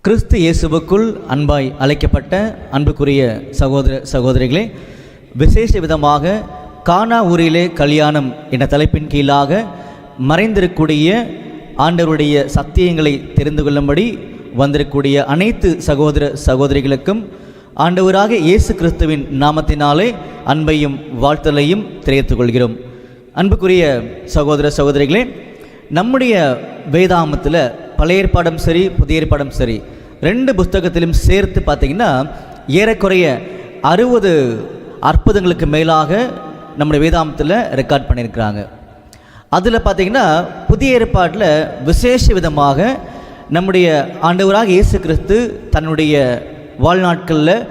கிறிஸ்து இயேசுவுக்குள் அன்பாய் அழைக்கப்பட்ட அன்புக்குரிய சகோதர சகோதரிகளே, விசேஷ விதமாக கானா ஊரிலே கல்யாணம் என்ற தலைப்பின் கீழாக மறைந்திருக்கக்கூடிய ஆண்டவருடைய சத்தியங்களை தெரிந்து கொள்ளும்படி வந்திருக்கக்கூடிய அனைத்து சகோதர சகோதரிகளுக்கும் ஆண்டவராக இயேசு கிறிஸ்துவின் நாமத்தினாலே அன்பையும் வாழ்த்தலையும் தெரிவித்துக் கொள்கிறோம். அன்புக்குரிய சகோதர சகோதரிகளே, நம்முடைய வேதாகமத்தில் பழைய ஏற்பாடும் சரி புதிய ஏற்பாடும் சரி ரெண்டு புஸ்தகத்திலும் சேர்த்து பார்த்திங்கன்னா ஏறக்குறைய 60 அற்புதங்களுக்கு மேலாக நம்முடைய வேதாகமத்தில் ரெக்கார்ட் பண்ணியிருக்கிறாங்க. அதில் பார்த்திங்கன்னா புதிய ஏற்பாட்டில் விசேஷ விதமாக நம்முடைய ஆண்டவராக இயேசு கிறிஸ்து தன்னுடைய வாழ்நாட்களில்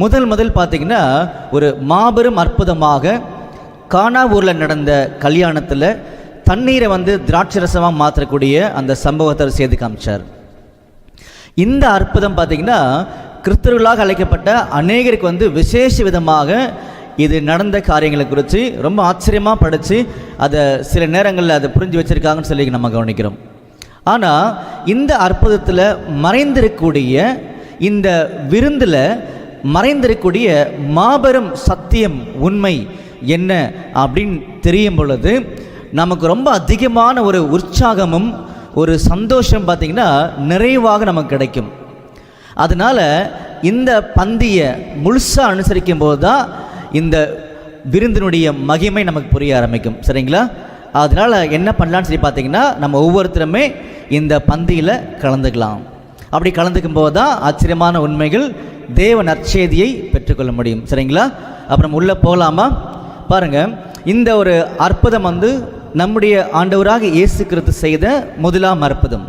முதல் பார்த்திங்கன்னா ஒரு மாபெரும் அற்புதமாக கானா ஊரில் நடந்த கல்யாணத்தில் தண்ணீரை திராட்சரசமாக மாற்றக்கூடிய அந்த சம்பவத்தை செய்து காமிச்சார். இந்த அற்புதம் பார்த்திங்கன்னா கிறிஸ்தவர்களாக அழைக்கப்பட்ட அநேகருக்கு விசேஷ விதமாக இது நடந்த காரியங்களை குறித்து ரொம்ப ஆச்சரியமாக படித்து அதை சில நேரங்களில் அதை புரிஞ்சு வச்சுருக்காங்கன்னு சொல்லி நம்ம கவனிக்கிறோம். ஆனால் இந்த அற்புதத்தில் மறைந்திருக்கக்கூடிய இந்த விருந்தில் மறைந்திருக்கக்கூடிய மாபெரும் சத்தியம் உண்மை என்ன அப்படின்னு தெரியும் பொழுது நமக்கு ரொம்ப அதிகமான ஒரு உற்சாகமும் ஒரு சந்தோஷம் பார்த்திங்கன்னா நிறைவாக நமக்கு கிடைக்கும். அதனால் இந்த பந்தியை முழுசாக அனுசரிக்கும் போது தான் இந்த விருந்தினுடைய மகிமை நமக்கு புரிய ஆரம்பிக்கும். சரிங்களா? அதனால் என்ன பண்ணலான்னு சொல்லி பார்த்திங்கன்னா நம்ம ஒவ்வொருத்தருமே இந்த பந்தியில் கலந்துக்கலாம். அப்படி கலந்துக்கும் போது தான் ஆச்சரியமான உண்மைகள் தேவ நற்செய்தியை பெற்றுக்கொள்ள முடியும். சரிங்களா? அப்புறம் உள்ளே போகலாமா? பாருங்கள், இந்த ஒரு அற்புதம் நம்முடைய ஆண்டவராக இயேசு கிறிஸ்து செய்த முதலாம் அற்புதம்.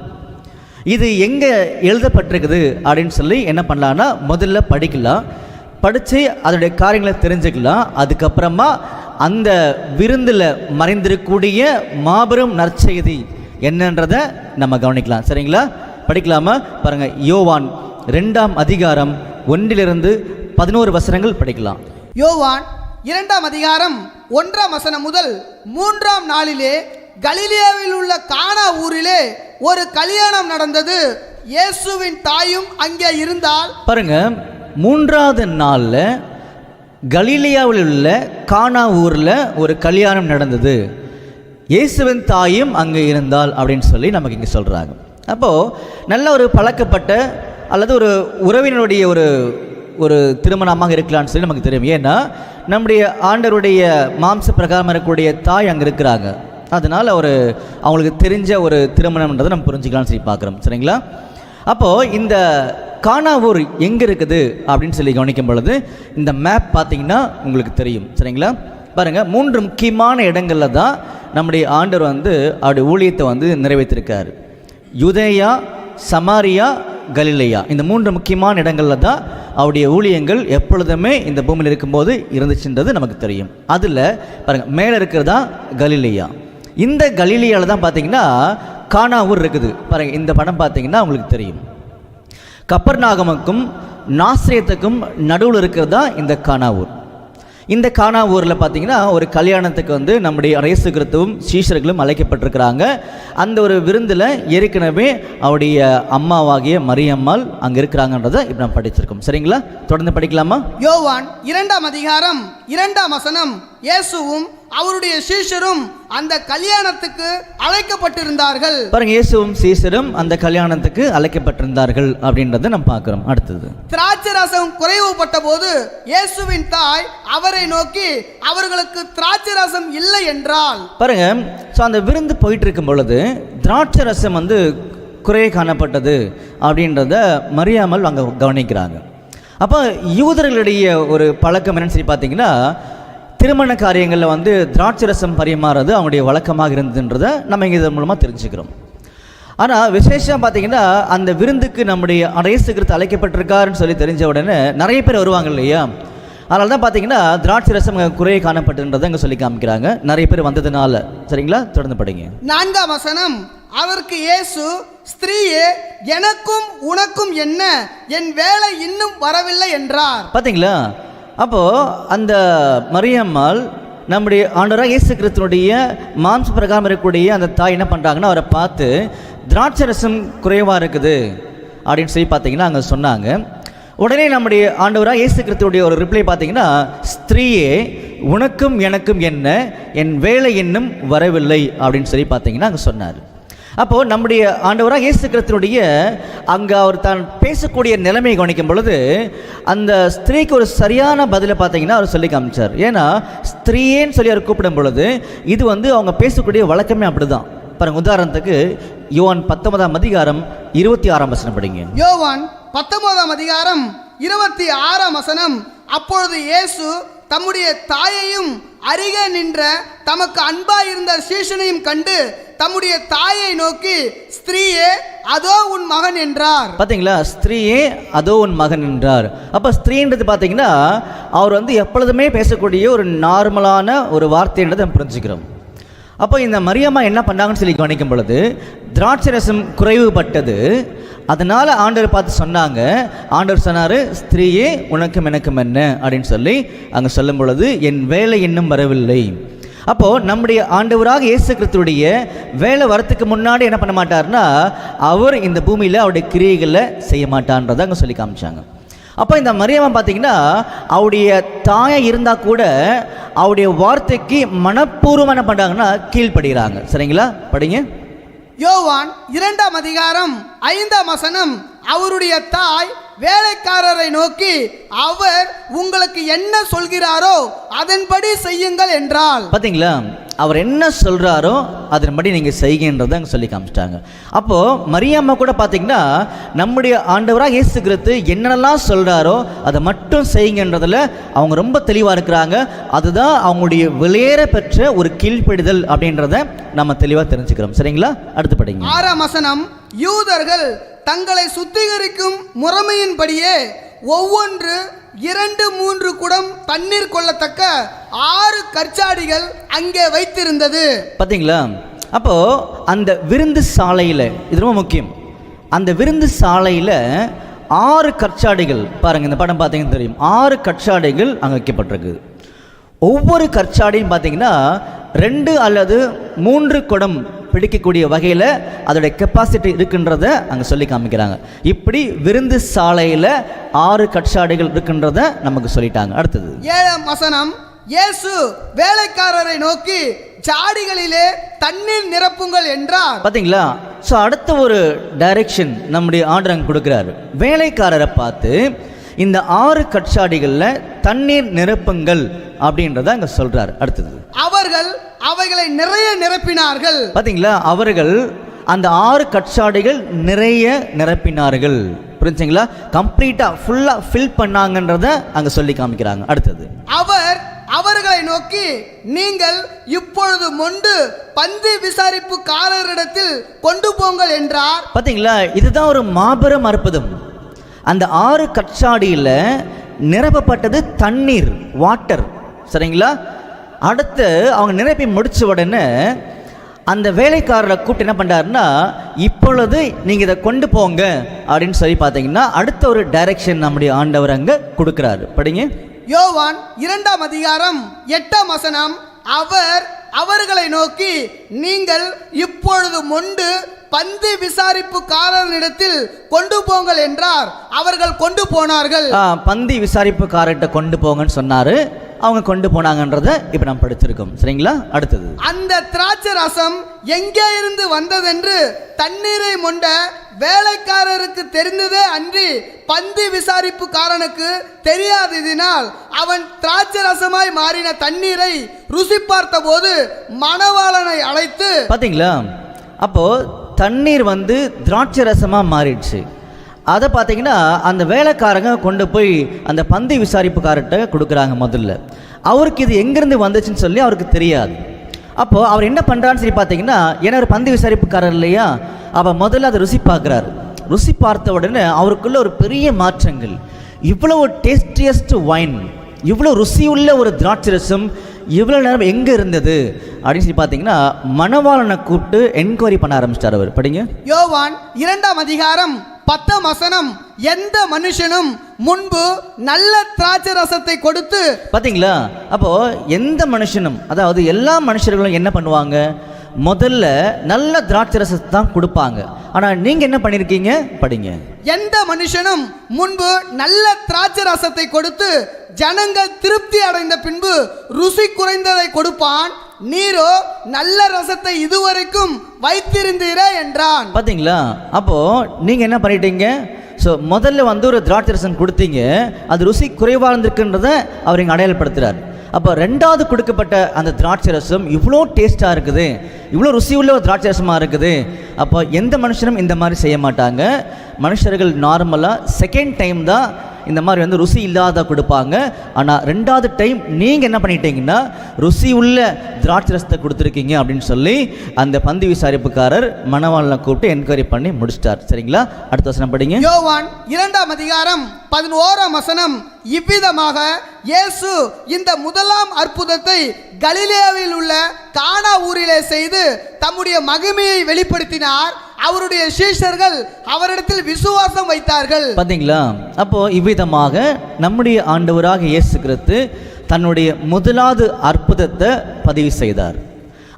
இது எங்கே எழுதப்பட்டிருக்குது அப்படின்னு சொல்லி என்ன பண்ணலான்னா முதல்ல படிக்கலாம், படித்து அதோடைய காரியங்களை தெரிஞ்சுக்கலாம். அதுக்கப்புறமா அந்த விருந்தில் மறைந்திருக்கக்கூடிய மாபெரும் நற்செய்தி என்னன்றதை நம்ம கவனிக்கலாம். சரிங்களா? படிக்கலாமா? பாருங்கள், யோவான் 2ஆம் அதிகாரம் 1-11 வசனங்கள் படிக்கலாம். யோவான் 2ஆம் அதிகாரம் 1ஆம் வசனம் முதல் 3ஆம் நாளிலே கலிலேயாவில் உள்ள கானா ஊரிலே ஒரு கல்யாணம் நடந்தது. இயேசுவின் தாயும் அங்கே இருந்தால். பாருங்க, 3ஆவது நாளில் கலிலேயாவில் உள்ள கானா ஊரில் ஒரு கல்யாணம் நடந்தது, இயேசுவின் தாயும் அங்கே இருந்தால் அப்படின்னு சொல்லி நமக்கு இங்கே சொல்கிறாங்க. அப்போது நல்ல ஒரு பழக்கப்பட்ட அல்லது ஒரு உறவினருடைய ஒரு திருமணமாக இருக்கலான்னு சொல்லி நமக்கு தெரியும். ஏன்னா நம்முடைய ஆண்டவருடைய மாம்ச பிரகாரம் இருக்கக்கூடிய தாய் அங்கே இருக்கிறாங்க. அதனால் அவங்களுக்கு தெரிஞ்ச ஒரு திருமணம்ன்றதை நம்ம புரிஞ்சுக்கலாம்னு சொல்லி பார்க்குறோம். சரிங்களா? அப்போது இந்த கானா ஊர் எங்கே இருக்குது அப்படின்னு சொல்லி கவனிக்கும் பொழுது இந்த மேப் பார்த்திங்கன்னா உங்களுக்கு தெரியும். சரிங்களா? பாருங்கள், 3 முக்கியமான இடங்களில் தான் நம்முடைய ஆண்டவர் அவருடைய ஊழியத்தை நிறைவேற்றிருக்கார். யூதேயா, சமாரியா, கலிலேயா, இந்த 3 முக்கியமான இடங்களில் தான் அவருடைய ஊழியங்கள் எப்பொழுதுமே இந்த பூமியில் இருக்கும்போது இருந்துச்சுன்றது நமக்கு தெரியும். அதில் பாருங்கள், மேலே இருக்கிறதா கலிலேயா. இந்த கலிலேயாவில் தான் பார்த்திங்கன்னா கானா ஊர் இருக்குது. பாருங்கள், இந்த படம் பார்த்திங்கன்னா உங்களுக்கு தெரியும். கப்பர்நாகமுக்கும் நாசரேத்துக்கும் நடுவில் இருக்கிறதா இந்த கானா ஊர். இந்த கானா ஊரில் பார்த்திங்கன்னா ஒரு கல்யாணத்துக்கு நம்முடைய இயேசு கிறிஸ்துவும் சீஷர்களும் அழைக்கப்பட்டிருக்கிறாங்க. அந்த ஒரு விருந்தில் ஏற்கனவே அவருடைய அம்மாவாகிய மரியம்மாள் அங்கே இருக்கிறாங்கன்றதை இப்போ நம்ம படிச்சிருக்கோம். சரிங்களா? தொடர்ந்து படிக்கலாமா? யோவான் 2ஆம் அதிகாரம் 2ஆம் வசனம், இயேசுவும் அவருடைய சீஷரும் அந்த கல்யாணத்துக்கு அழைக்கப்பட்டிருந்தார்கள். பாருங்க, இயேசுவும் சீஷரும் அந்த கல்யாணத்துக்கு அழைக்கப்பட்டிருந்தார்கள் அப்படின்றத நம்ம பார்க்கிறோம். அடுத்தது, திராட்சரசம் குறைவுபட்ட போது இயேசுவின் தாய் அவரை நோக்கி அவர்களுக்கு திராட்சரசம் இல்லை என்றால். பாருங்க, ஸோ அந்த விருந்து போயிட்டு இருக்கும் பொழுது திராட்சரசம் குறைய காணப்பட்டது அப்படின்றத மரியாமல் அங்கே கவனிக்கிறாங்க. அப்போ யூதர்களுடைய ஒரு பழக்கம் என்னன்னு சொல்லி பார்த்தீங்கன்னா திருமண காரியங்களில் திராட்சரசம் பரிமாறுறது அவங்களுடைய வழக்கமாக இருந்ததுன்றதை நம்ம இங்கே இதன் மூலமாக தெரிஞ்சுக்கிறோம். ஆனால் விசேஷம் பார்த்திங்கன்னா அந்த விருந்துக்கு நம்முடைய இயேசு கிறிஸ்து அழைக்கப்பட்டிருக்காருன்னு சொல்லி தெரிஞ்ச உடனே நிறைய பேர் வருவாங்க இல்லையா? அதனால தான் பார்த்திங்கன்னா திராட்சரசம் குறைய காணப்பட்டுன்றதை இங்கே சொல்லி காமிக்கிறாங்க, நிறைய பேர் வந்ததுனால. சரிங்களா? தொடர்ந்து படிங்க. 4ஆம் வசனம், அதற்கு இயேசு, ஸ்திரீயே, எனக்கும் உனக்கும் என்ன, என் வேலை இன்னும் வரவில்லை என்றார். பார்த்தீங்களா? அப்போது அந்த மரியம்மாள் நம்முடைய ஆண்டவராக இயேசு கிறிஸ்துனுடைய மாம்ச பிரகாரம் இருக்கக்கூடிய அந்த தாய் என்ன பண்ணுறாங்கன்னா அவரை பார்த்து திராட்சரசம் குறைவாக இருக்குது, அப்படின்னு சொல்லி பார்த்தீங்கன்னா அங்கே சொன்னாங்க. உடனே நம்முடைய ஆண்டவராக இயேசு கிறிஸ்துவுடைய ஒரு ரிப்ளை பார்த்தீங்கன்னா, ஸ்திரீயே உனக்கும் எனக்கும் என்ன, என் வேலை இன்னும் வரவில்லை அப்படின்னு சொல்லி பார்த்தீங்கன்னா அங்கே சொன்னார். அப்போது நம்முடைய ஆண்டவராக இயேசு கிறிஸ்துவுடைய அங்கே அவர் தான் பேசக்கூடிய நிலைமையை கவனிக்கும் பொழுது அந்த ஸ்திரீக்கு ஒரு சரியான பதிலை பார்த்தீங்கன்னா அவர் சொல்லி காமிச்சார். ஏன்னா ஸ்திரீயேன்னு சொல்லி அவர் கூப்பிடும் பொழுது இது அவங்க பேசக்கூடிய வழக்கமே அப்படி தான். பாருங்க, உதாரணத்துக்கு யோவான் 19ஆம் அதிகாரம் 26ஆம் வசனம் படிங்க. யோவான் 19ஆம் அதிகாரம் 26ஆம் வசனம். அப்பொழுது இயேசு தம்முடைய தாயையும் அருகே நின்ற தமக்கு அன்பாயிருந்த சீஷனையும் கண்டு தம்முடைய தாயை நோக்கி, ஸ்திரீயே அதோ உன் மகன் என்றார். பார்த்தீங்களா, ஸ்திரீயே அதோ உன் மகன் என்றார். அப்போ ஸ்திரீன்றது பார்த்தீங்கன்னா அவர் எப்பொழுதுமே பேசக்கூடிய ஒரு நார்மலான ஒரு வார்த்தைன்றதை நம்ம புரிஞ்சுக்கிறோம். அப்போ இந்த மரியம்மா என்ன பண்ணாங்கன்னு சொல்லி கவனிக்கும் பொழுது திராட்சை ரசம் குறைவுபட்டது. அதனால் ஆண்டவர் பார்த்து சொன்னாங்க. ஆண்டவர் சொன்னார், ஸ்திரீயே உனக்கும் எனக்கும் என்ன அப்படின்னு சொல்லி அங்கே சொல்லும் பொழுது என் வேலை இன்னும் வரவில்லை. அப்போது நம்முடைய ஆண்டவராக இயேசு கிறிஸ்துவுடைய வேலை வரத்துக்கு முன்னாடி என்ன பண்ண மாட்டார்னா அவர் இந்த பூமியில் அவருடைய கிரியைகளை செய்ய மாட்டான்றதை அங்கே சொல்லி காமிச்சாங்க. அப்போ இந்த மரியம்மா பார்த்தீங்கன்னா அவருடைய தாயை இருந்தால் கூட அவருடைய வார்த்தைக்கு மனப்பூர்வமாக என்ன பண்ணுறாங்கன்னா கீழ்ப்படுகிறாங்க. சரிங்களா, படிங்க. யோவான் 2ஆம் அதிகாரம் 5ஆம் வசனம். அவருடைய தாய் வேலைக்காரரை நோக்கி, அவர் உங்களுக்கு என்ன சொல்கிறாரோ அதன்படி செய்யுங்கள் என்றால். பார்த்தீங்களா, அவர் என்ன சொல்கிறாரோ அதன்படி நீங்கள் செய்கின்றதை அங்கே சொல்லி காமிச்சிட்டாங்க. அப்போது மரியம்மா கூட பார்த்தீங்கன்னா நம்முடைய ஆண்டவராக இயேசு கிறிஸ்து என்னென்னலாம் சொல்கிறாரோ அதை மட்டும் செய்யுங்கன்றதில் அவங்க ரொம்ப தெளிவாக இருக்கிறாங்க. அதுதான் அவங்களுடைய வெளியேற பெற்ற ஒரு கீழ்ப்படிதல் அப்படின்றத நம்ம தெளிவாக தெரிஞ்சுக்கிறோம். சரிங்களா, அடுத்து படிங்க. 6ஆம் வசனம். யூதர்கள் தங்களை சுத்திகரிக்கும் முறைமையின்படியே ஒவ்வொன்று 2-3 குடம் தண்ணீர் கொள்ளத்தக்க 6 கற்சாடிகள் அங்கே வைத்திருந்தது. பார்த்தீங்களா, அப்போ அந்த விருந்து சாலையில் இது ரொம்ப முக்கியம். அந்த விருந்து சாலையில் 6 கற்சாடிகள், பாருங்க இந்த படம் பார்த்தீங்கன்னு தெரியும், 6 கற்சாடிகள் அங்கே வைக்கப்பட்டிருக்கு. ஒவ்வொரு கற்சாடியும் பார்த்தீங்கன்னா 2 அல்லது 3 குடம் பிடிக்கக்கூடிய வகையில் அதோடைய கெப்பாசிட்டி இருக்குன்றத அங்கே சொல்லி காமிக்கிறாங்க. இப்படி விருந்து சாலையில் 6 கற்சாடிகள் இருக்குன்றத நமக்கு சொல்லிட்டாங்க. அடுத்தது 7ஆம் வசனம். இயேசு வேலைக்காரரை நோக்கி, ஜாடிகளிலே தண்ணீர் நிரப்புங்கள் என்றார். பார்த்தீங்களா, ஸோ அடுத்த ஒரு டைரக்ஷன் நம்முடைய ஆர்டர் அங்கே கொடுக்குறாரு. வேலைக்காரரை பார்த்து இந்த 6 கற்சாடிகளில் தண்ணீர் நிரப்புங்கள் அப்படின்றத அங்கே சொல்றாரு. அடுத்தது அவர்கள் அவைகளை நிறைய நிரப்பினார்கள். பார்த்தீங்களா, அவர்கள் அந்த 6 கற்சாடிகள் நிறைய நிரப்பினார்கள். புரிஞ்சுங்களா, கம்ப்ளீட்டாக ஃபுல்லாக ஃபில் பண்ணாங்கன்றத அங்கே சொல்லி காமிக்கிறாங்க. அடுத்தது அவர் அவர்களை நோக்கி, நீங்கள் இப்பொழுது மொண்டு பந்தி விசாரிப்புக்காரரிடத்தில் கொண்டு போங்கள் என்றார். பார்த்தீங்களா, இதுதான் ஒரு மாபெரும் அற்புதம். அந்த 6 கற்சாடியில் நிரப்பப்பட்டது தண்ணீர், வாட்டர். சரிங்களா, அடுத்து அவங்க நிரப்பி முடிச்ச உடனே அந்த வேலைக்காரரை கூப்பிட்டு என்ன பண்ணுறாருன்னா, இப்பொழுது நீங்கள் இதை கொண்டு போங்க அப்படின்னு சொல்லி பார்த்தீங்கன்னா அடுத்த ஒரு டைரக்ஷன் நம்முடைய ஆண்டவர் அங்கே கொடுக்குறாரு. படிங்க. யோவான் 2ஆம் அதிகாரம் 8ஆம் வசனம். அவர் அவர்களை நோக்கி, நீங்கள் இப்பொழுது மொண்டு பந்தி விசாரிப்புக்காரனிடத்தில் கொண்டு போங்கள் என்றார். அவர்கள் கொண்டு போனார்கள். பந்தி விசாரிப்புக்காரர்கிட்ட கொண்டு போங்கன்னு சொன்னாரு. அவங்க கொண்டு போனாங்கன்றத இப்ப நாம் படிச்சிருக்கோம். சரிங்களா, அடுத்தது. அந்த திராட்சை ரசம் எங்கே இருந்து வந்ததென்று தண்ணீரை மொண்ட வேலைக்காரருக்கு தெரிந்ததே அன்றி பந்தி விசாரிப்புக்காரனுக்கு தெரியாததினால் அவன் திராட்சை ரசமாய் மாறின தண்ணீரை ருசி பார்த்த போது மணவாளனை அழைத்து. பாத்தீங்களா, அப்போ தண்ணீர் திராட்சை ரசமா மாறிடுச்சு. அதை பார்த்தீங்கன்னா அந்த வேலைக்காரங்க கொண்டு போய் அந்த பந்தி விசாரிப்புக்காரர்கிட்ட கொடுக்குறாங்க. முதல்ல அவருக்கு இது எங்கேருந்து வந்துச்சுன்னு சொல்லி அவருக்கு தெரியாது. அப்போது அவர் என்ன பண்ணுறான்னு சொல்லி பார்த்தீங்கன்னா, ஏன்னா ஒரு பந்தி விசாரிப்புக்காரர் இல்லையா, அப்போ முதல்ல அதை ருசி பார்க்குறாரு. ருசி பார்த்த உடனே அவருக்குள்ள ஒரு பெரிய மாற்றங்கள். இவ்வளோ டேஸ்டியஸ்ட் வைன், இவ்வளோ ருசியுள்ள ஒரு திராட்சை ரசம் இவ்வளோ நேரம் எங்கே இருந்தது அப்படின்னு சொல்லி பார்த்தீங்கன்னா மணவாளனை கூப்பிட்டு என்கொயரி பண்ண ஆரம்பிச்சிட்டார் அவர். படிங்க. யோவான் 2ஆம் அதிகாரம் 10ஆம் வசனம். எந்த மனுஷனும் முன்பு நல்ல திராட்சை ரசத்தை கொடுத்து. பார்த்தீங்களா, அப்போ எந்த மனுஷனும், அதாவது எல்லா மனுஷர்களும் என்ன பண்ணுவாங்க, முதல்ல நல்ல திராட்சை ரசத்தை தான் கொடுப்பாங்க. ஆனால் நீங்கள் என்ன பண்ணியிருக்கீங்க? படிங்க. எந்த மனுஷனும் முன்பு நல்ல திராட்சை ரசத்தை கொடுத்து ஜனங்கள் திருப்தி அடைந்த பின்பு ருசி குறைந்ததை கொடுப்பான், நீரோ நல்ல ரசத்தை இதுவரைக்கும் வைத்திருந்தீரே என்றான். பார்த்தீங்களா? அப்போ நீங்க என்ன பண்ணிட்டீங்க? ஸோ முதல்ல ஒரு திராட்சை ரசம் கொடுத்தீங்க, அது ருசி குறைவாக இருந்திருக்குன்றதை அவர் இங்கே அடையாளப்படுத்துகிறார். அப்போ ரெண்டாவது கொடுக்கப்பட்ட அந்த திராட்சை ரசம் இவ்வளோ டேஸ்ட்டாக இருக்குது, இவ்வளோ ருசி உள்ள ஒரு திராட்சை ரசமாக இருக்குது. அப்போ எந்த மனுஷனும் இந்த மாதிரி செய்ய மாட்டாங்க. மனுஷர்கள் நார்மலாக செகண்ட் டைம் தான் இந்த மாதிரி ருசி இல்லாத கொடுப்பாங்க. ஆனால் ரெண்டாவது டைம் நீங்கள் என்ன பண்ணிட்டீங்கன்னா ருசி உள்ள திராட்சை ரசத்தை கொடுத்துருக்கீங்க அப்படின்னு சொல்லி அந்த பந்தி விசாரிப்புக்காரர் மணவாளனை கூப்பிட்டு என்கொயரி பண்ணி முடிச்சிட்டார். சரிங்களா? அடுத்த வசனம் படிங்க. யோவான் 2ஆம் அதிகாரம் 11ஆம் வசனம். இவ்விதமாக இயேசு இந்த முதலாம் அற்புதத்தை கலிலேயாவில் உள்ள கானா ஊரிலே செய்து தம்முடைய மகிமையை வெளிப்படுத்தினார். அவருடைய சீஷர்கள் அவரிடத்தில் விசுவாசம் வைத்தார்கள். பாத்தீங்களா? அப்போ இவ்விதமாக நம்முடைய ஆண்டவராக இயேசு கிறிஸ்து தன்னுடைய முதலாவது அற்புதத்தை பதிவு செய்தார்.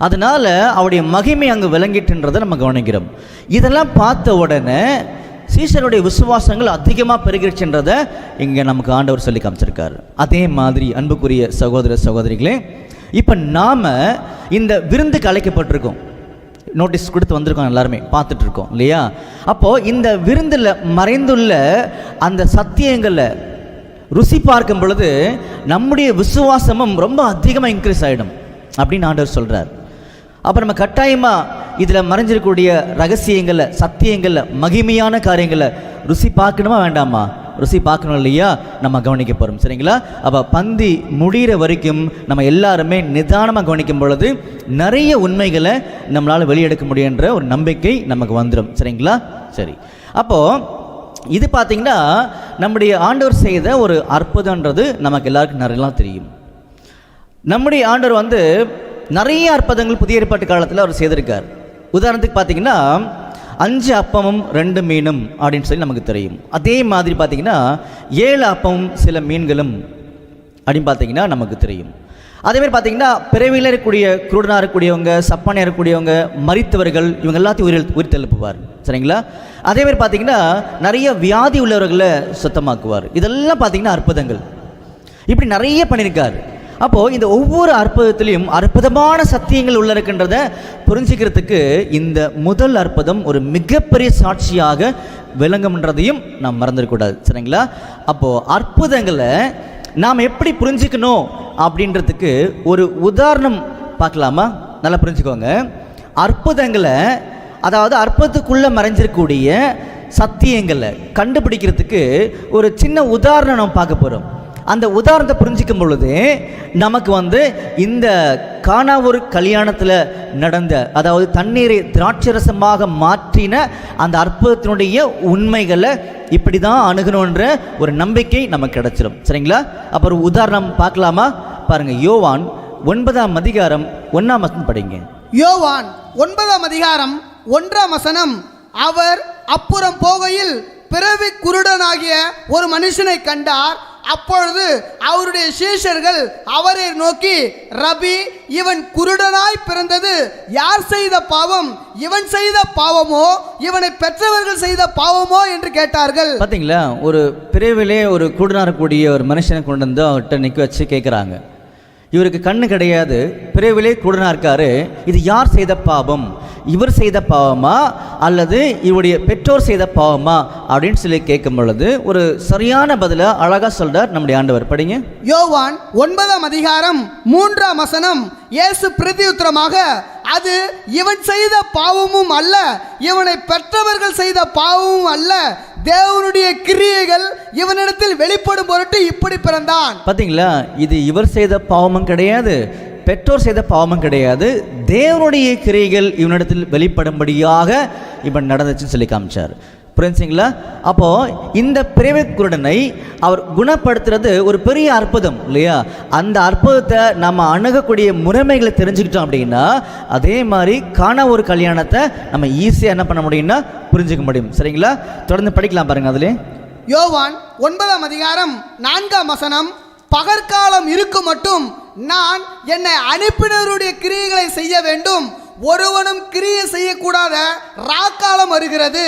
அதனால அவருடைய மகிமை அங்கு விளங்கிட்டுன்றதை நம்ம கவனிக்கிறோம். இதெல்லாம் பார்த்த உடனே சீஷருடைய விசுவாசங்கள் அதிகமாக பெருகிடுச்சுன்றதை இங்கே நமக்கு ஆண்டவர் சொல்லி காமிச்சிருக்காரு. அதே மாதிரி அன்புக்குரிய சகோதர சகோதரிகளே, இப்போ நாம் இந்த விருந்துக்கு அழைக்கப்பட்டிருக்கோம். நோட்டீஸ் கொடுத்து வந்திருக்கோம், எல்லாருமே பார்த்துட்டு இருக்கோம் இல்லையா? அப்போது இந்த விருந்தில் மறைந்துள்ள அந்த சத்தியங்களை ருசி பார்க்கும் பொழுது நம்முடைய விசுவாசமும் ரொம்ப அதிகமாக இன்க்ரீஸ் ஆகிடும் அப்படின்னு ஆண்டவர் சொல்கிறார். அப்போ நம்ம கட்டாயமாக இதில் மறைஞ்சிருக்கக்கூடிய ரகசியங்களில் சத்தியங்களில் மகிமையான காரியங்களை ருசி பார்க்கணுமா வேண்டாமா? ருசி பார்க்கணும் இல்லையா? நம்ம கவனிக்க போகிறோம். சரிங்களா? அப்போ பந்தி முடிகிற வரைக்கும் நம்ம எல்லாருமே நிதானமாக கவனிக்கும் பொழுது நிறைய உண்மைகளை நம்மளால் வெளியெடுக்க முடியுன்ற ஒரு நம்பிக்கை நமக்கு வந்துடும். சரிங்களா? சரி. அப்போது இது பார்த்திங்கன்னா நம்முடைய ஆண்டவர் செய்த ஒரு அற்புதன்றது நமக்கு எல்லாருக்கும் நிறையலாம் தெரியும். நம்முடைய ஆண்டவர் நிறைய அற்புதங்கள் புதிய ஏற்பாட்டு காலத்தில் அவர் செய்திருக்கார். உதாரணத்துக்கு பார்த்தீங்கன்னா 5 அப்பமும் 2 மீனும் அப்படின்னு சொல்லி நமக்கு தெரியும். அதே மாதிரி பார்த்தீங்கன்னா 7 அப்பமும் சில மீன்களும் அப்படின்னு பார்த்தீங்கன்னா நமக்கு தெரியும். அதேமாதிரி பார்த்தீங்கன்னா பிறவியில் இருக்கக்கூடிய குருடனாக இருக்கக்கூடியவங்க, சப்பானியாக இருக்கக்கூடியவங்க, மரித்தவர்கள், இவங்க எல்லாத்தையும் உயிர் தெழுப்புவார். சரிங்களா? அதேமாதிரி பார்த்தீங்கன்னா நிறைய வியாதி உள்ளவர்களை சுத்தமாக்குவார். இதெல்லாம் பார்த்தீங்கன்னா அற்புதங்கள். இப்படி நிறைய பண்ணியிருக்கார். அப்போது இந்த ஒவ்வொரு அற்புதத்திலையும் அற்புதமான சத்தியங்கள் உள்ள இருக்கின்றத புரிஞ்சுக்கிறதுக்கு இந்த முதல் அற்புதம் ஒரு மிகப்பெரிய சாட்சியாக விளங்கும்ன்றதையும் நாம் மறந்துடக்கூடாது. சரிங்களா? அப்போது அற்புதங்களை நாம் எப்படி புரிஞ்சுக்கணும் அப்படின்றதுக்கு ஒரு உதாரணம் பார்க்கலாமா? நல்லா புரிஞ்சுக்கோங்க. அற்புதங்களை, அதாவது அற்புதத்துக்குள்ளே மறைஞ்சிருக்கக்கூடிய சத்தியங்களை கண்டுபிடிக்கிறதுக்கு ஒரு சின்ன உதாரணம் நம்ம பார்க்க போகிறோம். அந்த உதாரணத்தை புரிஞ்சிக்கும் பொழுது நமக்கு இந்த கானாவூர் கல்யாணத்தில் நடந்த, அதாவது தண்ணீரை திராட்சரசமாக மாற்றின அந்த அற்புதத்தினுடைய உண்மைகளை இப்படி தான் அணுகணுன்ற ஒரு நம்பிக்கை நமக்கு கிடைச்சிடும். சரிங்களா? அப்போ ஒரு உதாரணம் பார்க்கலாமா? பாருங்கள். யோவான் 9ஆம் அதிகாரம் 1ஆம் வசனம் படிங்க. யோவான் 9ஆம் அதிகாரம் 1ஆம் வசனம். அவர் அப்புறம் போகையில் பிறவி குருடனாகிய ஒரு மனுஷனை கண்டார். அப்பொழுது அவருடைய சீஷர்கள் அவரை நோக்கி, ரபி, இவன் குருடனாய் பிறந்தது யார் செய்த பாவம்? இவன் செய்த பாவமோ இவனை பெற்றவர்கள் செய்த பாவமோ என்று கேட்டார்கள். பார்த்தீங்களா? ஒரு பிறவிலே ஒரு குருடனாக இருக்கக்கூடிய ஒரு மனுஷனை கொண்டு வந்து அவர்கிட்ட நிற்க வச்சு கேட்குறாங்க. இவருக்கு கண்ணு கிடையாது, பிறவிலே குருடனாக இருக்காரு. இது யார் செய்த பாவம்? இவர் செய்த பாவமா அல்லது இவருடைய பெற்றோர் செய்த பாவமா அப்படின்னு சொல்லி கேட்கும் பொழுது ஒரு சரியான பதிலை அழகாக சொல்றார் நம்முடைய ஆண்டவர். படிங்க. யோவான் 9ஆம் அதிகாரம் 3ஆம் வசனம். இயேசு பிரதியுத்தரமாக, அது இவன் செய்த பாவமும் அல்ல, இவனை பெற்றவர்கள் செய்த பாவமும் அல்ல, தேவனுடைய கிரியைகள் இவனிடத்தில் வெளிப்படும் பொருட்டு இப்படி பிறந்தான். பார்த்தீங்களா? இது இவர் செய்த பாவமும் கிடையாது, பெற்றோர் செய்த பாவமும் கிடையாது, தேவனுடைய கிரியைகள் இவனிடத்தில் வெளிப்படும்படியாக இவன் நடந்துச்சுன்னு சொல்லி காமிச்சார். புரிஞ்சுங்களா? அப்போது இந்த பிறவி குருடனை அவர் குணப்படுத்துறது ஒரு பெரிய அற்புதம் இல்லையா? அந்த அற்புதத்தை நம்ம அணுகக்கூடிய முறைமைகளை தெரிஞ்சுக்கிட்டோம் அப்படின்னா அதே மாதிரி காண ஒரு கல்யாணத்தை நம்ம ஈஸியாக என்ன பண்ண முடியும்னா புரிஞ்சுக்க முடியும். சரிங்களா? தொடர்ந்து படிக்கலாம் பாருங்க. அதிலே யோவான் 9ஆம் அதிகாரம் 4ஆம் வசனம். பகற்காலம் இருக்கும் மட்டும் நான் என்னை அனுப்பினருடைய கிரியைகளை செய்ய வேண்டும், ஒருவனும் கிரியை செய்யக்கூடாத ராக்காலம் வருகிறது.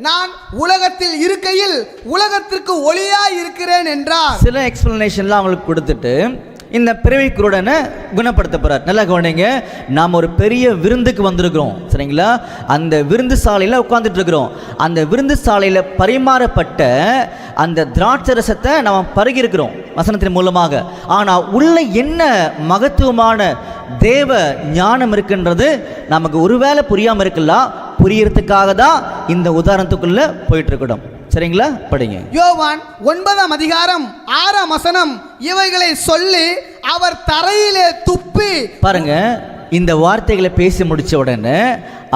நான் உலகத்தில் இருக்கையில் உலகத்திற்கு ஒளியாய் இருக்கிறேன் என்றார். சில எக்ஸ்பிளனேஷன்லாம் அவங்களுக்கு கொடுத்துட்டு இந்த பிறவி குருடனை குணப்படுத்த போறார். நல்லா கவனிங்க, நாம் ஒரு பெரிய விருந்துக்கு வந்திருக்கிறோம், சரிங்களா? அந்த விருந்து சாலையில் உட்கார்ந்துட்டு இருக்கிறோம். அந்த விருந்து சாலையில் பரிமாறப்பட்ட அந்த திராட்சை ரசத்தை நாம் பருகி இருக்கிறோம் வசனத்தின் மூலமாக. ஆனால் உள்ள என்ன மகத்துவமான தேவ ஞானம் இருக்குன்றது நமக்கு ஒருவேளை புரியாமல் இருக்கலாம். புரியறதுக்காக தான் இந்த உதாரணத்துக்குள்ள போயிட்டு இருக்கணும், சரிங்களா? படிங்க. யோவான் 9ஆம் அதிகாரம் 6ஆம் வசனம். இவைகளை சொல்லி அவர் தரையிலே துப்பி, பாருங்க, இந்த வார்த்தைகளை பேசி முடிச்ச உடனே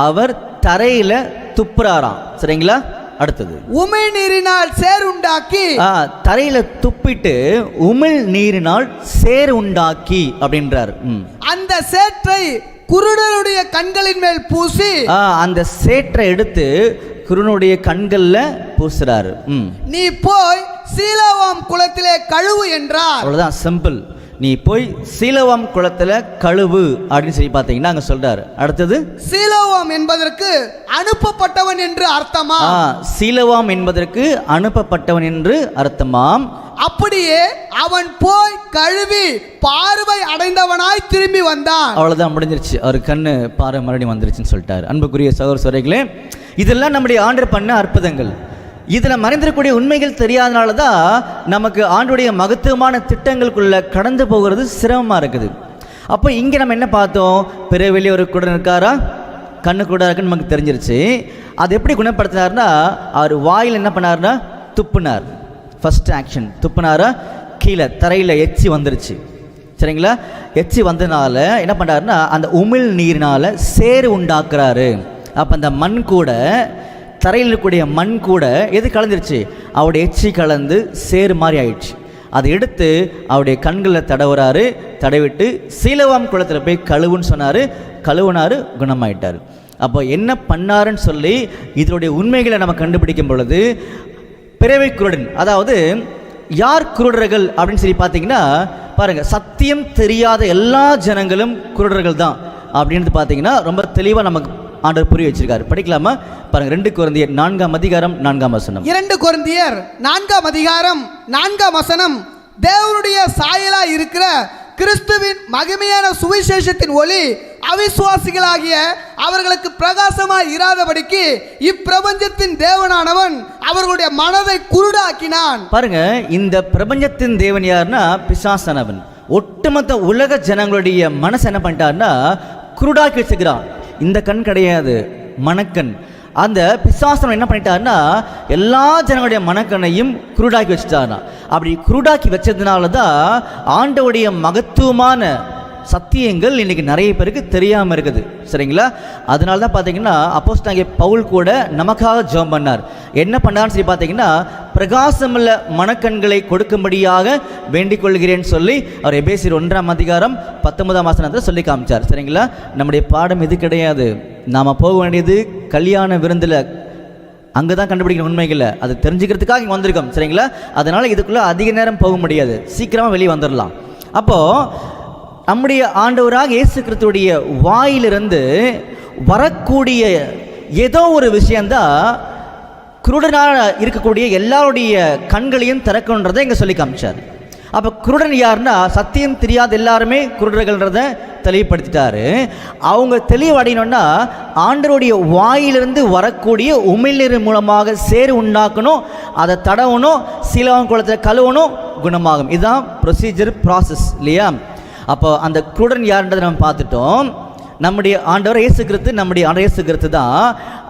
அவர் தரையில துப்புறாராம், சரிங்களா? அடுத்தது உமிழ் நீரினால் சேர் உண்டாக்கி, தரையில துப்பிட்டு உமிழ் நீரினால் சேர் உண்டாக்கி அப்படின்றார். அந்த சேற்றை குருடனுடைய கண்களின் மேல் பூசி, அந்த சேற்றை எடுத்து குருடனுடைய கண்கள்ல பூசுறாரு. நீ போய் சீலோவாம் குளத்திலே கழுவு என்றார். அவ்வளவுதான், சிம்பிள். நீ போய் சீலோவாம் குளத்துல கழுவு அப்படின்னு சொல்லி பார்த்தீங்கன்னா அங்க சொல்றாரு. அடுத்தது சீலோவாம் என்பதற்கு அனுப்பப்பட்டவன் என்று அர்த்தமா? சீலோவாம் என்பதற்கு அனுப்பப்பட்டவன் என்று அர்த்தமாம். அப்படியே அவன் போய் கழுவி பார்வை அடைந்தவனாய் திரும்பி வந்தான். அவ்வளவுதான், முடிஞ்சிருச்சு. அவர் கண்ணு பார்வை மறுபடியும் வந்துருச்சுன்னு சொல்லிட்டாரு. அன்புக்குரிய சகோதர சகோதரிகளே, இதெல்லாம் நம்முடைய ஆண்டவர் பண்ண அற்புதங்கள். இதில் மறைந்திருக்கக்கூடிய உண்மைகள் தெரியாதனால தான் நமக்கு ஆண்டுடைய மகத்துவமான திட்டங்களுக்குள்ள கடந்து போகிறது சிரமமாக இருக்குது. அப்போ இங்கே நம்ம என்ன பார்த்தோம்? பிறவிலே ஒரு குருடன் இருக்காரா, கண்ணு குருடா இருக்குன்னு நமக்கு தெரிஞ்சிருச்சு. அது எப்படி குணப்படுத்தினார்னா, அவர் வாயில் என்ன பண்ணார்னா துப்புனார். ஃபர்ஸ்ட் ஆக்ஷன் துப்புனாரா, கீழே தரையில் எச்சி வந்துருச்சு, சரிங்களா? எச்சி வந்ததுனால என்ன பண்ணாருன்னா அந்த உமிழ் நீரினால் சேறு உண்டாக்குறாரு. அப்போ அந்த மண் கூட, தரையில் இருக்கக்கூடிய மண் கூட எது கலந்துருச்சு? அவருடைய எச்சி கலந்து சேறு மாதிரி ஆயிடுச்சு. அதை எடுத்து அவருடைய கண்களில் தடவுறாரு. தடவிட்டு சீலோவாம் குளத்தில் போய் கழுவுன்னு சொன்னார். கழுவுனாரு, குணமாயிட்டார். அப்போ என்ன பண்ணாருன்னு சொல்லி இதனுடைய உண்மைகளை நம்ம கண்டுபிடிக்கும் பொழுது, பிறவி குருடன், அதாவது யார் குருடர்கள் அப்படின்னு சொல்லி பார்த்தீங்கன்னா, பாருங்க, சத்தியம் தெரியாத எல்லா ஜனங்களும் குருடர்கள் தான் அப்படின்னு பார்த்தீங்கன்னா ரொம்ப தெளிவாக நமக்கு ஆண்டவர் புரிய வச்சிருக்காரு. படிக்கலாமா? பாருங்க, 2 கொரிந்தியர் 4ஆம் அதிகாரம் 4ஆம் வசனம். 2 கொரிந்தியர் 4ஆம் அதிகாரம் 4ஆம் வசனம். தேவனுடைய சாயலா இருக்கிற கிறிஸ்துவின் மகிமையான சுவிசேஷத்தின் ஒளி அவிசுவாசிகளாகிய அவர்களுக்கு பிரகாசமாய் இராதபடிக்கு இப்பிரபஞ்சத்தின் தேவனானவன் அவர்களுடைய மனதை குருடாக்கினான். பாருங்க, இந்த பிரபஞ்சத்தின் தேவன் யாருன்னா பிசாசானவன். ஒட்டுமொத்த உலக ஜனங்களுடைய மனசு என்ன பண்ணிட்டார்னா குருடாக்கி வச்சுக்கிறான். இந்த கண் கிடையாது, மனக்கண். அந்த பிசாசனம் என்ன பண்ணிட்டாருன்னா எல்லா ஜனங்களுடைய மனக்கண்ணையும் குருடாக்கி வச்சுட்டாருனா. அப்படி குருடாக்கி வச்சதுனால தான் ஆண்டவுடைய மகத்துவமான சத்தியங்கள் இன்னைக்கு நிறைய பேருக்கு தெரியாமல் இருக்குது, சரிங்களா? அதனால தான் பார்த்தீங்கன்னா அப்போஸ்தலனாகிய பவுல் கூட நமக்காக ஜெபம் பண்ணார். என்ன பண்ணார்னு சொல்லி பார்த்தீங்கன்னா, பிரகாசமுள்ள மனக்கண்களை கொடுக்கும்படியாக வேண்டிக் கொள்கிறேன்னு சொல்லி அவர் எபேசியர் 1ஆம் அதிகாரம் 19ஆம் வசனத்தில் சொல்லி காமிச்சார், சரிங்களா? நம்முடைய பாடம் இது கிடையாது. நாம் போக வேண்டியது கல்யாண விருந்தில், அங்கே தான் கண்டுபிடிக்கிற உண்மைகளை அது தெரிஞ்சுக்கிறதுக்காக இங்கே வந்திருக்கோம், சரிங்களா? அதனால் இதுக்குள்ளே அதிக நேரம் போக முடியாது, சீக்கிரமாக வெளியே வந்துடலாம். அப்போது நம்முடைய ஆண்டவராக இயேசு கிறிஸ்துவுடைய வாயிலிருந்து வரக்கூடிய ஏதோ ஒரு விஷயந்தான் குருடனாக இருக்கக்கூடிய எல்லாருடைய கண்களையும் திறக்கணுன்றதை இங்கே சொல்லி காமிச்சார். அப்போ குருடன் யாருன்னா சத்தியம் தெரியாத எல்லாருமே குருடர்கள்ன்றதை தெளிவுபடுத்திட்டாரு. அவங்க தெளிவடையணும்னா ஆண்டவருடைய வாயிலிருந்து வரக்கூடிய உமிழ்நீர் மூலமாக சேறு உண்டாக்கணும், அதை தடவணும், சீலோவாம் குளத்தில் கழுவணும், குணமாகும். இதுதான் ப்ரொசீஜர், ப்ராசஸ், இல்லையா? அப்போ அந்த குருடன் யாருன்றதை நம்ம பார்த்துட்டோம். நம்முடைய ஆண்டவர் இயேசு கிறிஸ்து, நம்முடைய ஆண்டவர் இயேசு கிறிஸ்து தான்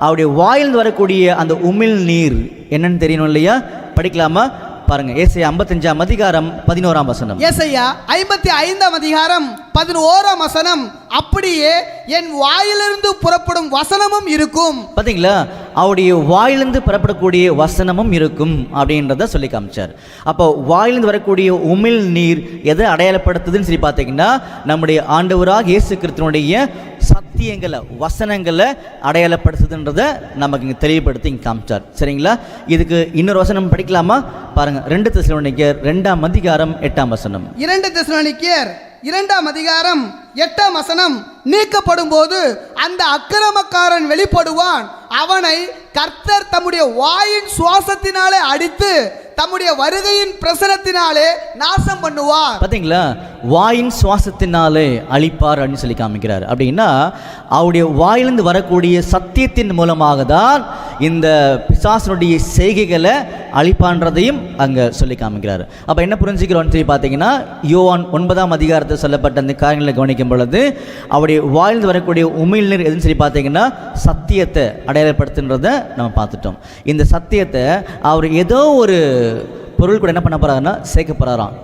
அவருடைய வாயிலிருந்து வரக்கூடிய அந்த உமிழ் நீர் என்னன்னு தெரியணும், இல்லையா? படிக்கலாமா? பாருங்க, ஏசாயா 55ஆம் அதிகாரம் 11ஆம் வசனம். ஏசாயா 55ஆம் அதிகாரம் 11ஆம் வசனம். அப்படியே என் வாயிலிருந்து புறப்படும் வசனமும் இருக்கும். பார்த்தீங்களா? அவருடைய வாயிலிருந்து புறப்படக்கூடிய வசனமும் இருக்கும் அப்படின்றத சொல்லி காமிச்சார். அப்போ வாயிலிருந்து வரக்கூடிய உமிழ் நீர் எதை அடையாளப்படுத்துதுன்னு சொல்லி பார்த்தீங்கன்னா, நம்முடைய ஆண்டவராக இயேசு கிறிஸ்துவினுடைய சத்தியங்களை, வசனங்களை அடையாளப்படுத்துதுன்றதை நமக்கு இங்கே தெளிவுபடுத்தி இங்கே காமிச்சார், சரிங்களா? இதுக்கு இன்னொரு வசனம் படிக்கலாமா? பாருங்க, 2 தெசலோனிக்கேயர் 2ஆம் அதிகாரம் 8ஆம் வசனம். 2 தெசலோனிக்கேயர் 2ஆம் அதிகாரம் 8ஆம் வசனம், நீக்கப்படும் போது அந்த அக்கிரமக்காரன் வெளிப்படுவான், அவனை கர்த்தர் தம்முடைய வாயின் சுவாசத்தினாலே அடித்து தம்முடைய வருகையின் பிரசனத்தினாலே நாசம் பண்ணுவார். பார்த்தீங்களா, வாயின் சுவாசத்தினாலே அழிப்பார் அப்படின்னு சொல்லி காமிக்கிறார். அப்படின்னா அவருடைய வாயிலிருந்து வரக்கூடிய சத்தியத்தின் மூலமாக தான் இந்த பிசாசனுடைய செய்கைகளை அழிப்பான்றதையும் அங்கே சொல்லி காமிக்கிறார். அப்போ என்ன புரிஞ்சுக்கிறோன்னு சொல்லி பார்த்தீங்கன்னா, யோவான் 9ஆம் அதிகாரத்தில் சொல்லப்பட்ட அந்த காரியங்களை கவனிக்கும் பொழுது அவருடைய வாயிலிருந்து வரக்கூடிய உமிழ்நீர் எதுன்னு சொல்லி பார்த்தீங்கன்னா சத்தியத்தை அடையாளப்படுத்துன்றதை நம்ம பார்த்துட்டோம். இந்த சத்தியத்தை அவர் ஏதோ ஒரு பொருள் கூட என்ன பண்ண போறாருன்னா சேர்க்க போறாராம்.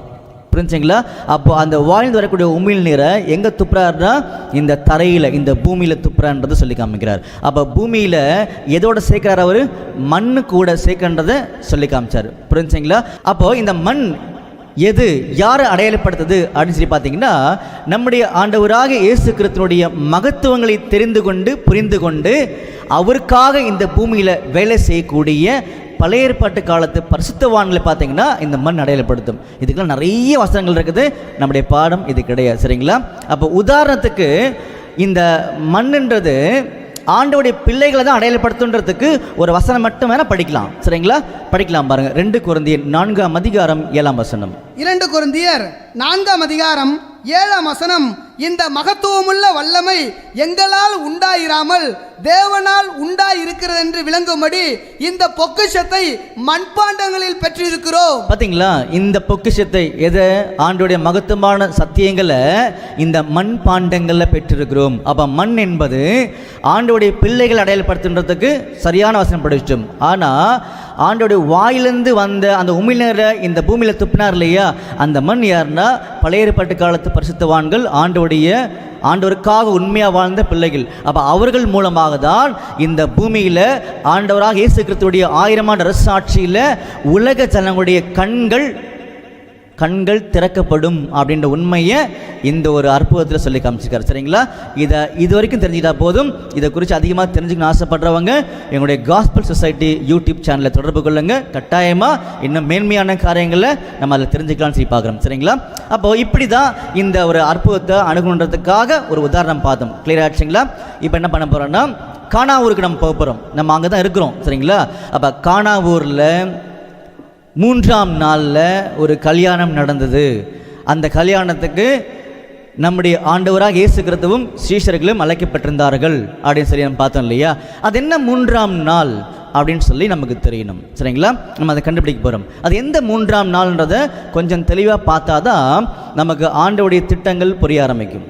புரிஞ்சுங்களா? அப்போ அந்த வாயிலிருந்து வரக்கூடிய உமிழ் நீரை எங்கே துப்புறாருன்னா இந்த தரையில், இந்த பூமியில் துப்புறான்றதை சொல்லி காமிக்கிறார். அப்போ பூமியில் எதோட சேர்க்கிறார்? அவர் மண்ணு கூட சேர்க்கின்றதை சொல்லி காமிச்சார். புரிஞ்சுங்களா? அப்போது இந்த மண் எது, யாரை அடையாளப்படுத்துது அப்படின்னு சொல்லி பார்த்தீங்கன்னா, நம்முடைய ஆண்டவராக இயேசு கிறிஸ்துவினுடைய மகத்துவங்களை தெரிந்து கொண்டு புரிந்து கொண்டு அவருக்காக இந்த பூமியில் வேலை செய்யக்கூடிய பழைய ஏற்பாட்டு காலத்து பரிசுத்தவான்களை பார்த்தீங்கன்னா இந்த மண் அடையாளப்படுத்தும். இதுக்கெல்லாம் நிறைய வசனங்கள் இருக்குது, நம்முடைய பாடம் இது கிடையாது. சரிங்களா? அப்போ உதாரணத்துக்கு இந்த மண்ணுன்றது ஆண்டவருடைய பிள்ளைகளை தான் அடையாளப்படுத்துன்றதுக்கு ஒரு வசனம் மட்டும் வேணால் படிக்கலாம். சரிங்களா? படிக்கலாம் பாருங்க. 2 கொரிந்தியர் 4ஆம் அதிகாரம் 7ஆம் வசனம். 2 கொரிந்தியர் 4ஆம் அதிகாரம் 7ஆம் வசனம், இந்த மகத்துவமுள்ள வல்லமை எங்களால் உண்டாயிராமல் தேவனால் உண்டாயிருக்கிறது என்று விளங்கும்படி இந்த பொக்கிஷத்தை மண்பாண்டங்களில் பெற்றிருக்கிறோம். பார்த்தீங்களா? இந்த பொக்கிஷத்தை எதை, ஆண்டோடைய மகத்துவமான சத்தியங்களை இந்த மண் பாண்டங்களில் பெற்றிருக்கிறோம். அப்போ மண் என்பது ஆண்டோடைய பிள்ளைகள் அடையாளப்படுத்துன்றதுக்கு சரியான வசனம் படிச்சிட்டோம். ஆனால் ஆண்டோடைய வாயிலிருந்து வந்த அந்த உமிழ்நீரை இந்த பூமியில் துப்பினார் இல்லையா, அந்த மண் யாருன்னா பழைய ஏற்பாட்டு காலத்து பரிசுத்தவான்கள், ஆண்டவருக்காக உண்மையாக வாழ்ந்த பிள்ளைகள். அப்போ அவர்கள் மூலமாக தான் இந்த பூமியில் ஆண்டவராக இயேசு கிறிஸ்துவுடைய 1000 ஆண்டு அரசாட்சியில் உலக ஜனங்களுடைய கண்கள் திறக்கப்படும் அப்படின்ற உண்மையை இந்த ஒரு அற்புதத்தில் சொல்லி காமிச்சிருக்காரு. சரிங்களா? இதை இது வரைக்கும் தெரிஞ்சுக்கிட்டா போதும். இதை குறித்து அதிகமாக தெரிஞ்சுக்கணும்னு ஆசைப்படுறவங்க எங்களுடைய காஸ்பல் சொசைட்டி யூடியூப் சேனலை தொடர்பு கொள்ளுங்க. கட்டாயமாக இன்னும் மேன்மையான காரியங்களை நம்ம அதில் தெரிஞ்சுக்கலாம்னு சொல்லி பார்க்குறோம். சரிங்களா? அப்போது இப்படி தான் இந்த ஒரு அற்புதத்தை அணுகுன்றதுக்காக ஒரு உதாரணம் பார்த்தோம். கிளியர் ஆச்சுங்களா? இப்போ என்ன பண்ண போகிறோம்னா, கானா ஊருக்கு நம்ம போக போகிறோம். நம்ம அங்கே தான் இருக்கிறோம். சரிங்களா? அப்போ கானா ஊரில் 3ஆம் நாளில் ஒரு கல்யாணம் நடந்தது. அந்த கல்யாணத்துக்கு நம்முடைய ஆண்டவராக இயேசு கிறிஸ்துவும் சீஷர்களும் அழைக்கப்பட்டிருந்தார்கள் அப்படின்னு சொல்லி நம்ம பார்த்தோம் இல்லையா? அது என்ன 3ஆம் நாள் அப்படின்னு சொல்லி நமக்கு தெரியணும். சரிங்களா? நம்ம அதை கண்டுபிடிக்க போகிறோம். அது எந்த 3ஆம் நாள்ன்றதை கொஞ்சம் தெளிவாக பார்த்தா தான் நமக்கு ஆண்டவருடைய திட்டங்கள் புரிய ஆரம்பிக்கும்.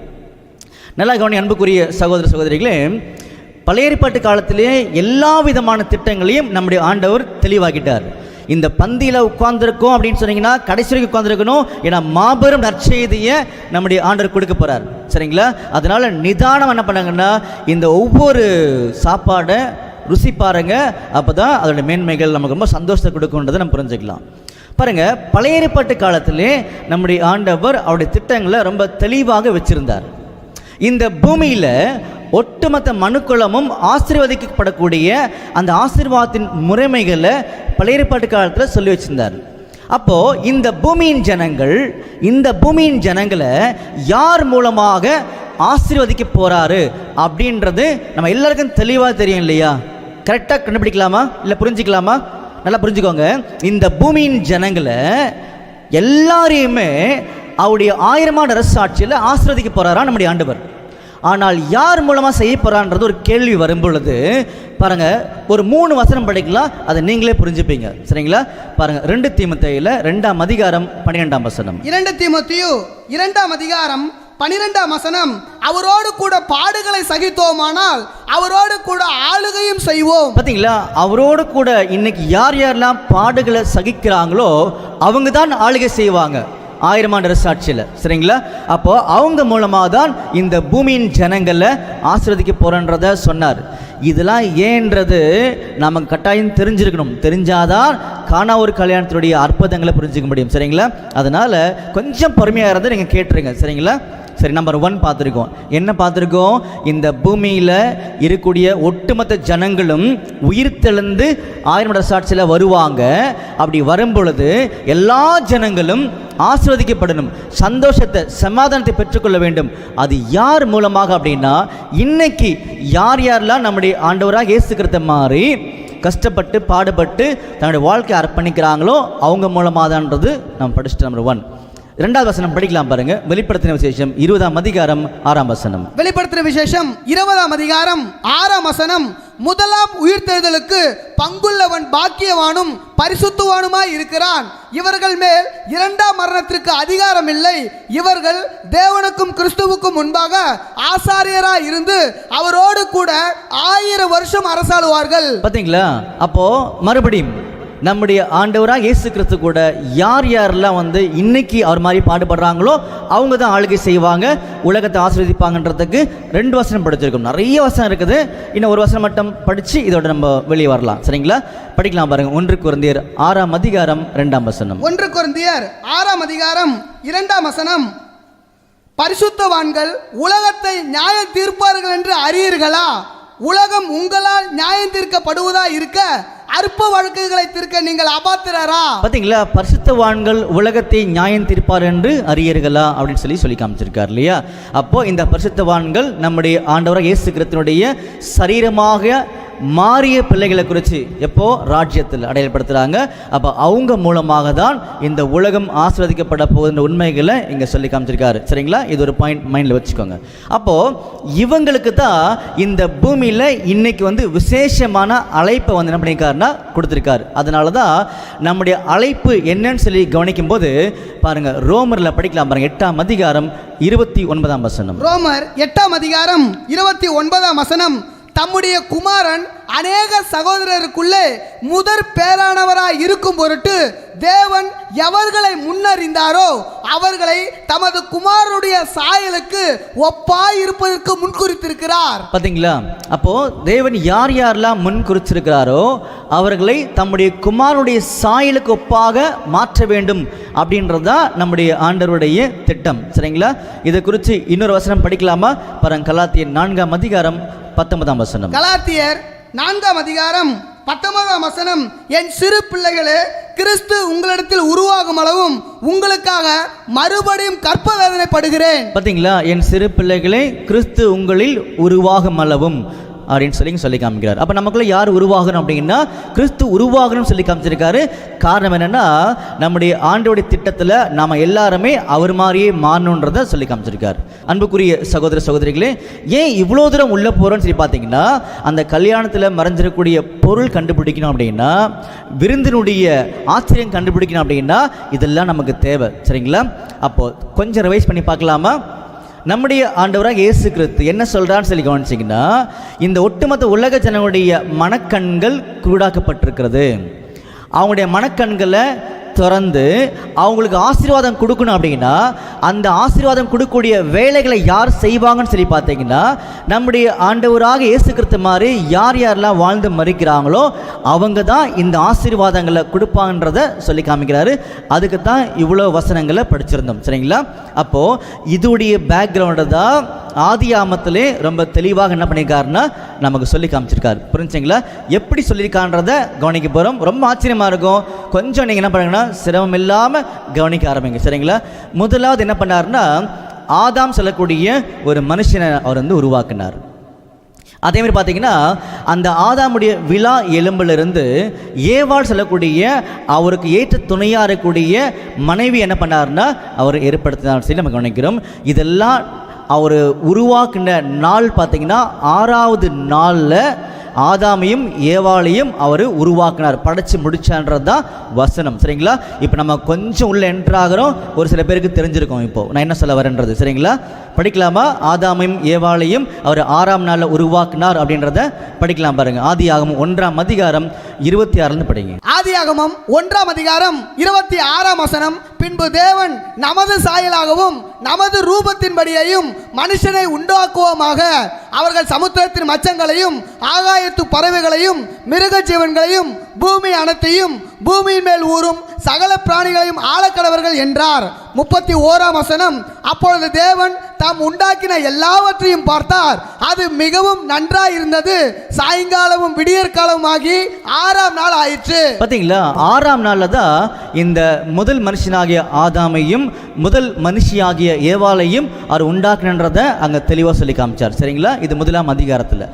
நல்லா கவனி அன்புக்குரிய சகோதர சகோதரிகளே, பழைய ஏற்பாட்டு காலத்திலே எல்லா விதமான திட்டங்களையும் நம்முடைய ஆண்டவர் தெளிவாக்கிட்டார். இந்த பந்தியில் உட்கார்ந்துருக்கோம் அப்படின்னு சொன்னீங்கன்னா கடைசி வரைக்கும் உட்கார்ந்துருக்கணும். ஏன்னா மாபெரும் நற்செய்தியை நம்முடைய ஆண்டவர் கொடுக்க போகிறார். சரிங்களா? அதனால் நிதானம் என்ன பண்ணாங்கன்னா இந்த ஒவ்வொரு சாப்பாடை ருசி பாருங்க. அப்போ தான் அதோடைய மேன்மைகள் நமக்கு ரொம்ப சந்தோஷத்தை கொடுக்குன்றதை நம்ம புரிஞ்சுக்கலாம். பாருங்கள், பழைய ஏற்பாட்டு காலத்திலே நம்முடைய ஆண்டவர் அவருடைய திட்டங்களை ரொம்ப தெளிவாக வச்சுருந்தார். இந்த பூமியில் ஒட்டுமொத்த மனுக்குலமும் ஆசீர்வதிக்கப்படக்கூடிய அந்த ஆசீர்வாதத்தின் முறைமைகளை பழைய ஏற்பாட்டு காலத்தில் சொல்லி வச்சிருந்தார். அப்போது இந்த பூமியின் ஜனங்களை யார் மூலமாக ஆசீர்வதிக்க போகிறாரு அப்படின்றது நம்ம எல்லாருக்கும் தெளிவாக தெரியும் இல்லையா? கரெக்டாக கண்டுபிடிக்கலாமா? இல்லை புரிஞ்சுக்கலாமா? நல்லா புரிஞ்சுக்கோங்க. இந்த பூமியின் ஜனங்களை எல்லாரையுமே அவருடைய 1000 ஆண்டு அரசாட்சியில் ஆசீர்வதிக்க போகிறாரா நம்முடைய ஆண்டவர். ஆனால் யார் மூலமாக செய்ய போகிறான்றது ஒரு கேள்வி வரும் பொழுது பாருங்கள், ஒரு 3 வசனம் படிக்கலாம், அதை நீங்களே புரிஞ்சுப்பீங்க. சரிங்களா? பாருங்கள், 2 தீமோத்தேயுல 2ஆம் அதிகாரம் 12ஆம் வசனம். 2 தீமோத்தேயு 2ஆம் அதிகாரம் 12ஆம் வசனம், அவரோடு கூட பாடுகளை சகித்தோமானால் அவரோடு கூட ஆளுகையும் செய்வோம். பார்த்தீங்களா? அவரோடு கூட இன்னைக்கு யாரெல்லாம் பாடுகளை சகிக்கிறாங்களோ அவங்க தான் ஆளுகை செய்வாங்க 1000 ஆண்டு அரசாட்சியில். சரிங்களா? அப்போது அவங்க மூலமாக தான் இந்த பூமியின் ஜனங்களை ஆசீர்வதிக்க போகிறன்றதை சொன்னார். இதெல்லாம் ஏன்றது நமக்கு கட்டாயம் தெரிஞ்சிருக்கணும். தெரிஞ்சாதான் கானா ஒரு கல்யாணத்தினுடைய அற்புதங்களை புரிஞ்சிக்க முடியும். சரிங்களா? அதனால் கொஞ்சம் பொறுமையாக இருந்து நீங்கள் கேட்டுருங்க. சரிங்களா? சரி, நம்பர் 1 பார்த்துருக்கோம். என்ன பார்த்துருக்கோம்? இந்த பூமியில் இருக்கக்கூடிய ஒட்டுமொத்த ஜனங்களும் உயிர் தெழுந்து 1000 ஆண்டு அரசாட்சியில் வருவாங்க. அப்படி வரும் பொழுது எல்லா ஜனங்களும் ஆசீர்வதிக்கப்படணும், சந்தோஷத்தை சமாதானத்தை பெற்றுக்கொள்ள வேண்டும். அது யார் மூலமாக அப்படின்னா, இன்னைக்கு யார் யாரெல்லாம் நம்முடைய ஆண்டவராக இயேசு கிறிஸ்து மாதிரி கஷ்டப்பட்டு பாடுபட்டு தன்னுடைய வாழ்க்கையை அர்ப்பணிக்கிறாங்களோ அவங்க மூலமாக தான்ன்றது நம்ம படிச்சுட்டு நம்பர் 1. 2வது வசனம் படிக்கலாம் பாருங்க. வெளிப்படுத்தின விசேஷம் 20ஆம் அதிகாரம் 6ஆம் வசனம். வெளிப்படுத்தின விசேஷம் 20ஆம் அதிகாரம் 6ஆம் வசனம். முதலாம் உயிர்த்தெழுதலுக்கு பங்குள்ளவன் பாக்கியவானும் பரிசுத்தவானுமாய் இருக்கிறான். இவர்கள் மேல் 2ஆம் மரணத்திற்கு அதிகாரம் இல்லை. இவர்கள் தேவனுக்கும் கிறிஸ்துவுக்கும் முன்பாக ஆசாரியராய் இருந்து அவரோடு கூட 1000 வருஷம் அரசாளுவார்கள். பார்த்தீங்களா? அப்போ மறுபடியும் நம்முடைய ஆண்டவராக இயேசு கிறிஸ்து கூட யார் யாரெல்லாம் இன்னைக்கு அவர் மாதிரி பாடுபடுறாங்களோ அவங்க தான் ஆளுகை செய்வாங்க, உலகத்தை ஆசீர்வதிப்பாங்கன்றதுக்கு 2 வசனம் படிச்சிருக்கோம். நிறைய வசனம் இருக்குது. இன்னும் ஒரு வசனம் மட்டும் படித்து இதோட நம்ம வெளியே வரலாம். சரிங்களா? படிக்கலாம் பாருங்க. 1 கொரிந்தியர் 6ஆம் அதிகாரம் 2ஆம் வசனம். 1 கொரிந்தியர் 6ஆம் அதிகாரம் 2ஆம் வசனம். பரிசுத்தவான்கள் உலகத்தை நியாயம் தீர்ப்பார்கள் என்று அறியீர்களா? உலகம் உங்களால் நியாயம் தீர்க்கப்படுவதா இருக்க அற்ப வழக்குகளை தீர்க்க நீங்கள் அபாத்திரரா? பார்த்தீங்களா? பரிசுத்தவான்கள் உலகத்தை நியாயம் தீர்ப்பார் என்று அறியீர்களா அப்படின்னு சொல்லி காமிச்சிருக்கார் இல்லையா? அப்போ இந்த பரிசுத்தவான்கள் நம்முடைய ஆண்டவராக இயேசு கிறிஸ்துவினுடைய சரீரமாக மாறிய பிள்ளைகளை குறித்து எப்போ ராஜ்யத்தில் அடையாளப்படுத்துகிறாங்க. அப்போ அவங்க மூலமாக தான் இந்த உலகம் ஆசீர்வதிக்கப்பட போகின்ற உண்மைகளை இங்கே சொல்லி காமிச்சிருக்காரு. சரிங்களா? இது ஒரு பாயிண்ட் மைண்டில் வச்சுக்கோங்க. அப்போது இவங்களுக்கு தான் இந்த பூமியில் இன்னைக்கு விசேஷமான அழைப்பை என்ன பண்ணியிருக்காருன்னா கொடுத்துருக்காரு. அதனால தான் நம்முடைய அழைப்பு என்னன்னு சொல்லி கவனிக்கும் போது பாருங்க, ரோமரில் படிக்கலாம் பாருங்க. 8ஆம் அதிகாரம் 29ஆம் வசனம். ரோமர் 8ஆம் அதிகாரம் 29ஆம் வசனம். தம்முடைய குமாரன் அநேக சகோதரருக்குள்ளே முதற் பேரானவராய் இருக்கும் பொருட்டு தேவன் எவர்களை முன்னறிந்தாரோ அவர்களை தமது குமாரனுடைய சாயலுக்கு ஒப்பாய் இருப்பதற்கு முன்குறித்திருக்கிறார். பார்த்தீங்களா? அப்போ தேவன் யார் யாரெல்லாம் முன் குறிச்சிருக்கிறாரோ அவர்களை தம்முடைய குமாரனுடைய சாயலுக்கு ஒப்பாக மாற்ற வேண்டும் அப்படின்றது தான் நம்முடைய ஆண்டவருடைய திட்டம். சரிங்களா? இதை குறித்து இன்னொரு வசனம் படிக்கலாமா பாருங்க. கலாத்தியர் 4ஆம் அதிகாரம் 19ஆம் வசனம். கலாத்தியர் 4ஆம் அதிகாரம் 19ஆம் வசனம். என் சிறு பிள்ளைகளே, கிறிஸ்து உங்களிடத்தில் உருவாகும் அளவும் உங்களுக்காக மறுபடியும் கற்ப வேதனைப்படுகிறேன். பார்த்தீங்களா? என் சிறு பிள்ளைகளே, கிறிஸ்து உங்களில் உருவாகும் அளவும் அப்படின்னு சொல்லி காமிக்கிறார். அப்போ நமக்குள்ள யார் உருவாகணும் அப்படின்னா கிறிஸ்து உருவாகணும்னு சொல்லி காமிச்சிருக்காரு. காரணம் என்னென்னா நம்முடைய ஆண்டோடைய திட்டத்தில் நாம் எல்லாருமே அவர் மாதிரியே மாறணுன்றதை சொல்லி காமிச்சிருக்காரு. அன்புக்குரிய சகோதர சகோதரிகளே, ஏன் இவ்வளோ தூரம் உள்ளே போகிறோன்னு சொல்லி பார்த்தீங்கன்னா, அந்த கல்யாணத்தில் மறைஞ்சிடக்கூடிய பொருள் கண்டுபிடிக்கணும் அப்படின்னா, விருந்தினுடைய ஆச்சரியம் கண்டுபிடிக்கணும் அப்படின்னா இதெல்லாம் நமக்கு தேவை. சரிங்களா? அப்போது கொஞ்சம் ரிவைஸ் பண்ணி பார்க்கலாமா? நம்முடைய ஆண்டவராக இயேசு கிறிஸ்து என்ன சொல்கிறான்னு சொல்லி கவனிச்சிங்கன்னா, இந்த ஒட்டுமொத்த உலக ஜனங்களுடைய மனக்கண்கள் குருடாக்கப்பட்டிருக்கிறது. அவங்களுடைய மனக்கண்களை திறந்து அவங்களுக்கு ஆசீர்வாதம் கொடுக்கணும் அப்படின்னா அந்த ஆசீர்வாதம் கொடுக்கக்கூடிய வேலைகளை யார் செய்வாங்கன்னு சொல்லி பார்த்தீங்கன்னா, நம்முடைய ஆண்டவராக இயேசு கிறிஸ்து மாதிரி யார் யாரெல்லாம் வாழ்ந்து மறிக்கிறாங்களோ அவங்க தான் இந்த ஆசீர்வாதங்களை கொடுப்பாங்கன்றதை சொல்லி காமிக்கிறாரு. அதுக்கு தான் இவ்வளோ வசனங்களை படிச்சிருந்தோம். சரிங்களா? அப்போது இதுடைய பேக்ரவுண்டு தான் ஆதி ஆமத்திலே ரொம்ப தெளிவாக என்ன பண்ணியிருக்காருன்னா நமக்கு சொல்லி காமிச்சிருக்காரு. புரிஞ்சுங்களா? எப்படி சொல்லியிருக்கான்றதை கவனிக்க போகிறோம். ரொம்ப ஆச்சரியமாக இருக்கும். கொஞ்சம் நீங்கள் என்ன பண்ணுங்கன்னா சிரமம் இல்லாமல் கவனிக்க ஆரம்பிங்க. சரிங்களா? முதலாவது என்ன பண்ணாருன்னா, ஆதாம் சொல்லக்கூடிய ஒரு மனுஷனை அவர் உருவாக்கினார். அதே மாதிரி பார்த்தீங்கன்னா, அந்த ஆதாமுடைய விழா எலும்பிலிருந்து ஏவாள் சொல்லக்கூடிய அவருக்கு ஏற்ற துணையாக இருக்கக்கூடிய மனைவி என்ன பண்ணார்னா அவர் ஏற்படுத்தினார் சொல்லி நம்ம கவனிக்கிறோம். இதெல்லாம் அவர் உருவாக்கின நாள் பார்த்தீங்கன்னா 6வது நாளில் ஆதாமையும் ஏவாளையும் அவர் உருவாக்கினார், படைச்சு முடிச்சான்றது தான் வசனம். சரிங்களா? இப்போ நம்ம கொஞ்சம் உள்ள என்ட்ராகிறோம். ஒரு சில பேருக்கு தெரிஞ்சிருக்கோம் இப்போ நான் என்ன சொல்ல வரேன்றது. சரிங்களா? படிக்கலாமா? ஆதாமையும் ஏவாளையும் அவர் 6ஆம் நாளில் உருவாக்கினார் அப்படின்றத படிக்கலாம் பாருங்க. ஆதியாகமம் 1ஆம் அதிகாரம் 26 படிங்க. ஆதியாகமம் 1ஆம் அதிகாரம் 26ஆம் வசனம். பின்பு தேவன் நமது சாயலாகவும் நமது ரூபத்தின்படியையும் மனுஷனை உண்டாக்குவோமாக, அவர்கள் சமுத்திரத்தின் மச்சங்களையும் ஆகாயத்து பறவைகளையும் மிருக ஜீவன்களையும் பூமி அனைத்தையும் பூமியின் மேல் ஊறும் சகல பிராணிகளையும் ஆளக்கடவர்கள் என்றார். 31ஆம் வசனம். அப்பொழுது தேவன் தாம் உண்டாக்கின எல்லாவற்றையும் பார்த்தார், அது மிகவும் நன்றாயிருந்தது. சாயங்காலமும் விடியற்காலமும் ஆகி 6ஆம் நாள் ஆயிற்று. பார்த்தீங்களா? 6ஆம் நாளில் தான் இந்த முதல் மனுஷனாகிய மனுஷனாகிய ஆதாமையும் முதல் மனுஷியாகிய ஏவாளையும் அவர் உண்டாக்குனன்றதை அங்கே தெளிவாக சொல்லி காமிச்சார். சரிங்களா? இது முதலாம் அதிகாரத்தில்.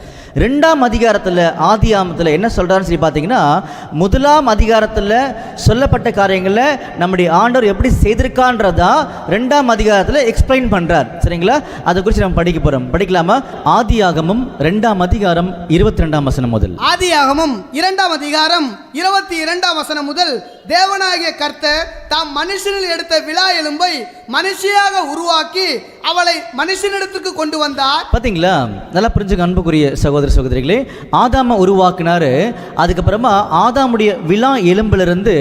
ரெண்டாம் அதிகாரத்தில் ஆதி ஆமத்தில் என்ன சொல்கிறாருன்னு சொல்லி பார்த்தீங்கன்னா, முதலாம் அதிகாரத்தில் சொல்லப்பட்ட காரியங்களை நம்முடைய ஆண்டவர் எப்படி செய்திருக்கான்றதா ரெண்டாம் அதிகாரத்தில் எக்ஸ்பிளைன் பண்ணுறார். சரிங்களா? அதை குறித்து நம்ம படிக்க போகிறோம். படிக்கலாமா? ஆதி ஆகமம் 2ஆம் அதிகாரம் 22ஆம் வசனம் முதல். ஆதி ஆகமம் 2ஆம் அதிகாரம் 22ஆம் வசனம் முதல். தேவனாகிய கர்த்தர் தாம் மனுஷனில் எடுத்த விலா எலும்பை மனுஷியாக உருவாக்கி அவளை மனுஷனிடத்துக்கு கொண்டு வந்தார். பார்த்தீங்களா? நல்லா புரிஞ்சுக்க அன்புக்குரிய சகோதர சகோதரிகளே. ஆதாமை உருவாக்கினாரு. அதுக்கப்புறமா ஆதாமுடைய விலா எலும்பிலிருந்து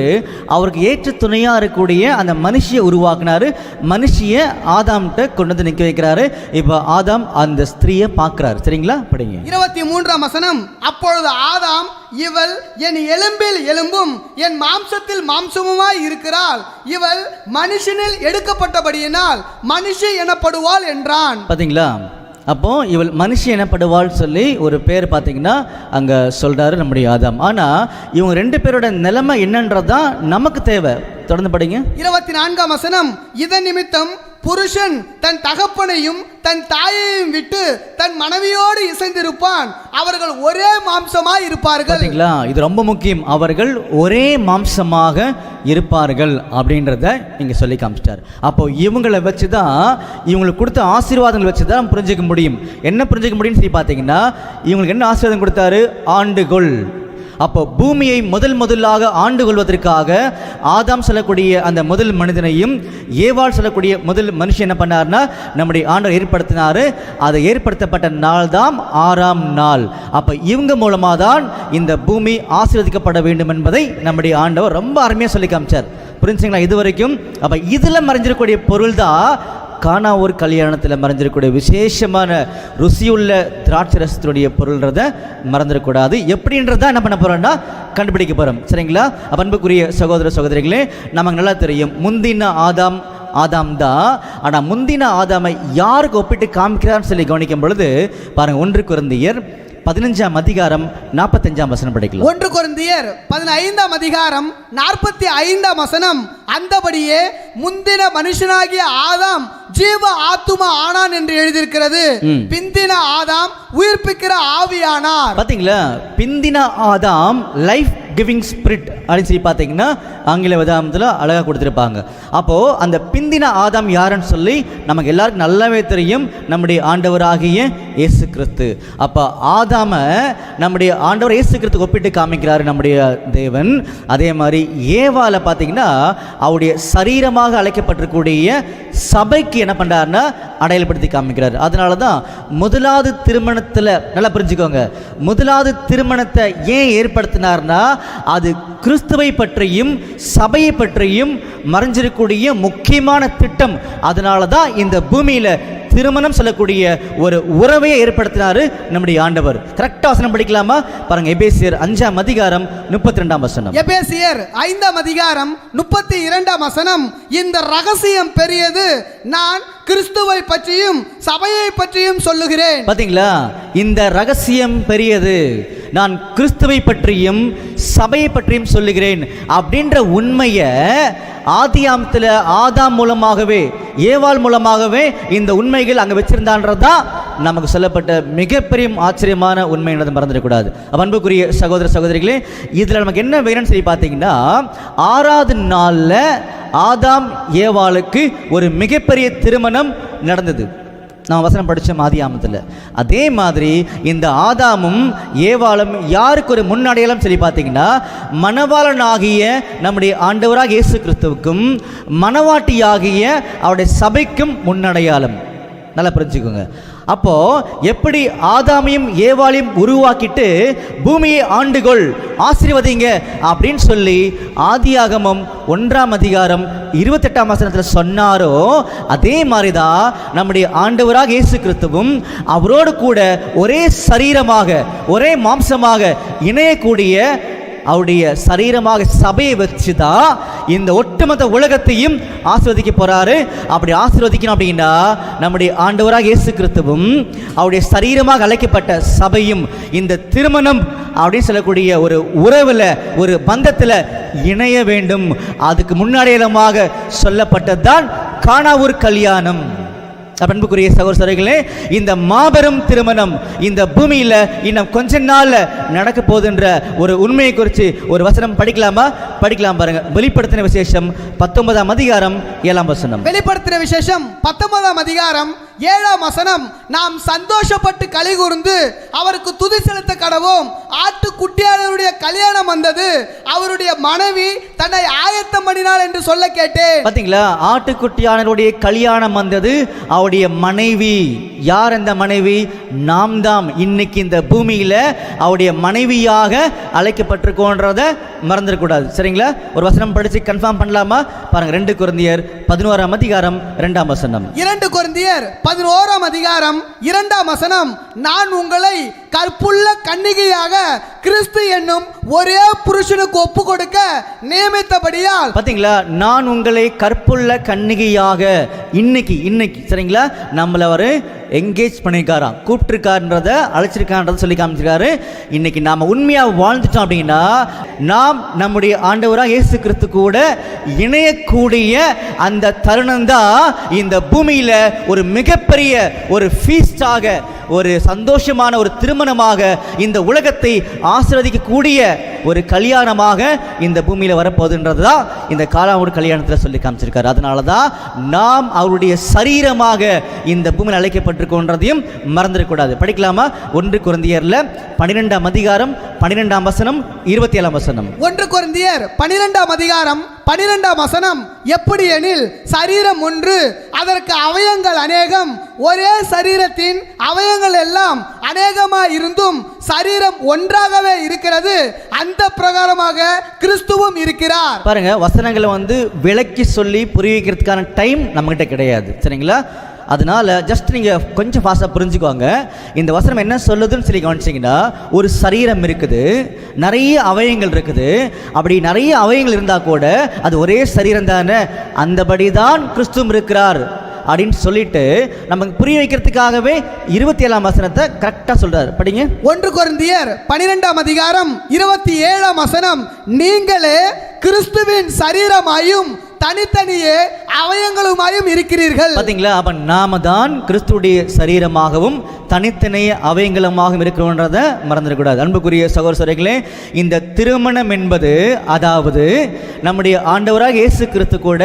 அவருக்கு ஏற்ற துணையாக இருக்கக்கூடிய அந்த மனுஷியை உருவாக்கினாரு. மனுஷியை ஆதாம்கிட்ட கொண்டு வந்து நிற்க வைக்கிறாரு. இப்போ ஆதாம் அந்த ஸ்திரீயை பார்க்கிறாரு. சரிங்களா? படிங்க. 23ஆம் வசனம். அப்பொழுது ஆதாம், இவள் என் எலும்பில் எலும்பும் என் மாம்சத்தில் மாம்சமுமாய் இருக்கிறாள், இவள் மனுஷனில் எடுக்கப்பட்டபடியினால் மனுஷி எனப்படுவாள் என்றான். பார்த்தீங்களா? அப்போ இவள் மனுஷி எனப்படுவாள் சொல்லி ஒரு பேர் பார்த்தீங்கன்னா அங்கே சொல்கிறாரு நம்முடைய ஆதாம். ஆனால் இவங்க ரெண்டு பேரோட நிலைமை என்னன்றதான் நமக்கு தேவை. தொடர்ந்து படிங்க. 24ஆம் வசனம். இதன் நிமித்தம் புருஷன் தன் தகப்பனையும் தன் தாயையும் விட்டு தன் மனைவியோடு இசைந்திருப்பான், அவர்கள் ஒரே மாம்சமாய் இருப்பார்கள். பார்த்தீங்களா? இது ரொம்ப முக்கியம். அவர்கள் ஒரே மாம்சமாக இருப்பார்கள் அப்படின்றத இங்கே சொல்லி காமிச்சிட்டார். அப்போ இவங்களை வச்சு தான், இவங்களுக்கு கொடுத்த ஆசீர்வாதங்களை வச்சு தான் புரிஞ்சிக்க முடியும். என்ன புரிஞ்சிக்க முடியும்னு சொல்லி பார்த்தீங்கன்னா, இவங்களுக்கு என்ன ஆசீர்வாதம் கொடுத்தாரு? ஆண்டுகொள். அப்போ பூமியை முதலாக ஆண்டு கொள்வதற்காக ஆதாம் சொல்லக்கூடிய அந்த முதல் மனிதனையும் ஏவாள் சொல்லக்கூடிய முதல் மனுஷன் என்ன பண்ணார்னா நம்முடைய ஆண்டவர் ஏற்படுத்தினார். அதை ஏற்படுத்தப்பட்ட நாள் தான் 6ஆம் நாள். அப்போ இவங்க மூலமாக தான் இந்த பூமி ஆசீர்வதிக்கப்பட வேண்டும் என்பதை நம்முடைய ஆண்டவர் ரொம்ப அருமையாக சொல்லி காமிச்சார். புரிஞ்சுங்களா இது வரைக்கும்? அப்போ இதில் மறைஞ்சிருக்கக்கூடிய பொருள் தான் கானா ஒரு கல்யாணத்தில் மறைஞ்சிருக்கக்கூடிய விசேஷமான ருசியுள்ள திராட்சை ரசத்தினுடைய பொருள்ன்றதை மறந்துடக்கூடாது. எப்படின்றத என்ன பண்ண போகிறோம்னா கண்டுபிடிக்க போகிறோம். சரிங்களா? அன்புக்குரிய சகோதர சகோதரிகளே, நமக்கு நல்லா தெரியும் முந்தின ஆதாம் தான். ஆனால் முந்தின ஆதாமை யாருக்கு ஒப்பிட்டு காமிக்கிறான்னு சொல்லி கவனிக்கும் பொழுது பாருங்கள், 1 கொரிந்தியர் 15ஆம் அதிகாரம் 45ஆம் வசனம் படிக்கலாம். 1 கொரிந்தியர் 15ஆம் அதிகாரம் 45ஆம் வசனம். அந்தபடியே முந்தின மனுஷனாகிய ஆதாம் ஜீவ ஆத்துமா ஆனான் என்று எழுதியிருக்கிறது, பிந்தின ஆதாம் உயிர்ப்பிக்கிற ஆவியானார். பாத்தீங்களா? பிந்தின ஆதாம் லைஃப் கிவிங் ஸ்பிரிட் அப்படின்னு சொல்லி பார்த்தீங்கன்னா ஆங்கில வேதாகமத்தில் அழகாக கொடுத்துருப்பாங்க. அப்போது அந்த பிந்தின ஆதாம் யாருன்னு சொல்லி நமக்கு எல்லாருக்கும் நல்லாவே தெரியும், நம்முடைய ஆண்டவராகிய இயேசு கிறிஸ்து. அப்போ ஆதாமை நம்முடைய ஆண்டவர் இயேசு கிறிஸ்துக்கு ஒப்பிட்டு காமிக்கிறாரு நம்முடைய தேவன். அதே மாதிரி ஏவாளை பார்த்தீங்கன்னா அவருடைய சரீரமாக அழைக்கப்பட்டிருக்கக்கூடிய சபைக்கு என்ன பண்ணுறாருன்னா அடையாளப்படுத்தி காமிக்கிறார். அதனால தான் முதலாவது திருமணத்தில் நல்லா புரிஞ்சுக்கோங்க, முதலாவது திருமணத்தை ஏன் ஏற்படுத்தினார்னா அது கிறிஸ்துவை பற்றியும் சபையை பற்றியும் மறைஞ்சிருக்கக்கூடிய முக்கியமான திட்டம். அதனால தான் இந்த பூமியில் திருமணம் சொல்லக்கூடிய ஒரு உறவையை ஏற்படுத்தினாரு நம்முடைய ஆண்டவர். கரெக்டா வசனம் படிக்கலாமா? பாருங்க, எபேசியர் 5ஆம் அதிகாரம் 32ஆம் வசனம். எபேசியர் 5ஆம் அதிகாரம் 32ஆம் வசனம். இந்த ரகசியம் பெரியது, நான் கிறிஸ்துவை பற்றியும் சபையை பற்றியும் சொல்லுகிறேன். பாத்தீங்களா? இந்த ரகசியம் பெரியது, நான் கிறிஸ்துவை பற்றியும் சபையை பற்றியும் சொல்லுகிறேன் அப்படின்ற உண்மையை ஆதியாமத்தில் ஆதாம் மூலமாகவே ஏவாள் மூலமாகவே இந்த உண்மைகள் அங்கே வச்சிருந்தான்றதான் நமக்கு சொல்லப்பட்ட மிகப்பெரிய ஆச்சரியமான உண்மை என்பதை மறந்துடக்கூடாது. அன்புக்குரிய சகோதர சகோதரிகளே, இதில் நமக்கு என்ன வேணும்னு சொல்லி பார்த்தீங்கன்னா 6ஆவது நாளில் ஆதாம் ஏவாளுக்கு ஒரு மிகப்பெரிய திருமணம் நடந்தது. நான் வசனம் படித்தோம் ஆதியாமத்தில். அதே மாதிரி இந்த ஆதாமும் ஏவாளும் யாருக்கு ஒரு முன்னடையாளம் சொல்லி பார்த்தீங்கன்னா மணவாளனாகிய நம்முடைய ஆண்டவராக இயேசு கிறிஸ்துவுக்கும் மணவாட்டியாகிய அவருடைய சபைக்கும் முன்னடையாளம். நல்லா புரிஞ்சுக்கோங்க. அப்போ எப்படி ஆதாமையும் ஏவாளையும் உருவாக்கிட்டு பூமியை ஆண்டுகொள் ஆசீர்வதிங்க அப்படின்னு சொல்லி ஆதியாகமம் 1ஆம் அதிகாரம் 28ஆம் வசனத்தில் சொன்னாரோ, அதே மாதிரி தான் நம்முடைய ஆண்டவராக இயேசு கிறிஸ்துவும் அவரோடு கூட ஒரே சரீரமாக ஒரே மாம்சமாக இணையக்கூடிய அவருடைய சரீரமாக சபையை வச்சு தான் இந்த ஒட்டுமொத்த உலகத்தையும் ஆசீர்வதிக்க போறாரு. அப்படி ஆசீர்வதிக்கணும் அப்படின்னா நம்முடைய ஆண்டவராக இயேசு கிறிஸ்துவும் அவருடைய சரீரமாக அழைக்கப்பட்ட சபையும் இந்த திருமணம் அப்படின்னு சொல்லக்கூடிய ஒரு உறவுல, ஒரு பந்தத்தில் இணைய வேண்டும். அதுக்கு முன்னாடியமாக சொல்லப்பட்டதுதான் கானாவூர் கல்யாணம். அன்புக்குரிய சகோதரர்களே, இந்த மாபெரும் திருமணம் இந்த பூமியில இன்னும் கொஞ்ச நாள்ல நடக்க போகுதுன்ற ஒரு உண்மையை குறித்து ஒரு வசனம் படிக்கலாம் பாருங்க. வெளிப்படுத்தின விசேஷம் 19ஆம் அதிகாரம் 7ஆம் வசனம். வெளிப்படுத்தின விசேஷம் 19ஆம் அதிகாரம் 7ஆம் வசனம். நாம் சந்தோஷப்பட்டு களி கூர்ந்து அவருக்கு துதி செலுத்த கடவோம். ஆட்டுக்குட்டியானவருடைய கல்யாணம் வந்தது, அவருடைய மனைவி தன்னை ஆயத்தம் பண்ணினாள் என்று சொல்ல கேட்டேன். பாத்தீங்களா, ஆட்டுக்குட்டியானவருடைய கல்யாணம் வந்தது, அவருடைய மனைவி. யார் அந்த மனைவி? நாம் தான் இன்னைக்கு இந்த பூமியில அவருடைய மனைவியாக அழைக்கப்பட்டிருக்கோன்றத மறந்துடக்கூடாது. சரிங்களா? ஒரு வசனம் படிச்சு கன்ஃபார்ம் பண்ணலாமா பாருங்க. 2 கொரிந்தியர் 11ஆம் அதிகாரம் 2ஆம் வசனம். 2 கொரிந்தியர் 11ஆம் அதிகாரம் 2ஆம் வசனம். நான் உங்களை கற்புள்ள கன்னிகையாக கிறிஸ்து என்னும் ஒரே புருஷனுக்கு ஒப்பு கொடுக்க நியமித்தபடியால். பாத்தீங்களா, நான் உங்களை கற்புள்ள கன்னிகையாக இன்னைக்கு சரிங்களா நம்மள அவரு என்கேஜ் பண்ணிருக்காராம், கூப்பிட்டுருக்காருன்றத அழைச்சிருக்கான்றத சொல்லி காமிச்சிருக்காரு. இன்னைக்கு நாம உண்மையா வாழ்ந்துட்டோம் அப்படின்னா நாம் நம்முடைய ஆண்டவராக இயேசு கிறிஸ்து கூட இணையக்கூடிய அந்த தருணம் தான் இந்த பூமியில ஒரு மிகப்பெரிய ஒரு ஃபீஸ்டாக, ஒரு சந்தோஷமான ஒரு திருமணமாக, இந்த உலகத்தை ஆசீர்வதிக்கக்கூடிய ஒரு கல்யாணமாக இந்த பூமியில வரப்போகுதுன்றது தான் இந்த கானாவூர் கல்யாணத்தில் சொல்லி காமிச்சிருக்காரு. அதனால தான் நாம் அவருடைய சரீரமாக இந்த பூமியில் அழைக்கப்பட்டிருக்கோன்றதையும் மறந்துடக்கூடாது. படிக்கலாமா? 1 கொரிந்தியர்ல 12ஆம் அதிகாரம் 12ஆம் வசனம் 27ஆம் வசனம். 1 கொரிந்தியர் 12ஆம் அதிகாரம் 12ஆம் வசனம். எப்படி எனில் சரீரம் ஒன்று, அதற்கு அவயங்கள் அநேகம், ஒரே சரீரத்தின் அவயங்கள் எல்லாம் அநேகமாய் இருந்தும் சரீரம் ஒன்றாகவே இருக்கிறது, அந்த பிரகாரமாக கிறிஸ்துவும் இருக்கிறார். பாருங்க, வசனங்களை விளக்கி சொல்லி புரிய வைக்கிறதுக்கான டைம் நம்மகிட்ட கிடையாது. சரிங்களா? அதனால ஜஸ்ட் நீங்கள் கொஞ்சம் ஃபாஸ்ட்டாக புரிஞ்சுக்குவாங்க. இந்த வசனம் என்ன சொல்லுதுன்னு சொல்லி கவனிச்சிங்கன்னா, ஒரு சரீரம் இருக்குது, நிறைய அவயங்கள் இருக்குது. அப்படி நிறைய அவயங்கள் இருந்தால் கூட அது ஒரே சரீரம் தானே, அந்தபடி தான் கிறிஸ்துவும் இருக்கிறார் அப்படின்னு சொல்லிட்டு நமக்கு புரிய வைக்கிறதுக்காகவே 27ஆம் வசனத்தை கரெக்டாக சொல்றாரு. படிங்க. 1 கொரிந்தியர் 12ஆம் அதிகாரம் 27ஆம் வசனம். நீங்களே கிறிஸ்துவின் சரீரமாயும் தனித்தனியே அவயங்களுமாயும் இருக்கிறீர்கள். பாத்தீங்களா? அப்ப நாம தான் கிறிஸ்துவுடைய சரீரமாகவும் தனித்தனிய அவயங்களுமாகவும் இருக்கிறோன்றதை மறந்துடக்கூடாது. அன்புக்குரிய சகோதரர்களே, இந்த திருமணம் என்பது, அதாவது நம்முடைய ஆண்டவராக இயேசு கிறிஸ்து கூட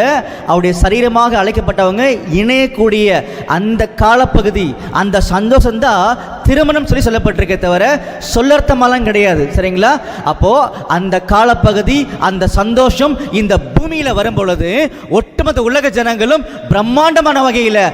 அவருடைய சரீரமாக அழைக்கப்பட்டவங்க இணையக்கூடிய அந்த காலப்பகுதி, அந்த சந்தோஷம்தான் திருமணம் சொல்லி சொல்லப்பட்டிருக்கே தவிர சொல்லர்த்தமெல்லாம் கிடையாது. சரிங்களா? அப்போ அந்த காலப்பகுதி, அந்த சந்தோஷம் இந்த பூமியில வரும் பொழுது ஒட்டுமொத்த உலக ஜனங்களும் பிரம்மாண்டமான வகையில்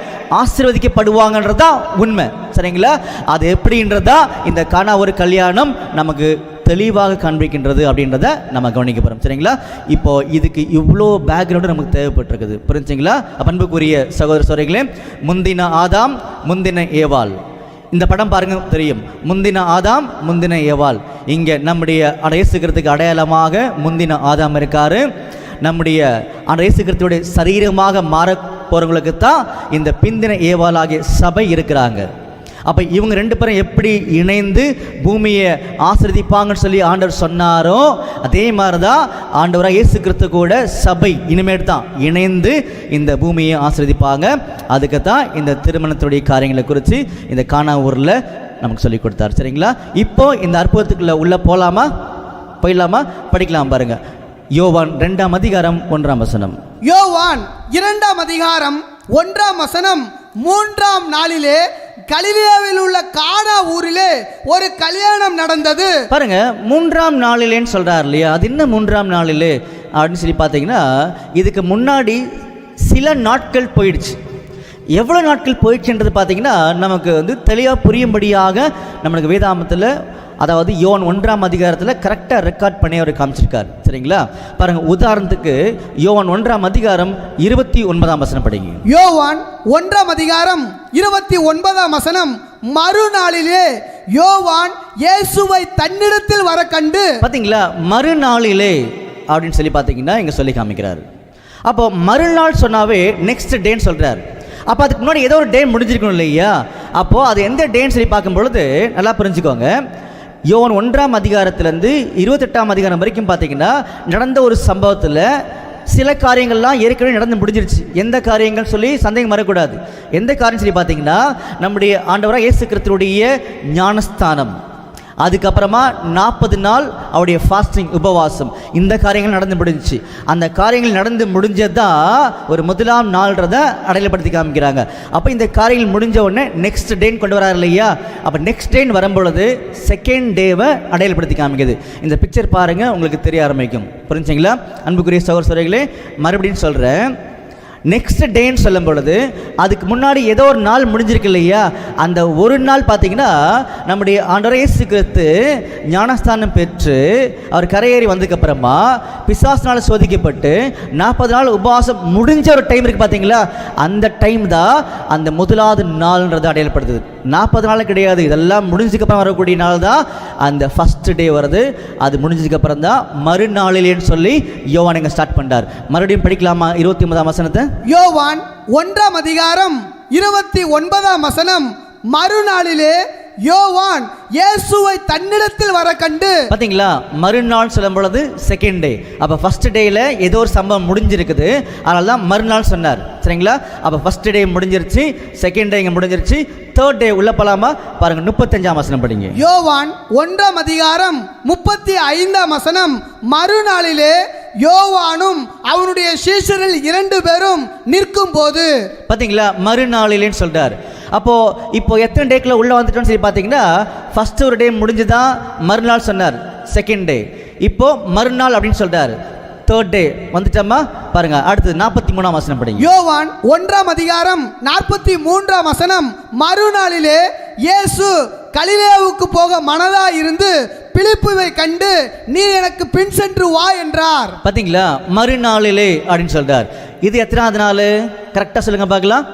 ஆசீர்வதிக்கப்படுவாங்கன்றதா உண்மை. சரிங்களா? அது எப்படின்றதா இந்த கானாவூர் கல்யாணம் நமக்கு தெளிவாக காண்பிக்கின்றது அப்படின்றத நம்ம கவனிக்க போகிறோம். சரிங்களா? இப்போ இதுக்கு இவ்வளோ பேக்ரவுண்டு நமக்கு தேவைப்பட்டிருக்குது. புரிஞ்சுங்களா? அன்புக்குரிய சகோதர சகோதரிகளே, முந்தின ஆதாம் முந்தின ஏவாள், இந்த படம் பாருங்க தெரியும். முந்தின ஆதாம் முந்தின ஏவாள். இங்கே நம்முடைய இயேசுக்கிறதுக்கு அடையாளமாக முந்தின ஆதாம் இருக்காரு. நம்முடைய இயேசு கிறிஸ்துவுடைய சரீரமாக மாற போறவங்களுக்கு தான் இந்த பிந்தின ஏவாளாகிய சபை இருக்கிறாங்க. அப்போ இவங்க 2 பேரும் எப்படி இணைந்து பூமியை ஆசீர்வதிப்பாங்கன்னு சொல்லி ஆண்டவர் சொன்னாரோ, அதே மாதிரி தான் ஆண்டவராக இயேசு கிறிஸ்து கூட சபை இனிமேல் தான் இணைந்து இந்த பூமியை ஆசீர்வதிப்பாங்க. அதுக்கு தான் இந்த திருமணத்துடைய காரியங்களை குறித்து இந்த கானாவூரில் நமக்கு சொல்லி கொடுத்தாரு. சரிங்களா? இப்போ இந்த அற்புதத்துக்குள்ள உள்ள போயிடலாமா? படிக்கலாம் பாருங்க. யோவான் 2ஆம் அதிகாரம் 1ஆம் வசனம். யோவான் 2ஆம் அதிகாரம் 1ஆம் வசனம். 3ஆம் நாளிலே கலிலேயாவில் உள்ள கானா ஊரிலே ஒரு கல்யாணம் நடந்தது. பாருங்க, 3ஆம் நாளிலேன்னு சொல்றாரு இல்லையா? அது என்ன 3ஆம் நாளிலே அப்படின்னு சொல்லி பார்த்தீங்கன்னா, இதுக்கு முன்னாடி சில நாட்கள் போயிடுச்சு. எவ்வளோ நாட்கள் போயிடுச்சுன்றது பார்த்தீங்கன்னா நமக்கு தெளிவாக புரியும்படியாக நம்மளுக்கு வேதாமத்தில், அதாவது யோவான் 1ஆம் அதிகாரத்தில் கரெக்டாக ரெக்கார்ட் பண்ணி அவர் காமிச்சிருக்கார். சரிங்களா? பாருங்க, உதாரணத்துக்கு யோவான் 1ஆம் அதிகாரம் 29ஆம் வசனம் படிங்க. யோவான் 1ஆம் அதிகாரம் 29ஆம் வசனம். மறுநாளிலே யோவான் இயேசுவை தன்னிடத்தில் வர கண்டு. பார்த்தீங்களா, மறுநாளிலே அப்படின்னு சொல்லி பார்த்தீங்கன்னா இங்கே சொல்லி காமிக்கிறாரு. அப்போ மறுநாள் சொன்னாவே நெக்ஸ்ட் டேன்னு சொல்கிறார். அப்போ அதுக்கு முன்னாடி ஏதோ ஒரு டே முடிஞ்சிருக்கணும் இல்லையா? அப்போது அது எந்த டேன்னு சொல்லி பார்க்கும் பொழுது நல்லா புரிஞ்சுக்கோங்க. யோவான் 1ஆம் அதிகாரத்திலேருந்து 28ஆம் அதிகாரம் வரைக்கும் பார்த்தீங்கன்னா நடந்த ஒரு சம்பவத்தில் சில காரியங்கள்லாம் ஏற்கனவே நடந்து முடிஞ்சிருச்சு. எந்த காரியங்கள் சொல்லி சந்தேகம் வரக்கூடாது. எந்த காரியம் சொல்லி பார்த்தீங்கன்னா நம்முடைய ஆண்டவராக இயேசு கிறிஸ்துவுடைய ஞானஸ்தானம், அதுக்கப்புறமா 40 நாள் அவருடைய ஃபாஸ்டிங் உபவாசம், இந்த காரியங்கள் நடந்து முடிஞ்சிச்சு. அந்த காரியங்கள் நடந்து முடிஞ்சதான் ஒரு முதலாம் நாள்ன்றதை அடையாளப்படுத்தி காமிக்கிறாங்க. அப்போ இந்த காரியங்கள் முடிஞ்ச உடனே நெக்ஸ்ட் டேன்னு கொண்டு வராரு இல்லையா? அப்போ நெக்ஸ்ட் டேன்னு வரும்பொழுது செகண்ட் டேவை அடையாளப்படுத்தி காமிக்குது. இந்த பிக்சர் பாருங்கள், உங்களுக்கு தெரிய ஆரம்பிக்கும். புரிஞ்சுங்களா அன்புக்குரிய சகோதரர்களே? மறுபடியும் சொல்கிறேன், நெக்ஸ்ட் டேன்னு சொல்லும் பொழுது அதுக்கு முன்னாடி ஏதோ ஒரு நாள் முடிஞ்சிருக்கு இல்லையா? அந்த ஒரு நாள் பார்த்தீங்கன்னா நம்முடைய ஆண்டவர் இயேசு கிறிஸ்து ஞானஸ்தானம் பெற்று அவர் கரையேறி வந்ததுக்கப்புறமா பிசாசினால் சோதிக்கப்பட்டு 40 நாள் உபவாசம் முடிஞ்ச ஒரு டைம் இருக்குது பார்த்தீங்களா? அந்த டைம் தான் அந்த முதலாவது நாள்ன்றது அடையாளப்படுத்துது. 40 நாள் கிடையாது, இதெல்லாம் முடிஞ்சதுக்கப்புறம் வரக்கூடிய நாள் தான் அந்த ஃபஸ்ட் டே வருது. அது முடிஞ்சதுக்கப்புறம் தான் மறுநாளிலேன்னு சொல்லி யோவான் இங்கே ஸ்டார்ட் பண்ணார். மறுபடியும் படிக்கலாமா 29ஆம் வசனத்தை? யோவான் 1ஆம் அதிகாரம் 29ஆம் வசனம். மறுநாளிலே யோவான் இயேசுவை தன்னிடத்தில் வர கண்டு. பார்த்தீங்களா, மறுநாள் சொல்லும் பொழுது செகண்ட் டே. அப்போ ஃபர்ஸ்ட் டேயில் ஏதோ ஒரு சம்பவம் முடிஞ்சிருக்குது, அதனால தான் மறுநாள் சொன்னார். சரிங்களா? அப்போ ஃபர்ஸ்ட் டே முடிஞ்சிருச்சு, செகண்ட் டே இங்கே முடிஞ்சிருச்சு, தேர்ட் டே உள்ள போலாமா? பாருங்க 35ஆம் வசனம் படிங்க. யோவான் 1ஆம் அதிகாரம் 35ஆம் வசனம். மறுநாளிலே யோவானும் அவனுடைய சீஷரில் 2 பேரும் நிற்கும் போது. பார்த்தீங்களா, மறுநாளிலேன்னு சொல்றார். அப்போது இப்போ எத்தனை டேக்குள்ள உள்ளே வந்துட்டோன்னு சொல்லி பார்த்தீங்கன்னா ஃபஸ்ட்டு ஒரு டே முடிஞ்சுதான் மறுநாள் சொன்னார், செகண்ட் டே. இப்போது மறுநாள் அப்படின்னு சொல்கிறார், தேர்ட் டே வந்துட்டோமா? பாருங்க அடுத்தது 43ஆம் வசனம் படிங்க. யோவான் 1ஆம் அதிகாரம் 43ஆம் வசனம். மறுநாளிலே இயேசு கலிலேயாவுக்கு போக மனதாய் இருந்து பிலிப்புவை கண்டு, நீ எனக்கு பின் சென்று வா என்றார். பார்த்தீங்களா, மறுநாளிலே அப்படின்னு சொல்கிறார். இது எத்தனாவது நாள் கரெக்டாக சொல்லுங்க பார்க்கலாம்?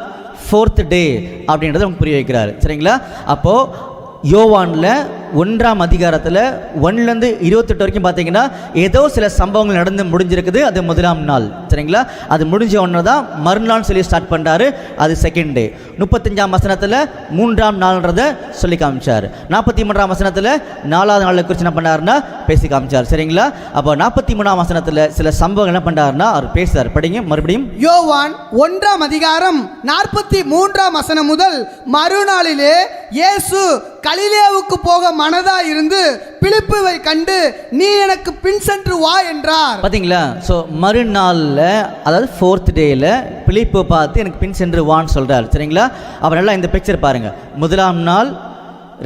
4th டே அப்படின்றத நமக்கு புரிய வைக்கிறாரு. சரிங்களா? அப்போது யோவானில் 1ஆம் அதிகாரத்தில் 1லேருந்து 28 வரைக்கும் பார்த்தீங்கன்னா ஏதோ சில சம்பவங்கள் நடந்து முடிஞ்சிருக்குது. அது முதலாம் நாள். சரிங்களா? அது முடிஞ்ச ஒன்று தான் மறுநாள் சொல்லி ஸ்டார்ட் பண்ணுறாரு. அது செகண்ட் டே. 35ஆம் வசனத்தில் 3ஆம் நாள்ன்றதை சொல்லி காமிச்சார். 43ஆம் வசனத்தில் 4வது நாளை குறித்து என்ன பண்ணாருன்னா பேசி காமிச்சார். சரிங்களா? அப்போ 43ஆம் வசனத்தில் சில சம்பவங்கள் என்ன பண்ணாருன்னா அவர் பேசுகிறார். படிங்க மறுபடியும். யோவான் 1ஆம் அதிகாரம் 43ஆம் வசனம் முதல். மறுநாளிலே இயேசு கலிலேயாவுக்கு போக மனதாய் இருந்து பிலிப்புவை கண்டு, நீ எனக்கு பின் சென்று வா என்றார். பார்த்தீங்களா? ஸோ மறுநாளில், அதாவது 4th டேயில் பிலிப்பை பார்த்து எனக்கு பின் சென்று வான்னு சொல்கிறார். சரிங்களா? அவர் நல்லா இந்த பிக்சர் பாருங்கள். முதலாம் நாள்,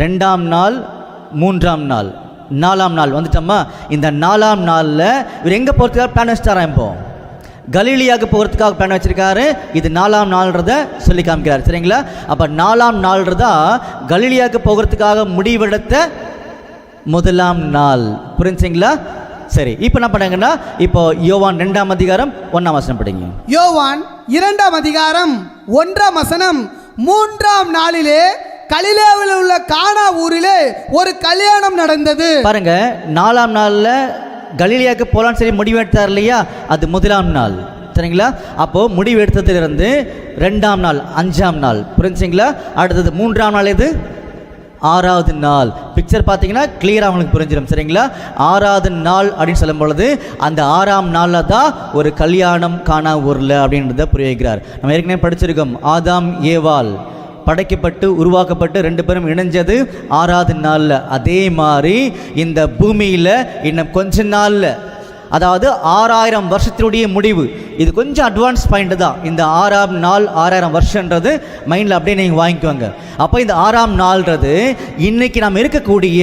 2ஆம் நாள், 3ஆம் நாள், 4ஆம் நாள் வந்துட்டோமா? இந்த 4ஆம் நாளில் இவர் எங்கே போகிறதுக்காக பிளான் வச்சுட்டாரா? இப்போ கலீலியாவுக்கு போகிறதுக்காக பிளான் வச்சிருக்காரு. இது 4ஆம் நாள்ன்றதை சொல்லி காமிக்கிறார். சரிங்களா? அப்போ 4ஆம் நாள்ன்றதா கலீலியாவுக்கு போகிறதுக்காக முடிவெடுத்த முதலாம் நாள். புரிஞ்சுங்களா? சரி, இப்போ என்ன பண்ணாங்கன்னா இப்போ யோவான் 2ஆம் அதிகாரம் 1ஆம் வசனம் படிங்க. யோவான் 2ஆம் அதிகாரம் 1ஆம் வசனம். 3ஆம் நாளிலே கலிலேயாவில் உள்ள கானா ஊரிலே ஒரு கல்யாணம் நடந்தது. பாருங்க, 4ஆம் நாளில் கலீலியாவுக்கு போகலான்னு சொல்லி முடிவு எடுத்தார் இல்லையா? அது முதலாம் நாள். சரிங்களா? அப்போது முடிவு எடுத்ததுலேருந்து 2ஆம் நாள், 5ஆம் நாள். புரிஞ்சுங்களா? அடுத்தது 3ஆம் நாள், இது 6வது நாள். பிக்சர் பார்த்தீங்கன்னா கிளியராக அவங்களுக்கு புரிஞ்சிடும். சரிங்களா? 6வது நாள் அப்படின்னு சொல்லும் பொழுது அந்த 6ஆம் நாளில் தான் ஒரு கல்யாணம் கானா ஊரில் அப்படின்றத புரிய வைக்கிறார். நம்ம ஏற்கனவே படிச்சிருக்கோம், ஆதாம் ஏவாள் படைக்கப்பட்டு உருவாக்கப்பட்டு 2 பேரும் இணைஞ்சது 6வது நாளில். அதே மாதிரி இந்த பூமியில் இன்னும் கொஞ்ச நாளில், அதாவது 6000 வருஷத்தினுடைய முடிவு. இது கொஞ்சம் அட்வான்ஸ் பாயிண்ட் தான். இந்த 6ஆம் நாள் 6000 வருஷன்றது மைண்டில் அப்படியே நீங்கள் வாங்கிக்குவாங்க. அப்போ இந்த 6ஆம் நாள்ன்றது இன்னைக்கு நாம் இருக்கக்கூடிய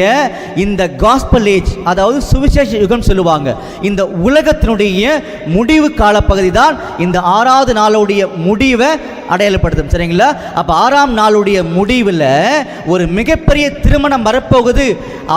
இந்த காஸ்பல் ஏஜ், அதாவது சுவிசேஷ யுகம் சொல்லுவாங்க. இந்த உலகத்தினுடைய முடிவு காலப்பகுதி தான் இந்த 6வது நாளுடைய முடிவை அடையாளப்படுத்தும். சரிங்களா? அப்போ 6ஆம் நாளுடைய முடிவில் ஒரு மிகப்பெரிய திருமணம் வரப்போகுது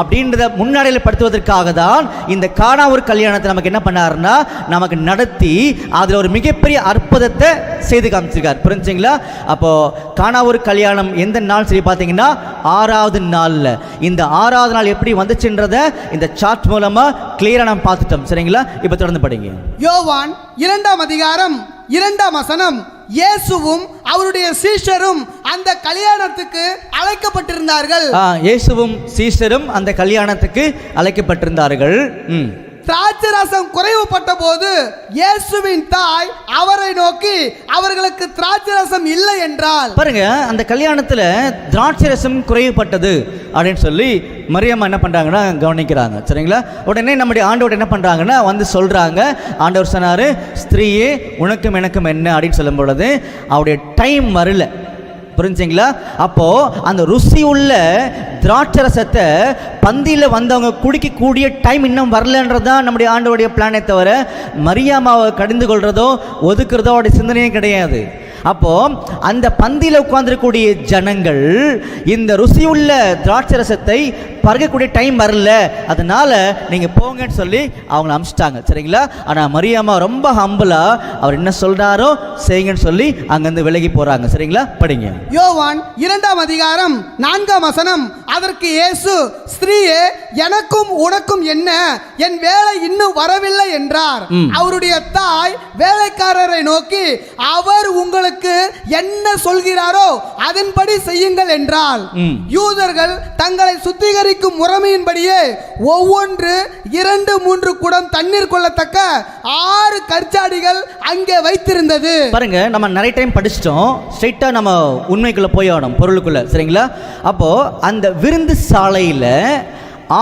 அப்படின்றத முன்னடையாளப்படுத்துவதற்காக தான் இந்த கானா ஊர் கல்யாணத்தை நம்ம நமக்கு என்ன பண்ணாருன்னா நமக்கு நடத்தி அதில் ஒரு மிகப்பெரிய அற்புதத்தை செய்து காமிச்சிருக்கார். புரிஞ்சுங்களா? அப்போது கானா ஒரு கல்யாணம் எந்த நாள் சரி பார்த்தீங்கன்னா 6வது நாளில். இந்த 6வது நாள் எப்படி வந்துச்சுன்றத இந்த சார்ட் மூலமாக கிளியராக நம்ம பார்த்துட்டோம். சரிங்களா? இப்போ தொடர்ந்து படிங்க. யோவான் 2ஆம் அதிகாரம் 2ஆம் வசனம். இயேசுவும் அவருடைய சீஷரும் அந்த கல்யாணத்துக்கு அழைக்கப்பட்டிருந்தார்கள். இயேசுவும் சீஷரும் அந்த கல்யாணத்துக்கு அழைக்கப்பட்டிருந்தார்கள். திராட்சரசம் குறைவுபட்ட போது இயேசுவின் தாய் அவரை நோக்கி அவர்களுக்கு திராட்சரசம் இல்லை என்றால். பாருங்க, அந்த கல்யாணத்துல திராட்சரசம் குறைவுபட்டது அப்படின்னு சொல்லி மரியம்மா என்ன பண்றாங்கன்னா கவனிக்கிறாங்க. சரிங்களா? உடனே நம்முடைய ஆண்டவர் என்ன பண்றாங்கன்னா வந்து சொல்றாங்க. ஆண்டவர் சொன்னாரு, ஸ்திரீயே உனக்கும் எனக்கும் என்ன அப்படின்னு சொல்லும் பொழுது அவருடைய டைம் வரல. புரிஞ்சுங்களா? அப்போ அந்த ருசி உள்ள திராட்சரசத்தை பந்தியில் வந்தவங்க குடிக்கக்கூடிய டைம் இன்னும் வரலன்றதான் நம்முடைய ஆண்டவருடைய பிளானே தவிர மரியாமாவை கடிந்து கொள்றதோ ஒதுக்குறதோ அவருடைய சிந்தனையே கிடையாது. அப்போ அந்த பந்தியில் உட்கார்ந்துருக்கக்கூடிய ஜனங்கள் இந்த ருசியுள்ள திராட்சரசத்தை பருகக்கூடிய டைம் வரல, அதனால நீங்க போங்கன்னு சொல்லி அவங்களை அனுப்பிச்சிட்டாங்க. சரிங்களா? ஆனா மரியாமா ரொம்ப ஹம்பிளா அவர் என்ன சொல்றாரோ செய்யுங்கன்னு சொல்லி அங்கிருந்து விலகி போறாங்க. சரிங்களா? படிங்க. யோவான் 2ஆம் அதிகாரம் 4ஆம் வசனம். அதற்கு இயேசு, ஸ்திரீயே எனக்கும் உனக்கும் என்ன, என் வேலை இன்னும் வரவில்லை என்றார். அவருடைய தாய் வேலைக்காரரை நோக்கி அவர் உங்களுக்கு என்ன சொல்கிறாரோ அதன்படி செய்யுங்கள் என்றால். யூதர்கள் தங்களை சுத்திகரிக்கும் முறைமையின்படியே ஒவ்வொன்று 2-3 குடம் தண்ணீர் கொள்ளத்தக்க 6 கற்சாடிகள் அங்கே வைத்திருந்தது. பாருங்க, நம்ம நிறைய டைம் படிச்சிட்டோம். ஸ்ட்ரைட்டா நம்ம உண்மைக்குள்ள போய் ஆகணும், பொருளுக்குள்ள. சரிங்களா? அப்போ அந்த விருந்து சாலையில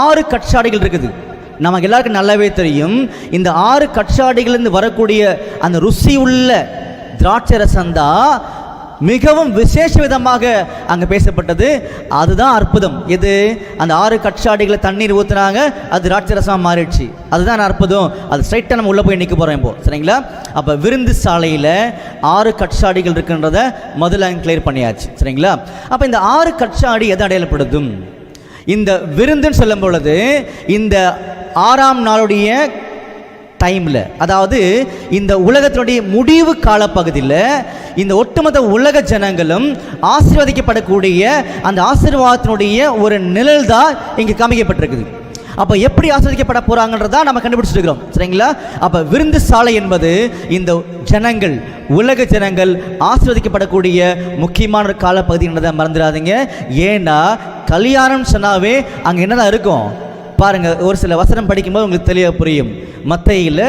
6 கற்சாடிகள் இருக்குது. நமக்கு எல்லாருக்கும் நல்லாவே தெரியும். இந்த 6 கற்சாடிகளிலிருந்து வரக்கூடிய அந்த ருசி உள்ள திராட்சரசந்தா மிகவும் விசேஷ விதமாக அங்கே பேசப்பட்டது. அதுதான் அற்புதம். இது அந்த 6 கற்சாடிகளை தண்ணீர் ஊற்றுனாங்க, அது திராட்சரசமாக மாறிடுச்சு. அதுதான் அற்புதம். அது ஸ்ட்ரைட்டாக நம்ம உள்ளே போய் நிற்க போகிறோம் இப்போ. சரிங்களா? அப்போ விருந்து சாலையில் 6 கற்சாடிகள் இருக்குன்றத முதல்ல கிளியர் பண்ணியாச்சு. சரிங்களா? அப்போ இந்த 6 கற்சாடி எதை அடையாளப்படுத்தும்? இந்த விருந்துன்னு சொல்லும் பொழுது இந்த 6ஆம் நாளுடைய டைமில், அதாவது இந்த உலகத்தினுடைய முடிவு காலப்பகுதியில் இந்த ஒட்டுமொத்த உலக ஜனங்களும் ஆசீர்வதிக்கப்படக்கூடிய அந்த ஆசீர்வாதத்தினுடைய ஒரு நிழல் தான் இங்கே காமிக்கப்பட்டிருக்குது. அப்போ எப்படி ஆஸ்வதிக்கப்பட போகிறாங்கன்றதான் நம்ம கண்டுபிடிச்சிருக்கிறோம். சரிங்களா? அப்போ விருந்து சாலை என்பது இந்த ஜனங்கள், உலக ஜனங்கள் ஆஸ்வதிக்கப்படக்கூடிய முக்கியமான ஒரு காலப்பகுதின்றதை மறந்துடாதீங்க. ஏன்னா கல்யாணம் சொன்னாவே அங்கே என்னதான் இருக்கும் பாருங்க. ஒரு சில வசனம் படிக்கும்போது உங்களுக்கு தெளிவாக புரியும். மத்தேயுல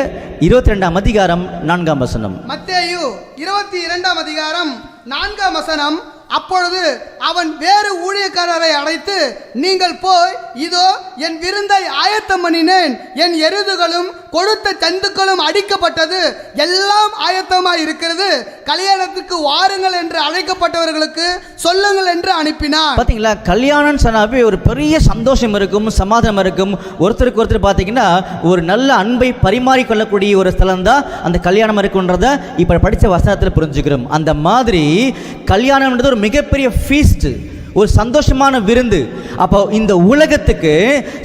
22ஆம் அதிகாரம் 4ஆம் வசனம். மத்தேயு 22ஆம் அதிகாரம் 4ஆம் வசனம். அப்பொழுது அவன் வேறு ஊழியக்காரரை அழைத்து, நீங்கள் போய் இதோ என் விருந்தை ஆயத்தம் பண்ணினேன், என் எருதுகளும் கொடுத்த சந்துக்களும் அடிக்கப்பட்டது, எல்லாம் ஆயத்தமாய் இருக்கிறது, கல்யாணத்துக்கு வாருங்கள் என்று அழைக்கப்பட்டவர்களுக்கு சொல்லுங்கள் என்று அனுப்பினார். பார்த்தீங்களா? கல்யாணம் சொன்னாவே ஒரு பெரிய சந்தோஷம் இருக்கும், சமாதானம் இருக்கும். ஒருத்தருக்கு ஒருத்தர் பார்த்தீங்கன்னா ஒரு நல்ல அன்பை பரிமாறிக்கொள்ளக்கூடிய ஒரு ஸ்தலம் தான் அந்த கல்யாணம் இருக்குன்றத இப்போ படித்த வசனத்தில் புரிஞ்சுக்கிறோம். அந்த மாதிரி கல்யாணம்ன்றது ஒரு மிகப்பெரிய ஃபீஸ்ட், ஒரு சந்தோஷமான விருந்து. அப்போ இந்த உலகத்துக்கு